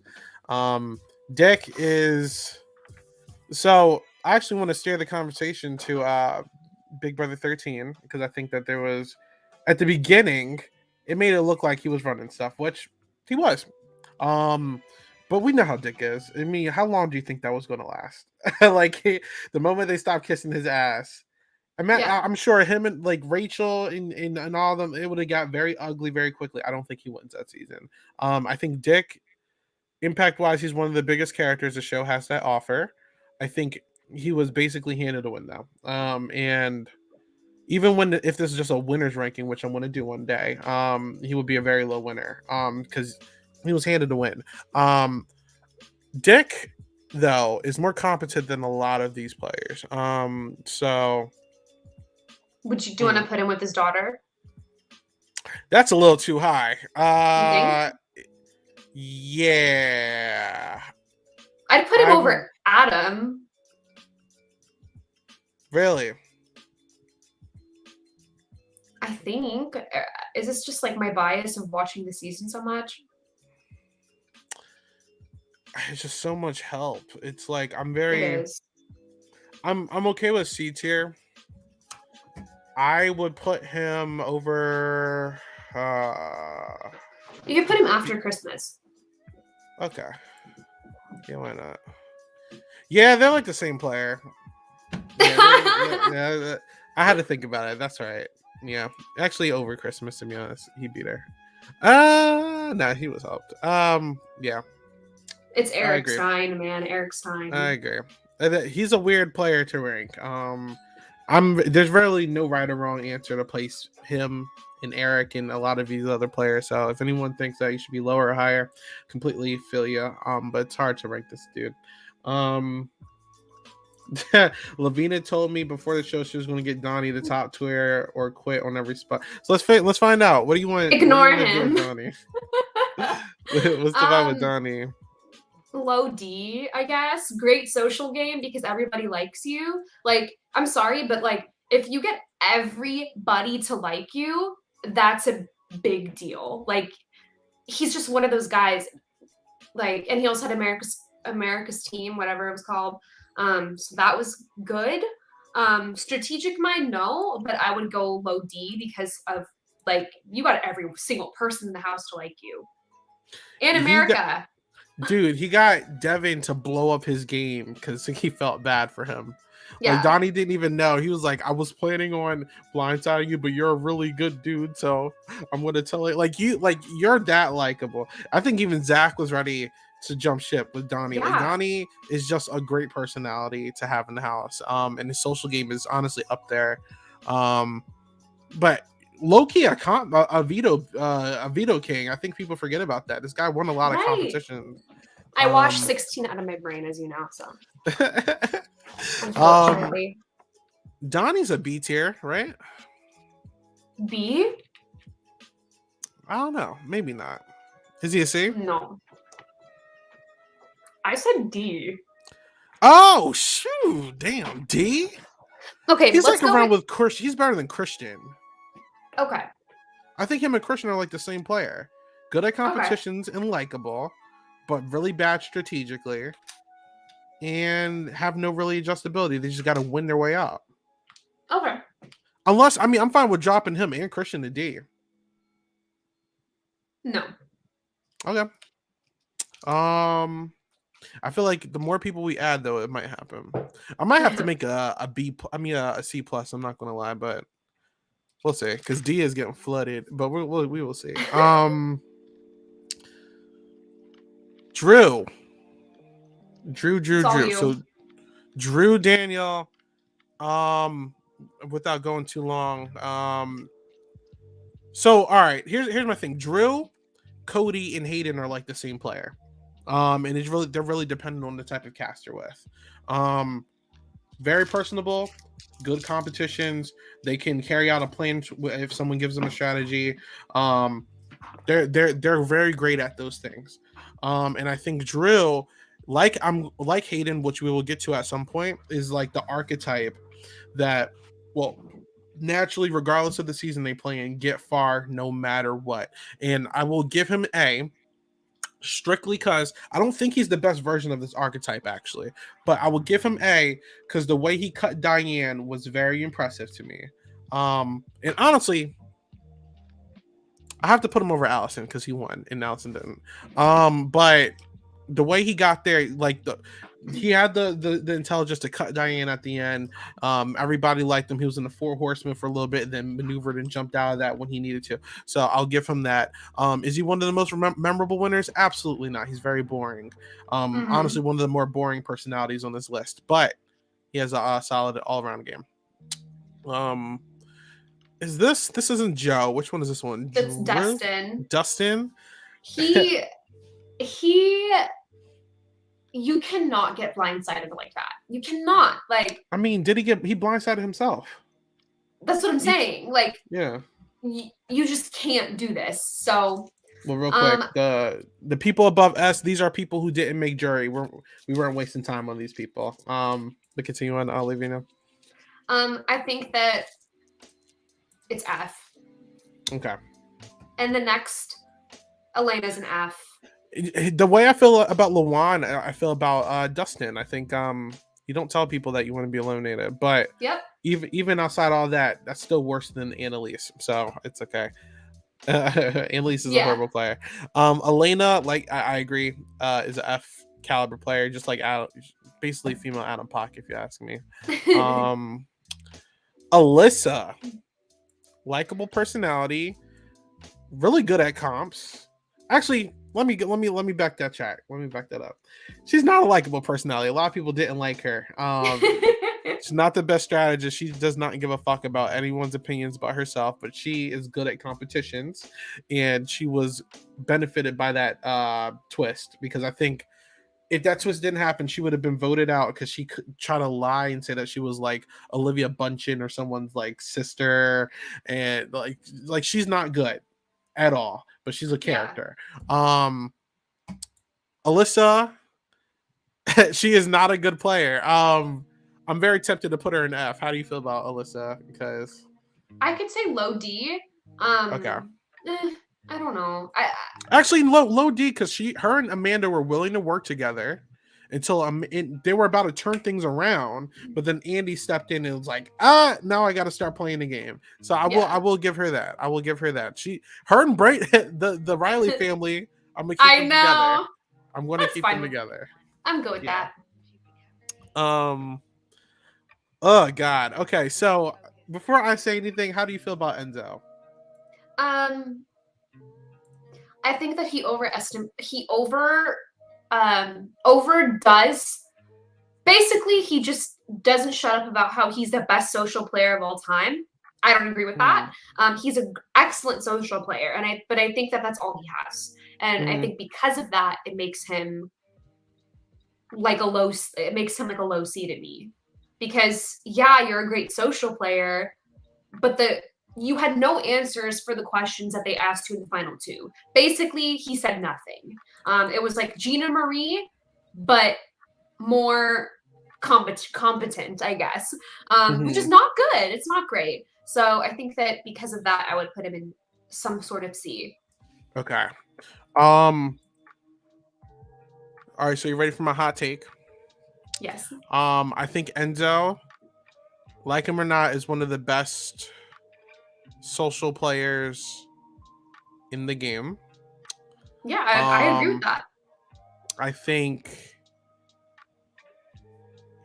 Dick is so I actually want to steer the conversation to Big Brother 13 because I think that there was at the beginning it made it look like he was running stuff, which he was. But we know how Dick is. I mean, how long do you think that was going to last? Like the moment they stopped kissing his ass, I'm sure him and like Rachel and all of them, it would have got very ugly very quickly. I don't think he wins that season. I think Dick, impact wise, he's one of the biggest characters the show has to offer. I think he was basically handed a win though. And even if this is just a winner's ranking, which I'm going to do one day, he would be a very low winner. Because he was handed a win. Dick, though, is more competent than a lot of these players. So do you want to put him with his daughter? That's a little too high. You think? Yeah. I'd put him over Adam. Really? I think. Is this just like my bias of watching the season so much? It's just so much help. It's like I'm okay with C tier. I would put him over you can put him after Christmas. Okay. Yeah, why not? Yeah, they're like the same player. Yeah, I had to think about it. That's right. Yeah. Actually over Christmas, to be honest. He beat her. No, he was helped. Yeah. It's Eric Stein, man. Eric Stein. I agree. He's a weird player to rank. There's really no right or wrong answer to place him and Eric and a lot of these other players. So if anyone thinks that you should be lower or higher, completely feel you. But it's hard to rank this dude. Lavina told me before the show she was going to get Donnie the top tier or quit on every spot. So let's find out. What do you want? Ignore him. Donnie? What's the vibe with Donnie? Low D, I guess. Great social game because everybody likes you. Like, I'm sorry, but like, if you get everybody to like you, that's a big deal. Like, he's just one of those guys. Like, and he also had America's Team, whatever it was called. So that was good. Strategic mind, no, but I would go low D because of like you got every single person in the house to like you. And America. Dude, he got Devin to blow up his game because he felt bad for him. Yeah. Like Donnie didn't even know. He was like, I was planning on blindsiding you, but you're a really good dude, so I'm gonna tell you. Like you're that likable. I think even Zach was ready to jump ship with Donnie. Yeah. Like Donnie is just a great personality to have in the house. And his social game is honestly up there. But low-key a veto king. I think people forget about that. This guy won a lot of competitions. I washed 16 out of my brain, as you know, so unfortunately. Donnie's a B tier, right? B? I don't know. Maybe not. Is he a C? No. I said D. Oh shoot! Damn, D. Okay, he's like around with Christian. He's better than Christian. Okay. I think him and Christian are like the same player. Good at competitions and likable, but really bad strategically, and have no really adjustability. They just got to win their way up. Okay. Unless, I mean, I'm fine with dropping him and Christian to D. No. Okay. I feel like the more people we add, though, it might happen. I might have to make a C plus. I'm not gonna lie, but we'll see. Because D is getting flooded, but we will see. Drew. So Drew, Danielle. Without going too long. So all right, here's my thing. Drew, Cody, and Hayden are like the same player. And they're really dependent on the type of cast you're with. Very personable, good competitions. They can carry out a plan if someone gives them a strategy. They're very great at those things. And I think Drew, like Hayden, which we will get to at some point, is like the archetype that naturally, regardless of the season they play in, get far no matter what. And I will give him A, strictly because I don't think he's the best version of this archetype, actually. But I will give him A because the way he cut Diane was very impressive to me. And honestly, I have to put him over Allison because he won and Allison didn't. But the way he got there, like he had the intelligence to cut Diane at the end. Everybody liked him. He was in the Four Horsemen for a little bit, and then maneuvered and jumped out of that when he needed to. So I'll give him that. Is he one of the most memorable winners? Absolutely not. He's very boring. Honestly, one of the more boring personalities on this list, but he has a solid all-around game. This isn't Joe. Which one is this one? It's Dustin. Dustin? He you cannot get blindsided like that. You cannot. Like, I mean, he blindsided himself? That's what I'm saying. Like, yeah. You just can't do this. So well, real quick, the people above S, these are people who didn't make jury. We weren't wasting time on these people. But continue on, I'll leave you now. I think that it's F. Okay. And the next, Elena's an F. The way I feel about Lawan, I feel about Dustin. I think you don't tell people that you want to be eliminated, but even outside all that, that's still worse than Annalise. So it's okay. Annalise is a horrible player. Elena, like I agree, is a F caliber player, just like basically female Adam Pock, if you ask me. Alyssa, likable personality, really good at comps. Actually, let me back that track. Let me back that up. She's not a likable personality. A lot of people didn't like her. She's not the best strategist. She does not give a fuck about anyone's opinions about herself, but she is good at competitions, and she was benefited by that twist, because I think if that twist didn't happen, she would have been voted out because she could try to lie and say that she was like Olivia Bunchen or someone's like sister, and like she's not good at all, but she's a character. Alyssa, she is not a good player. I'm very tempted to put her in F. How do you feel about Alyssa? Because I could say low D. Okay. I don't know. Actually low D, because her and Amanda were willing to work together until they were about to turn things around, but then Andy stepped in and was like, now I got to start playing the game. So I will give her that. I will give her that. Her and the Riley family, I'm gonna keep them together. I'm going to keep them together. I'm good with that. Oh God. Okay, so before I say anything, how do you feel about Enzo? I think that he overdoes. Basically, he just doesn't shut up about how he's the best social player of all time. I don't agree with that. He's an excellent social player, but I think that that's all he has. And I think because of that, it makes him like a low C to me. Because you're a great social player, but you had no answers for the questions that they asked you in the final two. Basically, he said nothing. It was like Gina Marie, but more competent, I guess, which is not good. It's not great. So I think that because of that, I would put him in some sort of C. Okay. All right, so you ready for my hot take? Yes. I think Enzo, like him or not, is one of the best social players in the game. Yeah, I agree with that. I think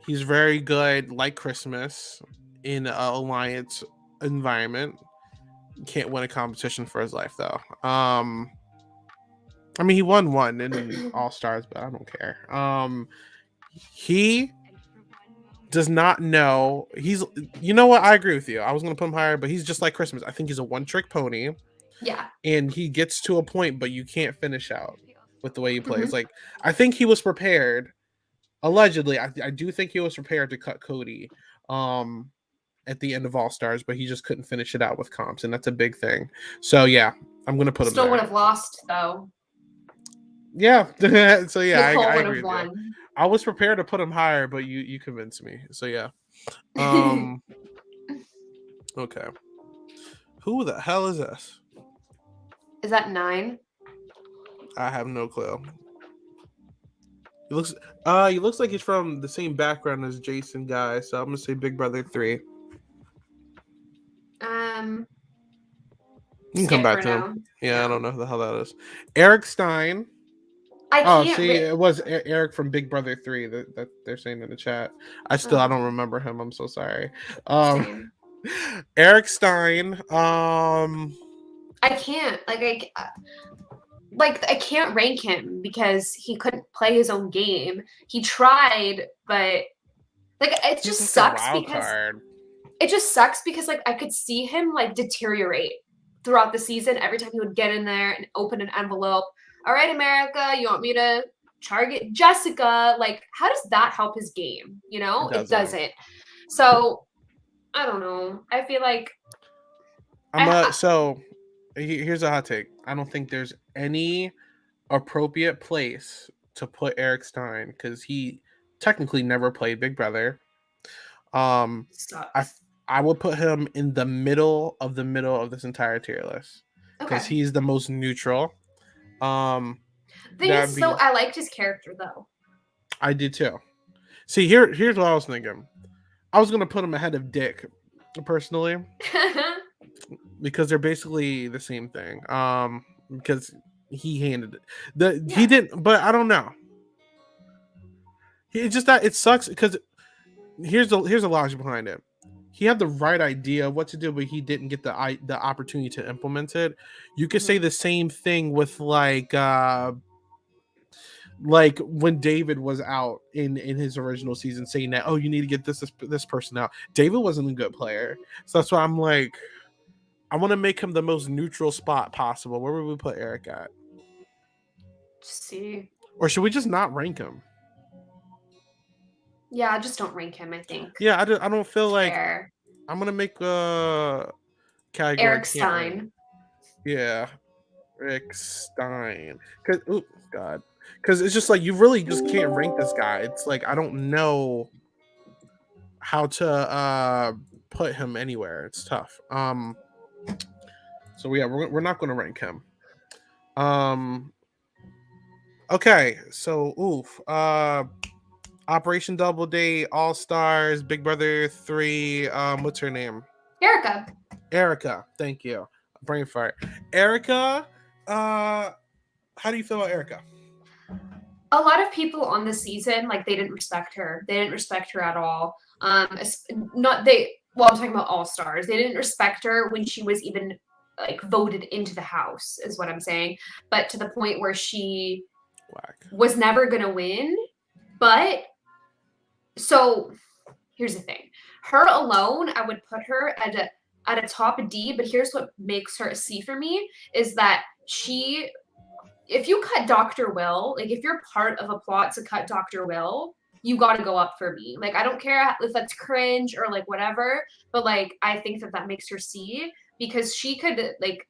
He's very good, like Christmas, in an alliance environment. Can't win a competition for his life though. I mean, he won one in All Stars, but I don't care. He does not know. You know what? I agree with you. I was gonna put him higher, but he's just like Christmas. I think he's a one-trick pony. Yeah. And he gets to a point, but you can't finish out with the way he plays. Like, I think he was prepared. Allegedly, I do think he was prepared to cut Cody at the end of All Stars, but he just couldn't finish it out with comps, and that's a big thing. So yeah, I'm gonna put him there. Still would have lost though. Yeah. So yeah, I agree with you. I was prepared to put him higher, but you convinced me. So yeah. Okay. Who the hell is this? Is that 9? I have no clue. He looks like he's from the same background as Jason guy, so I'm gonna say Big Brother 3. You can come back to him. Yeah, I don't know who the hell that is. Eric Stein. It was Eric from Big Brother 3 that they're saying in the chat. I don't remember him. I'm so sorry. Eric Stein. I can't I can't rank him because he couldn't play his own game. He tried, but like it just sucks because like I could see him like deteriorate throughout the season every time he would get in there and open an envelope. All right, America, you want me to target Jessica? Like, how does that help his game? You know, it doesn't. So I don't know. I feel like so here's a hot take. I don't think there's any appropriate place to put Eric Stein because he technically never played Big Brother. I would put him in the middle of this entire tier list because he's the most neutral. I liked his character though. I did too. See, here's what I was thinking. I was gonna put him ahead of Dick, personally, because they're basically the same thing. Because he handed it. He didn't, but I don't know. It's just that it sucks because here's a logic behind it. He had the right idea of what to do, but he didn't get the opportunity to implement it. You could say the same thing with like when David was out in his original season, saying that you need to get this person out. David wasn't a good player, so that's why I'm like, I want to make him the most neutral spot possible. Where would we put Eric at? See, or should we just not rank him? Yeah, just don't rank him, I think. Yeah, I don't feel like I'm gonna make a category. Eric Stein. Yeah, Eric Stein. Because it's just like you really just can't rank this guy. It's like I don't know how to put him anywhere. It's tough. So yeah, we're not gonna rank him. Okay, so Operation Double Date, All Stars, Big Brother 3. What's her name? Erika. Thank you. Brain fart. Erika. How do you feel about Erika? A lot of people on the season, like, they didn't respect her. They didn't respect her at all. I'm talking about All Stars. They didn't respect her when she was even like voted into the house, is what I'm saying. But to the point where she was never gonna win. But so here's the thing. Her alone, I would put her at a top D, but here's what makes her a C for me is that if you cut Dr. Will, like if you're part of a plot to cut Dr. Will, you got to go up for me. Like, I don't care if that's cringe or like whatever, but like, I think that makes her C because she could like,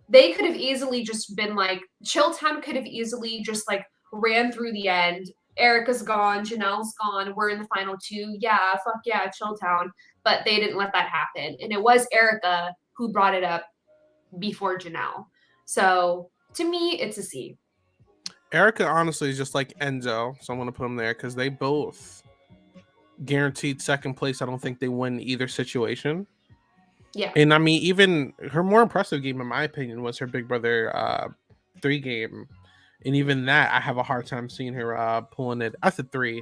they could have easily just been like, Chilltown could have easily just like ran through the end. Erika's gone, Janelle's gone, we're in the final 2. Yeah, fuck yeah, Chilltown. But they didn't let that happen. And it was Erika who brought it up before Janelle. So to me, it's a C. Erika honestly is just like Enzo, so I'm gonna put them there because they both guaranteed second place. I don't think they win either situation. Yeah. And I mean, even her more impressive game, in my opinion, was her Big Brother 3 game. And even that, I have a hard time seeing her pulling it. That's a 3.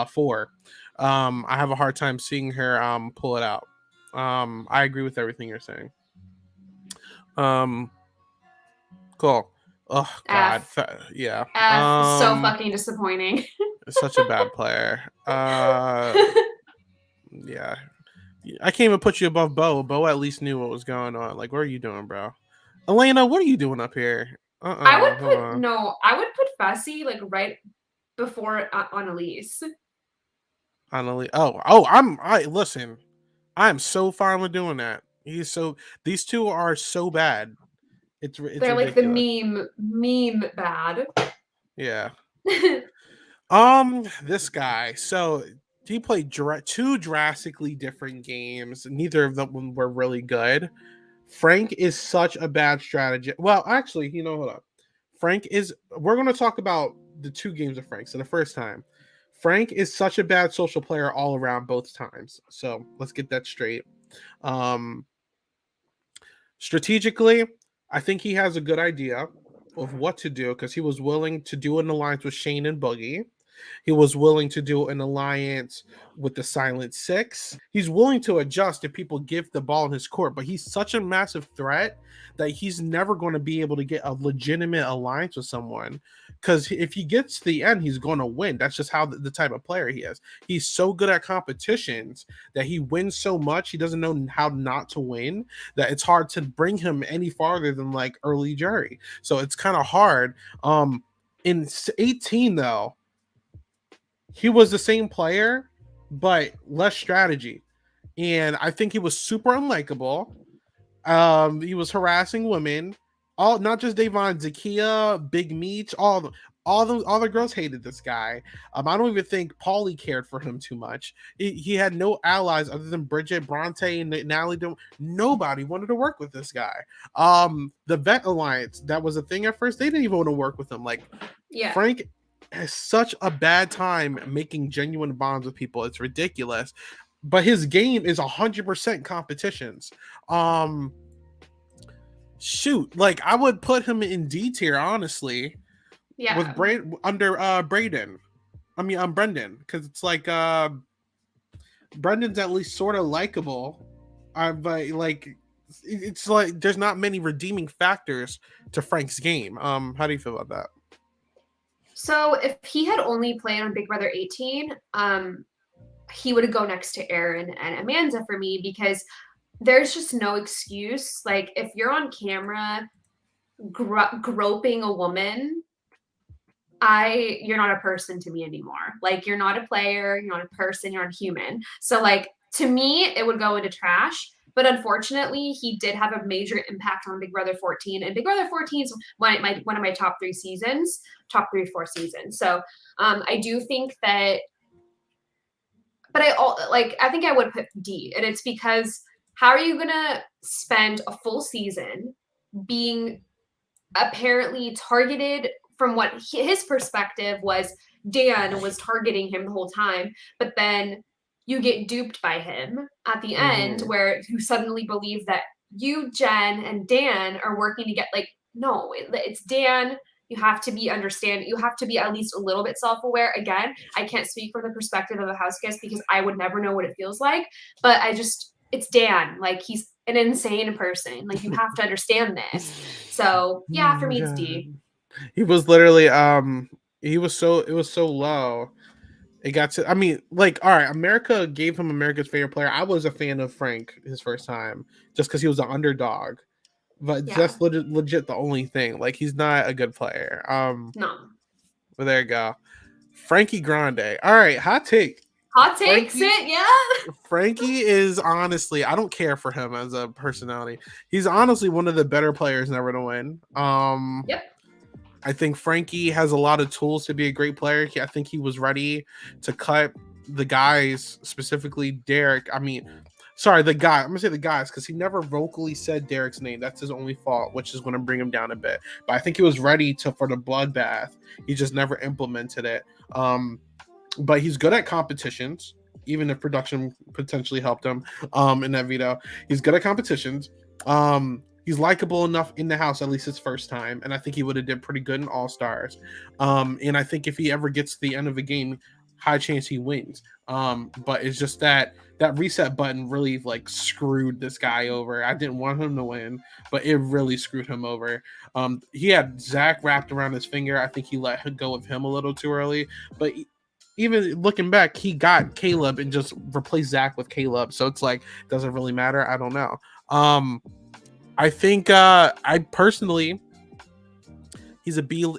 4. I have a hard time seeing her pull it out. I agree with everything you're saying. Cool. Oh God, yeah. So fucking disappointing. Such a bad player. Yeah. I can't even put you above Beau. Beau at least knew what was going on. Like, what are you doing, bro? Elena, what are you doing up here? I would put Fussy like right before on Elise. On Elise. Listen. I'm so fine with doing that. These two are so bad. It's they're ridiculous. Like the meme bad. Yeah. This guy. So he played 2 drastically different games. Neither of them were really good. Frank is such a bad strategy. Well, actually, hold up. We're going to talk about the 2 games of Frank. So the first time, Frank is such a bad social player all around both times. So let's get that straight. Strategically, I think he has a good idea of what to do because he was willing to do an alliance with Shane and Boogie. He was willing to do an alliance with the Silent Six. He's willing to adjust if people give the ball in his court, but he's such a massive threat that he's never going to be able to get a legitimate alliance with someone. Because if he gets to the end, he's going to win. That's just how the type of player he is. He's so good at competitions that he wins so much. He doesn't know how not to win, that it's hard to bring him any farther than like early jury. So it's kind of hard. In 18 though, he was the same player, but less strategy. And I think he was super unlikable. He was harassing women. Not just Dayvonne, Zakia, Big Meech, all the girls hated this guy. I don't even think Paulie cared for him too much. He had no allies other than Bridgette, Bronte, and Natalie. Nobody wanted to work with this guy. The Vet Alliance, that was a thing at first. They didn't even want to work with him. Like, yeah. Frank has such a bad time making genuine bonds with people. It's ridiculous. But his game is 100% competitions. Shoot, like I would put him in D tier, honestly. Yeah. With under Brendon. Brendon, because it's like Brendon's at least sort of likable. But like it's like there's not many redeeming factors to Frank's game. How do you feel about that? So if he had only played on Big Brother 18, he would go next to Aaron and Amanda for me because there's just no excuse. Like if you're on camera groping a woman, you're not a person to me anymore. Like you're not a player, you're not a person, you're not a human. So like to me, it would go into trash. But unfortunately, he did have a major impact on Big Brother 14. And Big Brother 14 is one of my top 3 seasons, top 3-4 seasons. So I do think that, but I think I would put D. And it's because how are you going to spend a full season being apparently targeted from what his perspective was? Dan was targeting him the whole time, but then you get duped by him at the end where you suddenly believe that you, Jen, and Dan are working to get no, it's Dan. You have to be understanding. You have to be at least a little bit self-aware. Again, I can't speak from the perspective of a house guest because I would never know what it feels like, but it's Dan. Like he's an insane person. Like you have to understand this. So yeah, for me it's D. He was literally it was so low. It got to, all right, America gave him America's favorite player. I was a fan of Frank his first time just because he was an underdog. But that's legit the only thing. Like, he's not a good player. No. But there you go. Frankie Grande. All right, hot take. Hot takes it, yeah. Frankie is honestly, I don't care for him as a personality. He's honestly one of the better players never to win. Yep. I think Frankie has a lot of tools to be a great player. I think he was ready to cut the guys, specifically Derek. The guy. I'm going to say the guys because he never vocally said Derek's name. That's his only fault, which is going to bring him down a bit. But I think he was ready for the bloodbath. He just never implemented it. But he's good at competitions, even if production potentially helped him in that veto. He's good at competitions. He's likable enough in the house, at least his first time, and I think he would have did pretty good in All Stars. And I think if he ever gets to the end of a game, high chance he wins. But it's just that reset button really like screwed this guy over. I didn't want him to win, but it really screwed him over. He had Zach wrapped around his finger. I think he let go of him a little too early, but even looking back, he got Caleb and just replaced Zach with Caleb. So it's like, doesn't really matter. I don't know. I think I personally, he's a B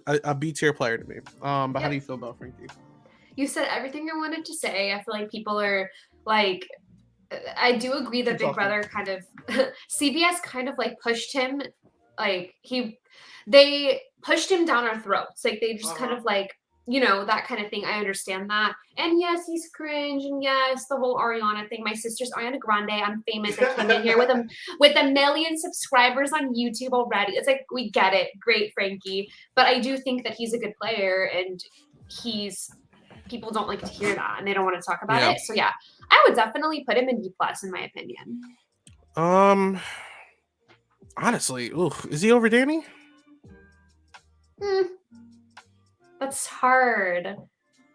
tier player to me. But how do you feel about Frankie? You said everything I wanted to say. I feel like people are like, I do agree that Big Brother kind of, CBS kind of like pushed him, like they pushed him down our throats. Like they just kind of like, you know, that kind of thing. I understand that. And yes, he's cringe. And yes, the whole Ariana thing. My sister's Ariana Grande. I'm famous. I came in here with a million subscribers on YouTube already. It's like, we get it. Great, Frankie. But I do think that he's a good player, and people don't like to hear that, and they don't want to talk about it. So yeah, I would definitely put him in B+ in my opinion. Honestly, is he over Danny? That's hard.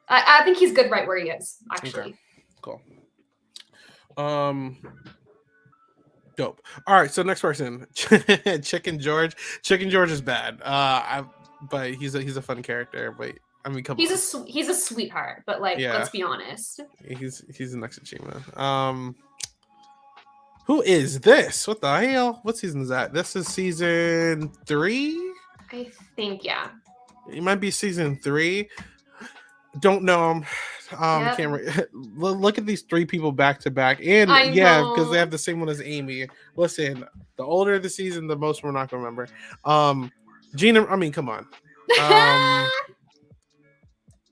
I think he's good right where he is, actually. Okay. Cool. Dope. All right, so next person, Chicken George. Chicken George is bad. But he's a fun character. But I mean, come on. He's a sweetheart, but like, let's be honest. He's next to Chima. Who is this? What the hell? What season is that? This is season 3. I think, yeah. It might be season 3. Don't know him. Can't look at these 3 people back to back, and because they have the same one as Amy. Listen, the older the season, the most we're not gonna remember. Gina. I mean, come on.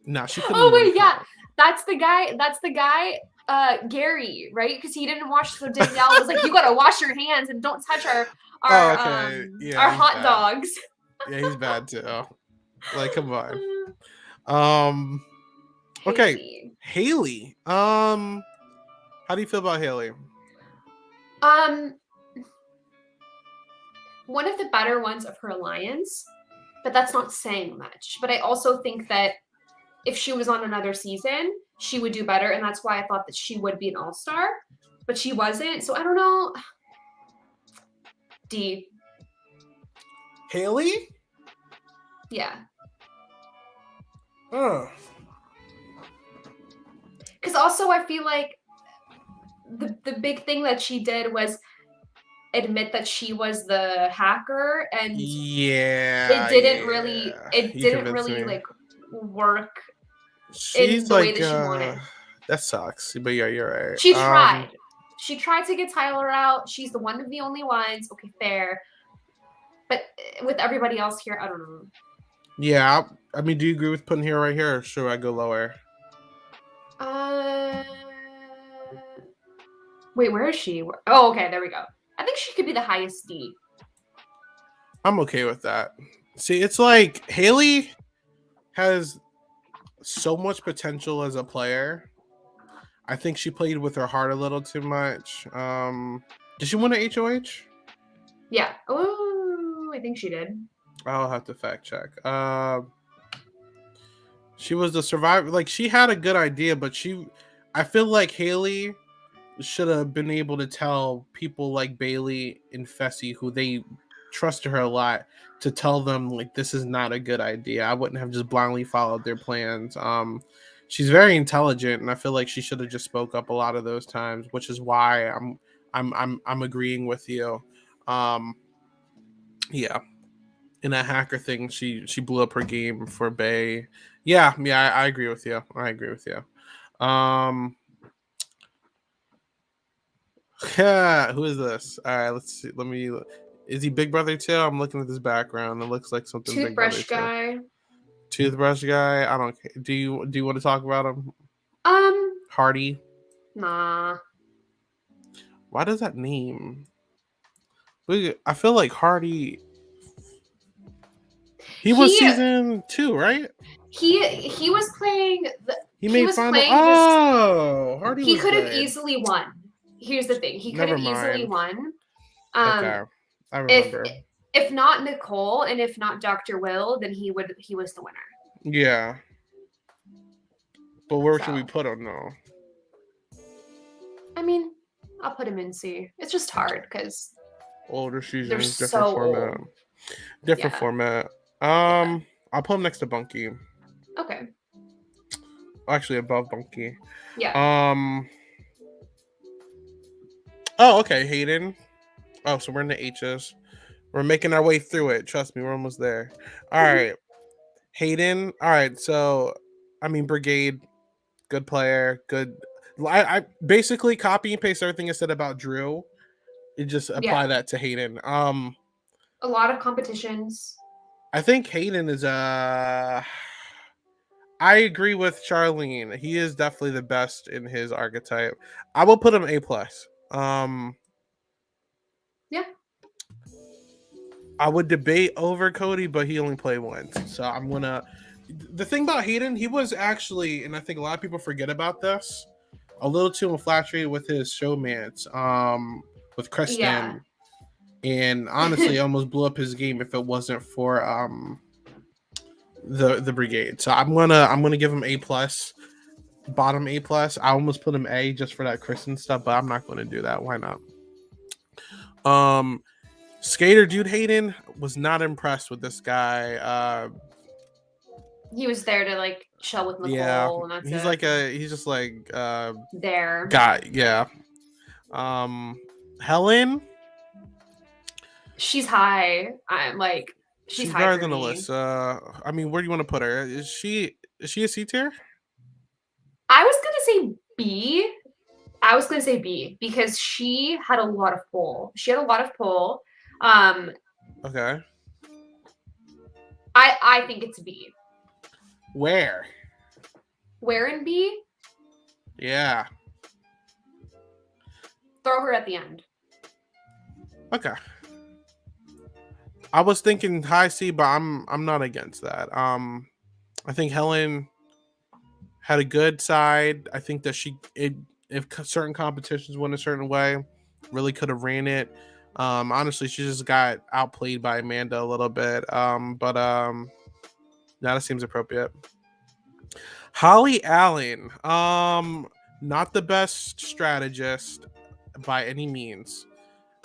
No, she couldn't. Oh wait, yeah, that's the guy. Gary, right? Because he didn't wash. So Danielle was like, "You gotta wash your hands and don't touch our hot dogs." Yeah, he's bad too. Like, come on. Okay, Haley. How do you feel about Haley? One of the better ones of her alliance, but that's not saying much. But I also think that if she was on another season, she would do better, and that's why I thought that she would be an all-star, but she wasn't. So I don't know. D. Haley? Yeah. Oh. Because also I feel like the big thing that she did was admit that she was the hacker, and it didn't really like work. She's in the way that she wanted. That sucks. But yeah, you're right. She tried. She tried to get Tyler out. She's the one of the only ones. Okay, fair. But with everybody else here, I don't know. Yeah, I mean, do you agree with putting her right here, or should I go lower? Wait, where is she? Oh, okay, there we go. I think she could be the highest D. I'm okay with that. See, it's like Haley has so much potential as a player. I think she played with her heart a little too much. Did she win an HOH? Yeah. Oh, I think she did. I'll have to fact check. She was the survivor. Like, she had a good idea, but I feel like Haley should have been able to tell people like Bayleigh and Fessy, who they trusted her a lot, to tell them like, this is not a good idea. I wouldn't have just blindly followed their plans. She's very intelligent, and I feel like she should have just spoke up a lot of those times, which is why I'm agreeing with you. Yeah. In that hacker thing, she blew up her game for Bay. Yeah, I agree with you. Yeah, who is this? All right, let's see. Is he Big Brother too? I'm looking at this background. It looks like something. Toothbrush guy. Toothbrush guy. I don't care. Do you want to talk about him? Hardy. Nah. Why does that name? I feel like Hardy. He was season 2, right? He was playing. He was final. Oh, Hardy. He could have easily won. Here's the thing. He could have easily won. Okay, I remember. If not Nicole and if not Dr. Will, then he was the winner. Yeah. But where should we put him though? I mean, I'll put him in C. It's just hard because older seasons, they're different so format. old. Different format. I'll put him next to Bunky. Okay. Actually, above Bunky. Yeah. Oh, okay, Hayden. Oh, so we're in the H's. We're making our way through it. Trust me, we're almost there. All right. Hayden. All right, so I mean Brigade, good player, good. I basically copy and paste everything I said about Drew. You just apply that to Hayden. A lot of competitions. I think Hayden is I agree with Charlene. He is definitely the best in his archetype. I will put him A+. Yeah. I would debate over Cody, but he only played once. So I'm gonna. The thing about Hayden, he was actually, and I think a lot of people forget about this, a little too infatuated with his showmance, with Christie, and honestly, almost blew up his game if it wasn't for the Brigade. So I'm gonna give him A+, bottom A+. I almost put him A just for that Kristen stuff, but I'm not gonna do that. Why not? Skater dude Hayden was not impressed with this guy. He was there to like chill with Nicole, and that's he's just like there guy. Yeah. Helen. She's high. I'm like she's high better for than me. Alyssa. I mean, where do you want to put her? Is she a C tier? I was gonna say B. Because she had a lot of pull. Okay. I think it's B. Where in B? Yeah. Throw her at the end. Okay. I was thinking high C, but I'm not against that. I think Helen had a good side. I think that if certain competitions went a certain way, really could have ran it. Honestly, she just got outplayed by Amanda a little bit. But that seems appropriate. Holly Allen, not the best strategist by any means.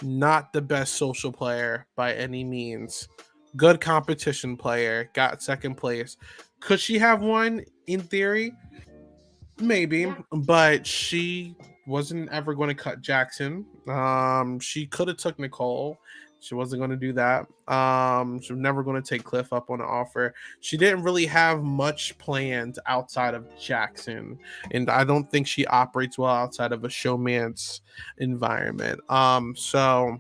Not the best social player by any means. Good competition player, got second place. Could she have won in theory? Maybe, but she wasn't ever going to cut Jackson. She could have took Nicole. She wasn't going to do that. She was never going to take Cliff up on an offer. She didn't really have much planned outside of Jackson, and I don't think she operates well outside of a showman's environment. So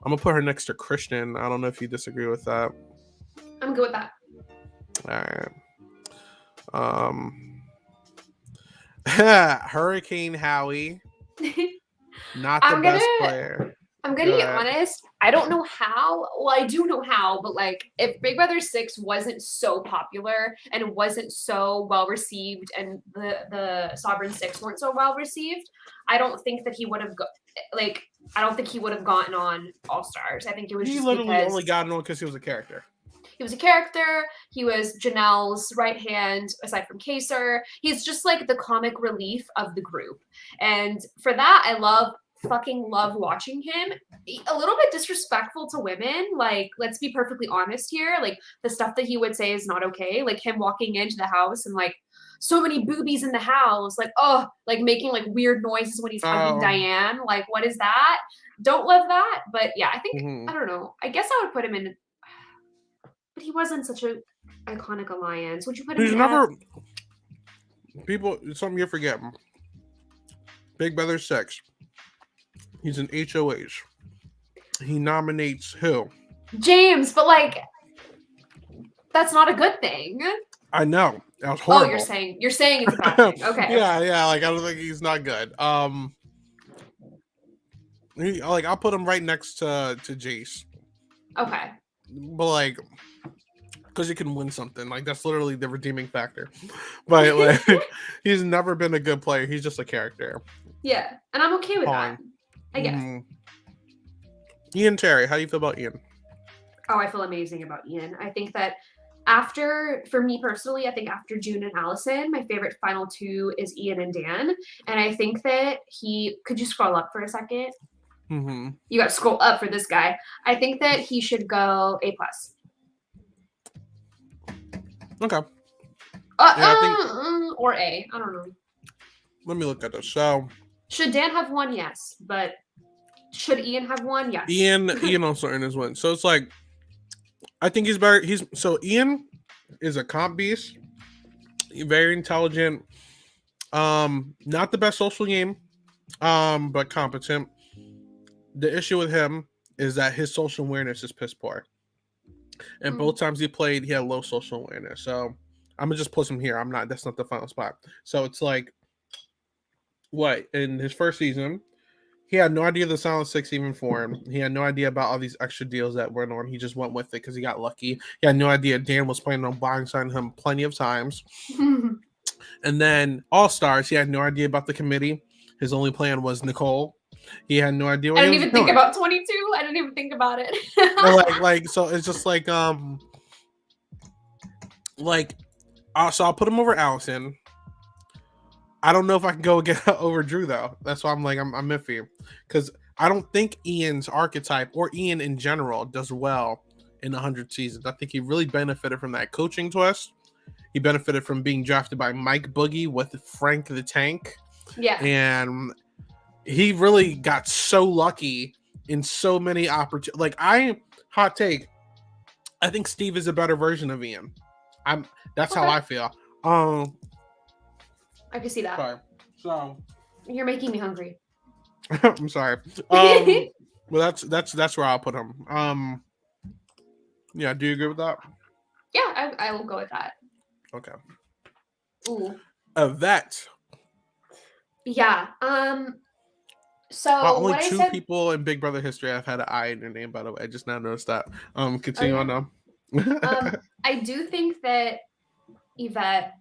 I'm gonna put her next to Christian. I don't know if you disagree with that. I'm good with that. All right. Hurricane Howie, not the best player. I'm gonna be honest. I don't know how. Well, I do know how, but like, if Big Brother 6 wasn't so popular and wasn't so well received, and the Sovereign 6 weren't so well received, I don't think that he would have I don't think he would have gotten on All Stars. I think it was he literally only got on because he was a character. He was a character. He was Janelle's right hand, aside from Kaysar. He's just like the comic relief of the group. And for that, I fucking love watching him. A little bit disrespectful to women. Like, let's be perfectly honest here. Like, the stuff that he would say is not okay. Like, him walking into the house and like, so many boobies in the house. Like, oh, like making like weird noises when he's hugging Diane. Like, what is that? Don't love that. But yeah, I think, I don't know. I guess I would put him in. But he wasn't such an iconic alliance. Would you put him in? People, something you forget. Big Brother 6. He's an HOH. He nominates who? James, but like, that's not a good thing. I know. That was horrible. Oh, you're saying it's a bad thing. Okay. yeah. Like, I don't think he's not good. I'll put him right next to Jace. Okay. But like, because he can win something. Like, that's literally the redeeming factor. But like, he's never been a good player. He's just a character. Yeah, and I'm okay with that. I guess. Ian Terry, how do you feel about Ian? Oh, I feel amazing about Ian. I think that for me personally, I think after June and Allison, my favorite final two is Ian and Dan. And I think that could you scroll up for a second? Mm-hmm. You got to scroll up for this guy. I think that he should go A+. Okay. Or A. I don't know. Let me look at this. So, should Dan have one? Yes. But should Ian have one? Yes. Ian also earned his one. So it's like, I think he's better. So Ian is a comp beast, very intelligent. Not the best social game, but competent. The issue with him is that his social awareness is piss poor. And both times he played, he had low social awareness. So I'm gonna just put him here. That's not the final spot. So it's like, what, in his first season, he had no idea the Silent Six even formed. He had no idea about all these extra deals that went on. He just went with it because he got lucky. He had no idea Dan was planning on blindsiding him plenty of times. And then All Stars, he had no idea about the committee. His only plan was Nicole. He had no idea what he was doing. I didn't even think about 22. I didn't even think about it. So it's just like so I'll put him over Allison. I don't know if I can go again over Drew though. That's why I'm iffy, because I don't think Ian's archetype or Ian in general does well in 100 seasons. I think he really benefited from that coaching twist. He benefited from being drafted by Mike Boogie with Frank the Tank. Yeah, and he really got so lucky in so many opportunities. Hot take, I think Steve is a better version of Ian. That's how I feel. I can see that. Sorry. So you're making me hungry. I'm sorry. Well, that's where I'll put him. Yeah, do you agree with that? Yeah, I will go with that. Okay. Ooh. Ivette. Yeah. So only two people in Big Brother history have had an I in their name, by the way. I just now noticed that. Continue on now. I do think that Ivette,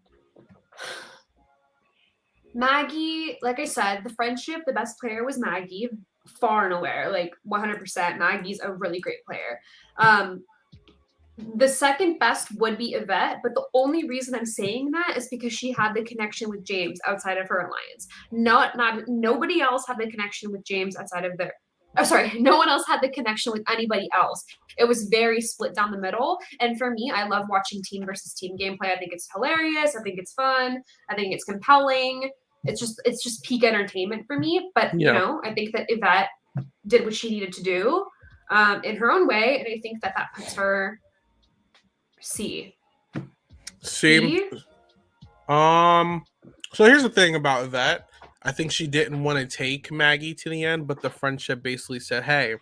Maggie, like I said, the friendship, the best player was Maggie, far and away, 100%. Maggie's a really great player. The second best would be Ivette, but the only reason I'm saying that is because she had the connection with James outside of her alliance. Nobody else had the connection with James outside of their. Oh, sorry, no one else had the connection with anybody else. It was very split down the middle. And for me, I love watching team versus team gameplay. I think it's hilarious. I think it's fun. I think it's compelling. It's just peak entertainment for me. But I think that Ivette did what she needed to do in her own way, and I think that puts her C. Same. So here's the thing about that. I think she didn't want to take Maggie to the end, but the friendship basically said, "Hey,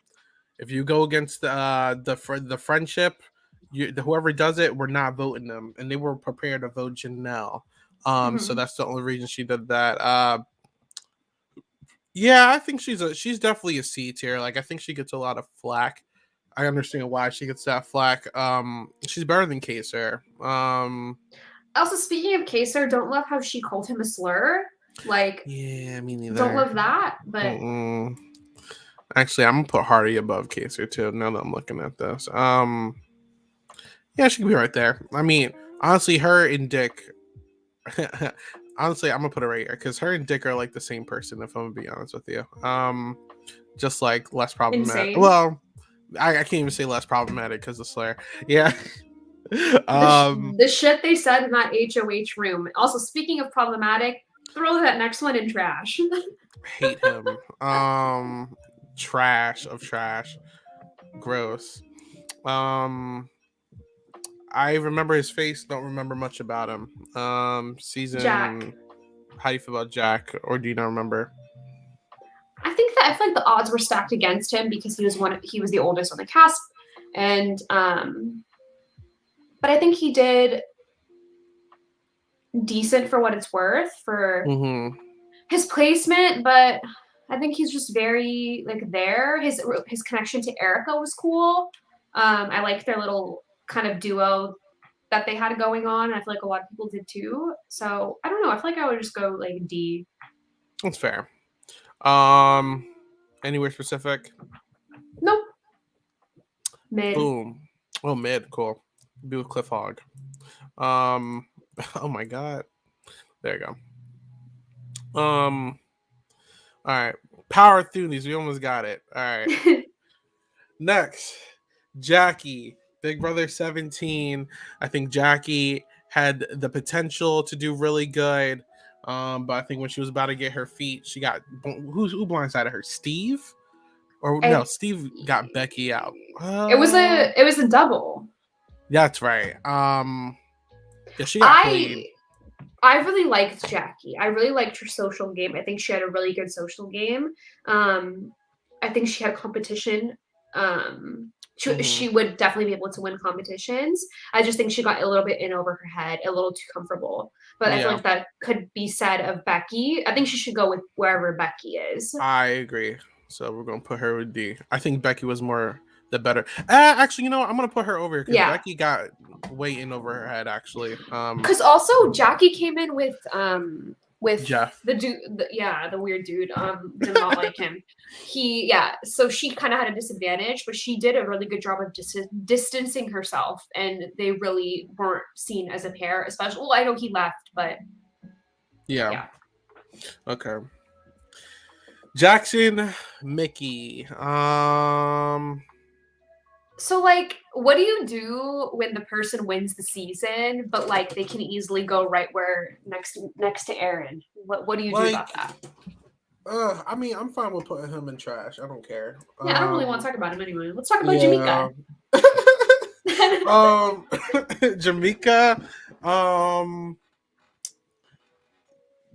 if you go against the friendship, whoever does it, we're not voting them." And they were prepared to vote Janelle. So that's the only reason she did that. Yeah, I think she's definitely a C tier. I think she gets a lot of flack. I understand why she gets that flack. She's better than Kaysar. Also, speaking of Kaysar, don't love how she called him a slur. Yeah, me neither. Don't love that, but actually, I'm gonna put Hardy above Kaysar too. Now that I'm looking at this, yeah, she can be right there. I mean, honestly, her and Dick. Honestly, I'm gonna put her right here because her and Dick are the same person. If I'm gonna be honest with you, just less problematic. Insane. Well, I can't even say less problematic because of Slayer. Yeah. The shit they said in that HOH room. Also, speaking of problematic, throw that next one in trash. Hate him. Trash of trash. Gross. I remember his face, don't remember much about him. Season Jack. How do you feel about Jack? Or do you not remember? I feel like the odds were stacked against him because he was the oldest on the cast. And but I think he did decent for what it's worth for his placement, but I think he's just very there. His connection to Erika was cool. I liked their little kind of duo that they had going on. I feel like a lot of people did too. So I don't know. I feel like I would just go D. That's fair. Anywhere specific? Nope. Mid. Boom. Oh, mid. Cool. Be with Cliff Hogg. Oh my god. There you go. All right. Power Thunies. We almost got it. All right. Next, Jackie, Big Brother 17. I think Jackie had the potential to do really good. But I think when she was about to get her feet, she got who blindsided her? Steve? Or no, Steve got Becky out. It was a double. That's right. Yeah, she got played. I really liked Jackie. I really liked her social game. I think she had a really good social game. I think she had competition. She would definitely be able to win competitions. I just think she got a little bit in over her head, a little too comfortable. But I feel like that could be said of Becky. I think she should go with wherever Becky is. I agree. So we're going to put her with D. I think Becky was more the better. Actually, you know what? I'm going to put her over because Becky got way in over her head, actually. Because also Jackie came in with Jeff, the dude, the weird dude. Did not like him. So she kind of had a disadvantage, but she did a really good job of distancing herself, and they really weren't seen as a pair. Especially, well, I know he left, but yeah. Okay. Jackson, Mickey. So, like, what do you do when the person wins the season, but like they can easily go right where next to Aaron? What do you do about that? I mean, I'm fine with putting him in trash. I don't care. Yeah, I don't really want to talk about him anyway. Let's talk about Jamika. Jamika.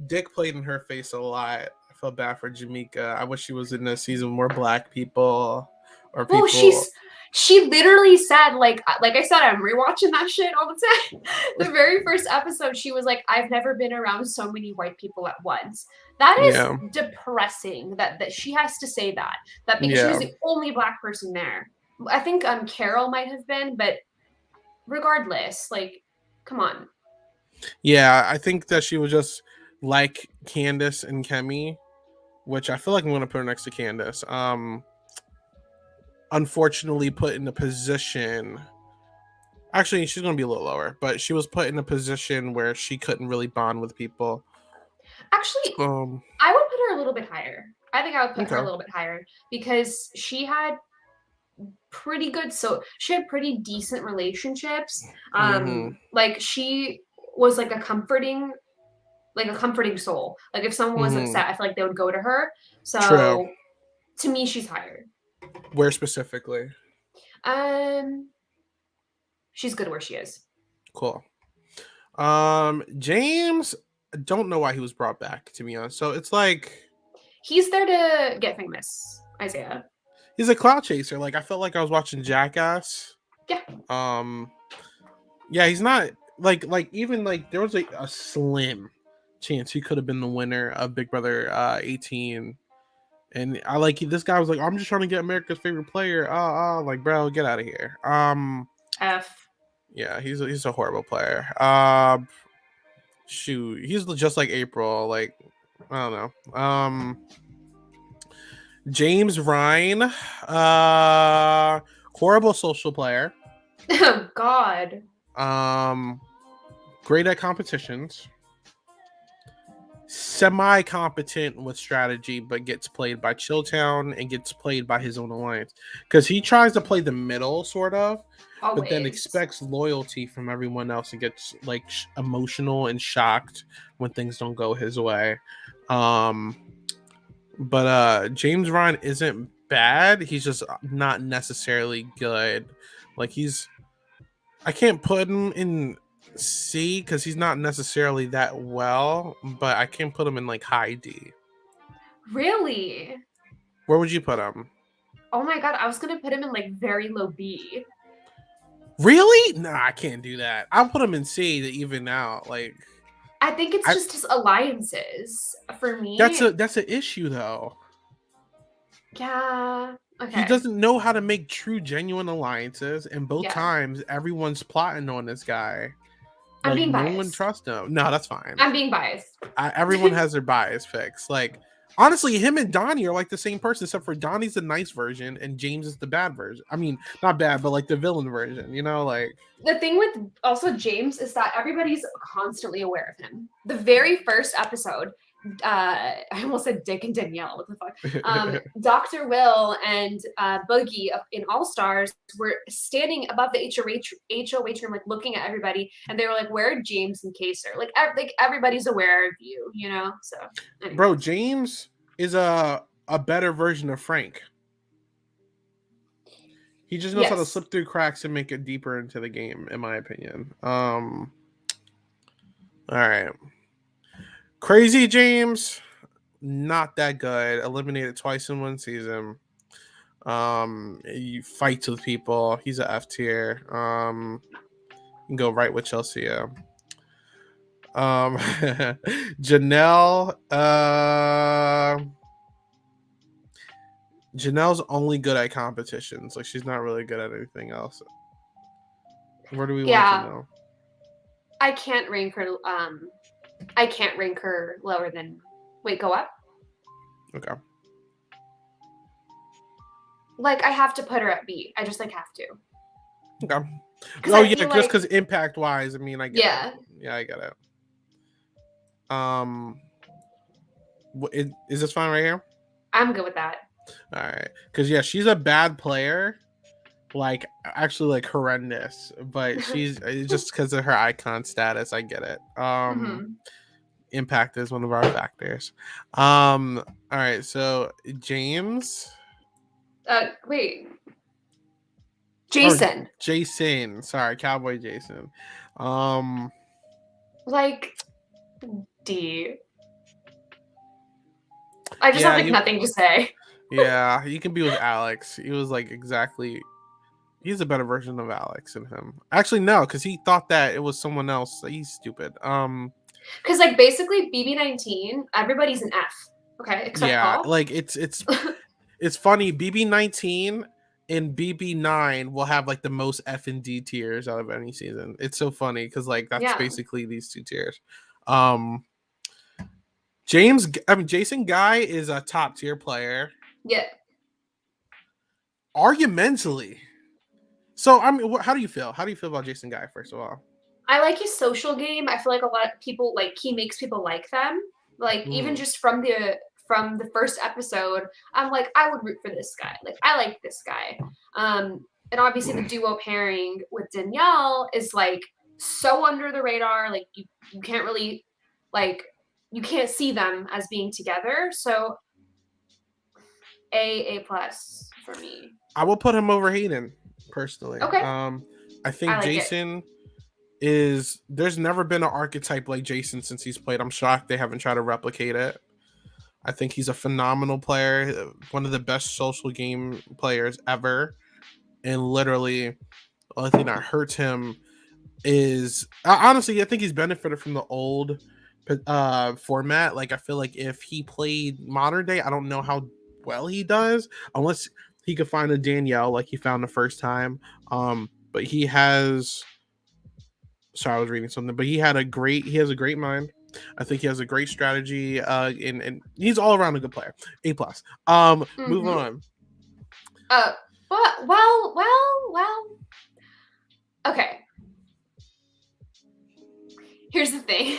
Dick played in her face a lot. I felt bad for Jamika. I wish she was in a season with more black people or people. Well, she literally said, like I said, I'm rewatching that shit all the time. The very first episode, she was like, I've never been around so many white people at once. That is depressing that she has to say that because she was the only black person there. I think Carol might have been, but regardless, like, come on. Yeah, I think that she was just like Candice and Kemi, which I feel like I'm going to put her next to Candice. Unfortunately put in a position, actually she's going to be a little lower, but she was put in a position where she couldn't really bond with people. Actually, I would put her a little bit higher. I think I would put her a little bit higher because she had pretty decent relationships. Like she was like a comforting soul. Like if someone was upset, I feel like they would go to her. So to me, she's higher. Where specifically? She's good where she is. Cool. James, I don't know why he was brought back, to be honest. So it's like he's there to get famous, Isaiah. He's a clout chaser. Like I felt like I was watching Jackass. Yeah. Yeah, he's not like even like there was a slim chance he could have been the winner of Big Brother 18. And I like this guy was like, I'm just trying to get America's favorite player. Like, bro, get out of here. F. Yeah, he's a horrible player. Shoot, he's just like April. Like, I don't know. James Rhine, horrible social player. Oh God. Great at competitions. Semi-competent with strategy, but gets played by Chilltown and gets played by his own alliance because he tries to play the middle, sort of, but then expects loyalty from everyone else and gets like emotional and shocked when things don't go his way. But James Ryan isn't bad. He's just not necessarily good. Like I can't put him in C because he's not necessarily that well, but I can put him in like high D. Really? Where would you put him? Oh my God, I was gonna put him in like very low B. Really? Nah, I can't do that. I'll put him in C to even out. Like, I think it's just his alliances for me. That's an issue though. Yeah. Okay. He doesn't know how to make true, genuine alliances, and both times everyone's plotting on this guy. I'm being no biased. one trusts him. No, that's fine. I'm being biased. Everyone has their bias fix. Like, Honestly, him and Donnie are like the same person, except for Donnie's the nice version and James is the bad version. I mean, not bad, but like the villain version, you know, like. The thing with also James is that everybody's constantly aware of him. The very first episode, I almost said Dick and Danielle. What the fuck? Dr. Will and Bunky in All Stars were standing above the HOH room, like looking at everybody, and they were like, "Where are James and Kaysar?" Like everybody's aware of you, you know. So, anyways. Bro, James is a better version of Frank. He just knows how to slip through cracks and make it deeper into the game, in my opinion. All right. Crazy James, not that good. Eliminated twice in one season. He fights with people. He's a F tier. You can go right with Chelsea. Janelle. Janelle's only good at competitions. Like, she's not really good at anything else. Where do we want Janelle? I can't rank her. I can't rank her lower than. Wait, go up. Okay. Like, I have to put her at B. I just have to. Okay. Oh yeah, just because impact wise, I mean, I get it. Yeah, I get it. Is this fine right here? I'm good with that. All right, because yeah, she's a bad player, like actually like horrendous, but she's just because of her icon status. I get it. Impact is one of our factors. All right, so James. Wait. Jason. Jason. Sorry, Cowboy Jason. Like D. I just have nothing to say. Yeah, you can be with Alex. He was like exactly. He's a better version of Alex than him. Actually, no, because he thought that it was someone else. He's stupid. Because basically BB19, everybody's an F. Okay, except Paul. Like it's funny. BB19 and BB9 will have like the most F and D tiers out of any season. It's so funny because like that's basically these two tiers. Jason Guy is a top tier player. Yeah. Argumentally. So I mean, how do you feel? How do you feel about Jason Guy, first of all? I like his social game. I feel like a lot of people he makes people like them. Like even just from the first episode, I'm like, I would root for this guy. Like I like this guy. And obviously the duo pairing with Danielle is like so under the radar. Like you can't really you can't see them as being together. So A+ for me. I will put him over Hayden personally. Okay. I think Jason there's never been an archetype like Jason since he's played. I'm shocked they haven't tried to replicate it. I think he's a phenomenal player, one of the best social game players ever. And literally, the only thing that hurts him is honestly, I think he's benefited from the old format. Like I feel like if he played modern day, I don't know how well he does, unless he could find a Danielle like he found the first time. But he has. Sorry, I was reading something, but he has a great mind. I think he has a great strategy, and he's all around a good player. A+. Move on. Well. Okay. Here's the thing.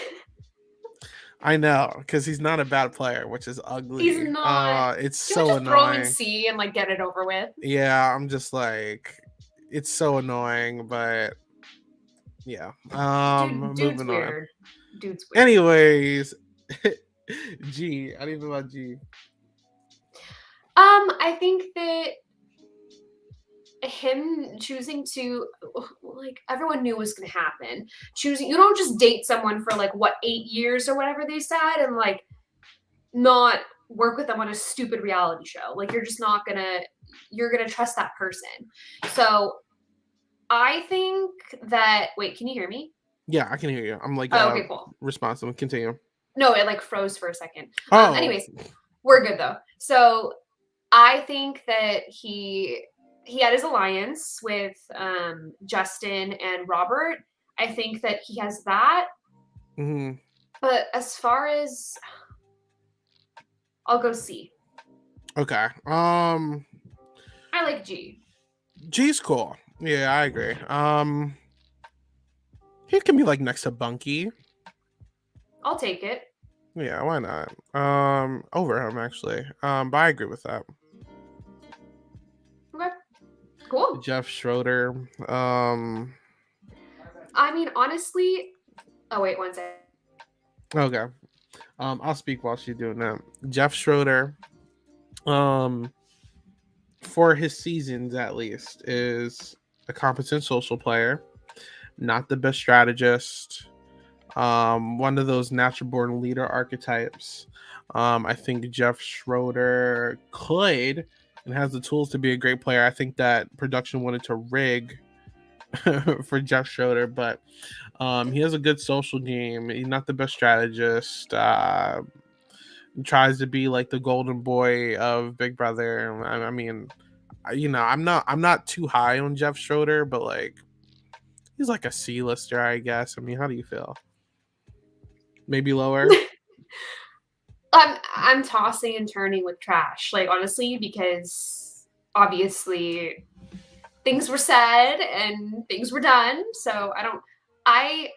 I know, because he's not a bad player, which is ugly. He's not. It's so annoying. Throw him in C and get it over with. Yeah, I'm just like, it's so annoying, but yeah. Dude's moving weird. on. Dude's weird. Anyways, G. How do you feel about G? I think that him choosing to everyone knew was going to happen. You don't just date someone for 8 years or whatever they said and not work with them on a stupid reality show. You're just not you're gonna trust that person. So I think that can you hear me? Yeah, I can hear you. I'm okay, cool. Responsive. Continue. No, it froze for a second. Oh. Anyways, we're good though. So I think that he had his alliance with Justin and Robert. I think that he has that. Mm-hmm. But as far as I'll go C. Okay. I like G. G's cool. Yeah, I agree. He can be like next to Bunky. I'll take it. Yeah, why not? Over him actually. But I agree with that. Okay. Cool. Jeff Schroeder. I mean, honestly. Oh wait, one second. Okay. I'll speak while she's doing that. Jeff Schroeder, for his seasons at least, is a competent social player, not the best strategist. One of those natural born leader archetypes. I think Jeff Schroeder could and has the tools to be a great player. I think that production wanted to rig for Jeff Schroeder, but he has a good social game. He's not the best strategist. Tries to be like the golden boy of Big Brother. I mean, I'm not too high on Jeff Schroeder, but like he's like a C-lister, I guess. I mean, how do you feel? Maybe lower. I'm tossing and turning with trash, like honestly, because obviously things were said and things were done. So I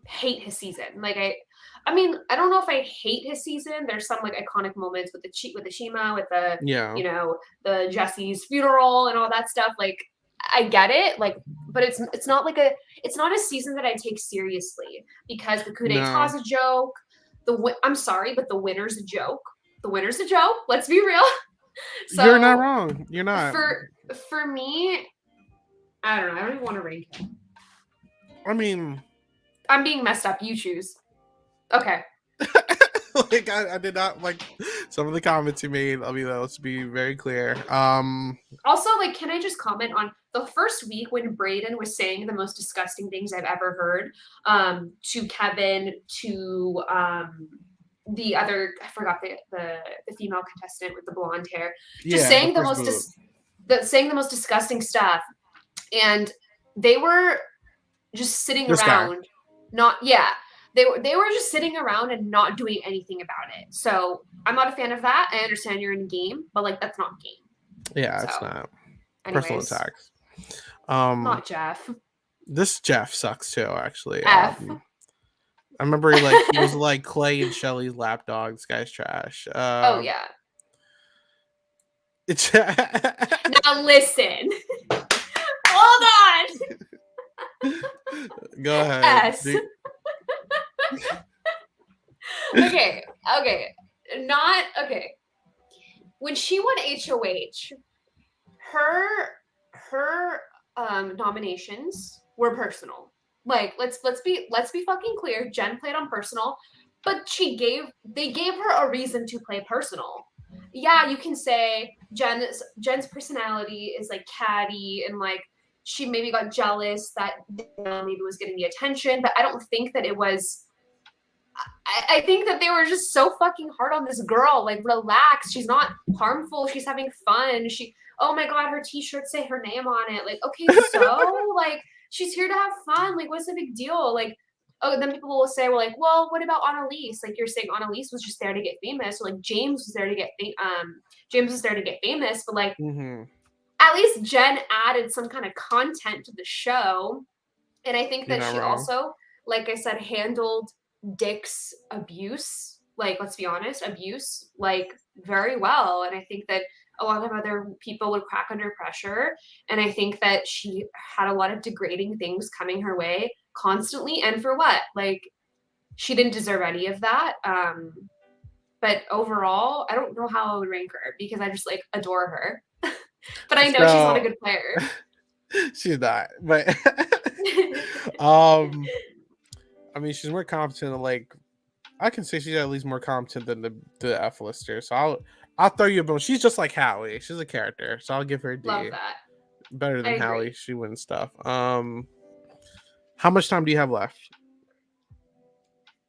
hate his season. Like I mean, I don't know if I hate his season. There's some like iconic moments with the Chima, with the the Jesse's funeral and all that stuff. Like I get it, like, but it's not a season that I take seriously because the coup d'etat is a joke. I'm sorry, but the winner's a joke. The winner's a joke. Let's be real. So you're not wrong. You're not. For me, I don't know. I don't even want to rank him. I mean, I'm being messed up. You choose. Okay. Like I did not like some of the comments you made. I mean, let's be very clear. Also, like, can I just comment on the first week when Brendon was saying the most disgusting things I've ever heard to Kevin, to the other, I forgot the female contestant with the blonde hair, just saying saying the most disgusting stuff, and they were just sitting around, They were just sitting around and not doing anything about it. So I'm not a fan of that. I understand you're in a game, but like that's not game. Yeah, it's not. Personal attacks. Not Jeff. This Jeff sucks too, actually. F. I remember he was like Clay and Shelly's lapdog. This guy's trash. Oh yeah. It's now listen. Hold on. Go ahead. S. Okay. Not okay. When she won HOH, her nominations were personal. Like let's be fucking clear. Jen played on personal, but they gave her a reason to play personal. Yeah, you can say Jen's personality is like catty and like she maybe got jealous that Danielle maybe was getting the attention, but I don't think that it was. I think that they were just so fucking hard on this girl. Like, relax. She's not harmful. She's having fun. Oh my God, her t-shirts say her name on it. Like, okay, so like she's here to have fun. Like, what's the big deal? Like, oh, then people will say, well, like, well, what about Annalise? Like, you're saying Annalise was just there to get famous. Or like James was there to get famous, but like at least Jen added some kind of content to the show. And I think that she also, like I said, handled Dick's abuse, like let's be honest, like very well. And I think that a lot of other people would crack under pressure. And I think that she had a lot of degrading things coming her way constantly. And for what? Like she didn't deserve any of that. But overall, I don't know how I would rank her because I just like adore her. But I know she's not a good player. She's not, but I mean, she's more competent than like I can say she's at least more competent than the F-lister. So I'll throw you a bone. She's just like Howie. She's a character, so I'll give her a D. Love that. Better than Howie. She wins stuff. How much time do you have left?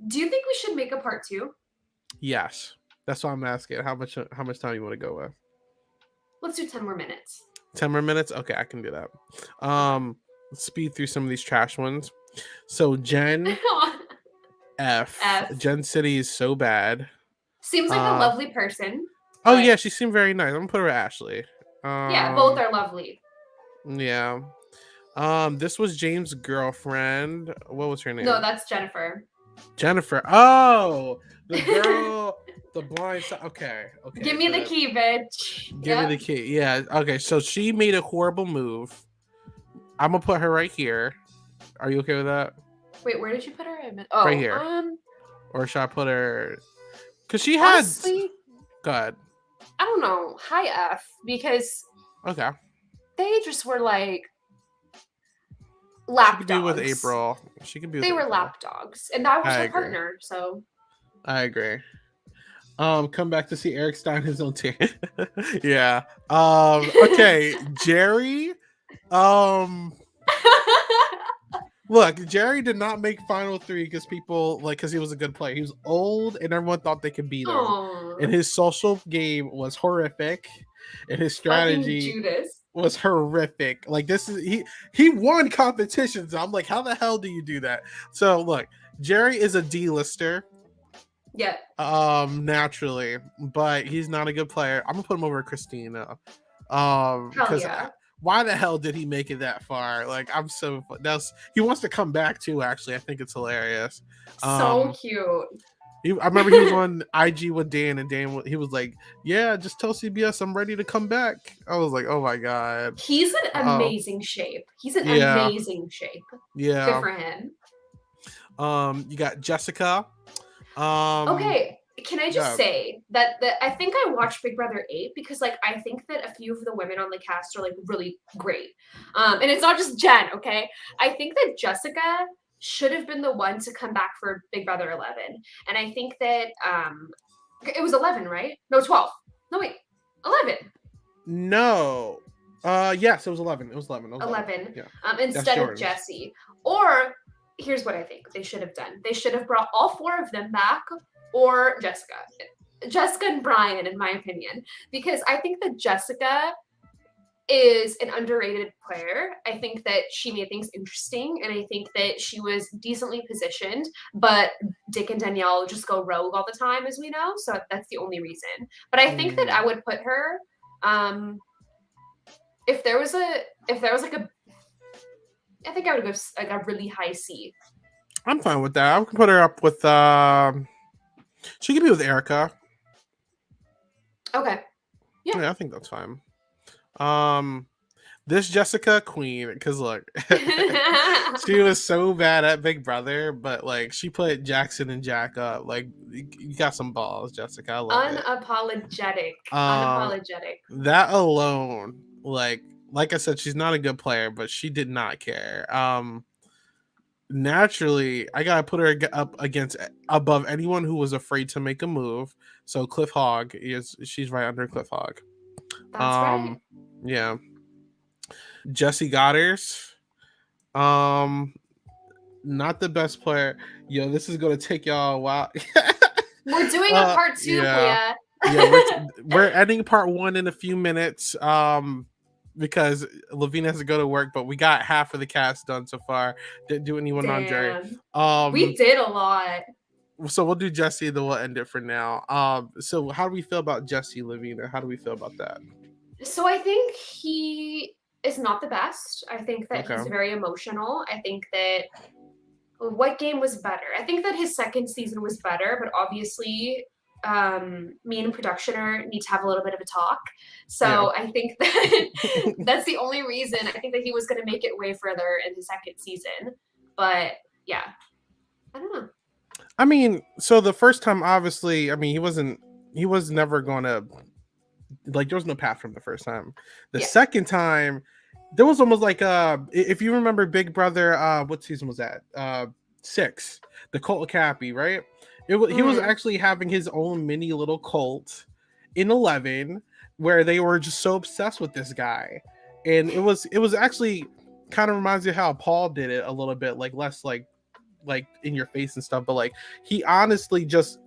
Do you think we should make a part 2? Yes, that's what I'm asking. How much time you want to go with? Let's do 10 more minutes. 10 more minutes? Okay, I can do that. Let's speed through some of these trash ones. So Jen F. Jen City is so bad. Seems like a lovely person. Oh yeah, she seemed very nice. I'm gonna put her at Ashley. Yeah, both are lovely. Yeah. This was James' girlfriend. What was her name? No, that's Jennifer. Jennifer. Oh, the girl, the blind side. Okay. Give me the key, bitch. Give me the key. Yeah. Okay. So she made a horrible move. I'm gonna put her right here. Are you okay with that? Wait, where did you put her? Oh, right here. Or should I put her? Because she had. Honestly, go ahead. I don't know. High F, because. Okay. They just were like lap dogs. She could be with April. She could be. They were lap dogs, and that was her partner. So. I agree. Come back to see Eric Stein his own team. Yeah. Okay, Jerry. Look, Jerry did not make Final 3 because people because he was a good player. He was old, and everyone thought they could beat him. Aww. And his social game was horrific, and his strategy was horrific. Like this is he won competitions. I'm like, how the hell do you do that? So look, Jerry is a D-lister. Yeah. Naturally, but he's not a good player. I'm gonna put him over Christina. Because why the hell did he make it that far? Like, I'm so he wants to come back too. Actually, I think it's hilarious. So cute. I remember he was on IG with Dan, and Dan he was like, "Yeah, just tell CBS I'm ready to come back." I was like, "Oh my god." He's in amazing shape. He's in amazing shape. Yeah. Good for him. You got Jessica. Okay. Can I just say that I think I watched Big Brother 8 because like I think that a few of the women on the cast are like really great. And it's not just Jen, okay? I think that Jessica should have been the one to come back for Big Brother 11. And I think that it was 11, right? No, 12. No, wait. 11. No. Yes, it was 11. It was 11. 11. Yeah. Instead of Jessie. Or here's what I think they should have done. They should have brought all 4 of them back. Or Jessica and Brian, in my opinion, because I think that Jessica is an underrated player. I think that she made things interesting, and I think that she was decently positioned, but Dick and Danielle just go rogue all the time, as we know, so that's the only reason. But I think that I would put her, if there was like a, I think I would go like a really high C. I'm fine with that. I can put her up with, she could be with Erika. Okay. Yeah, I think that's fine. This Jessica queen, because look, she was so bad at Big Brother, but like she put Jackson and Jack up. Like you got some balls, Jessica. I love Unapologetic. Unapologetic. That alone, like I said, she's not a good player, but she did not care. Naturally, I gotta put her up above anyone who was afraid to make a move. So Cliff Hogg she's right under Cliff Hogg. That's right. Yeah. Jesse Godders. Not the best player. Yo, this is gonna take y'all a while. We're doing a part 2, yeah. Yeah, we're ending part 1 in a few minutes. Because Lavina has to go to work, but we got half of the cast done so far. Didn't do anyone on Jerry. We did a lot. So we'll do Jesse, then we'll end it for now. So how do we feel about Jesse, Lavina? How do we feel about that? So I think he is not the best. I think that he's very emotional. I think that what game was better? I think that his second season was better, but obviously me and production need to have a little bit of a talk. So I think that that's the only reason I think that he was going to make it way further in the second season. But yeah, I don't know. I mean, so the first time, obviously, I mean, he was never going to, like, there was no path from the first time. The second time, there was almost like, if you remember Big Brother, what season was that? 6, the cult Cappy, right? He was actually having his own mini little cult in 11 where they were just so obsessed with this guy. And it was actually kind of reminds me of how Paul did it a little bit, like less like in your face and stuff. But like he honestly just,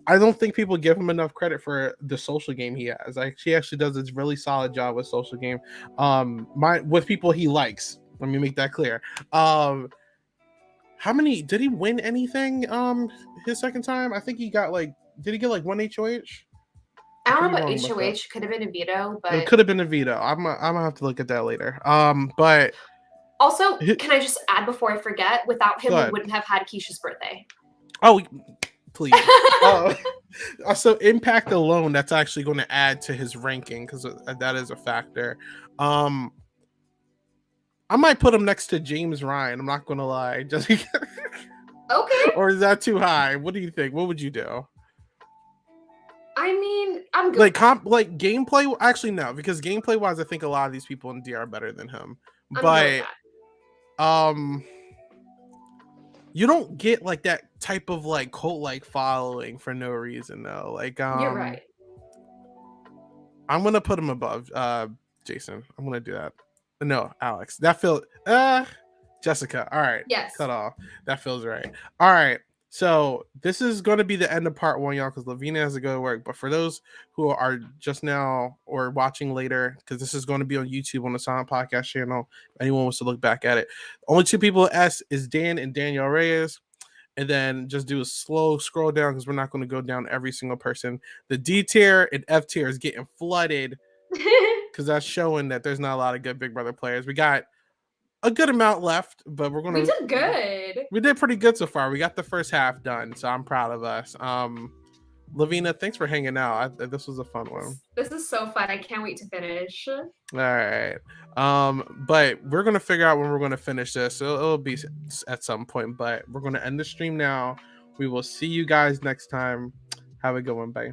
I don't think people give him enough credit for the social game he has. Like he actually does this really solid job with social game. With people he likes. Let me make that clear. How many did he win anything his second time? I think he got like Did he get like 1 HOH? I don't know about HOH. Could have been a veto, but it could have been a veto. I'm gonna have to look at that later. But also, can I just add before I forget? Without him, we wouldn't have had Keisha's birthday. Oh, please. So impact alone, that's actually going to add to his ranking because that is a factor. I might put him next to James Rhine. I'm not going to lie. Just okay. Or is that too high? What do you think? What would you do? I mean, I'm good. Like gameplay. Actually, no, because gameplay wise, I think a lot of these people in DR are better than him. But you don't get like that type of like cult like following for no reason though. Like you're right. I'm gonna put him above Jason. I'm gonna do that. No, Alex. That feels Jessica. All right. Yes. Cut off. That feels right. All right. So this is going to be the end of part 1, y'all, because Lavina has to go to work. But for those who are just now or watching later, because this is going to be on YouTube on the Silent Podcast channel, if anyone wants to look back at it. Only 2 people at S is Dan and Danielle Reyes. And then just do a slow scroll down because we're not going to go down every single person. The D tier and F tier is getting flooded because that's showing that there's not a lot of good Big Brother players. We got a good amount left, but we did good. We did pretty good so far. We got the first half done, so I'm proud of us. Lavina, thanks for hanging out. This was a fun one. This is so fun. I can't wait to finish. All right. But we're gonna figure out when we're gonna finish this. It'll be at some point, but we're gonna end the stream now. We will see you guys next time. Have a good one. Bye.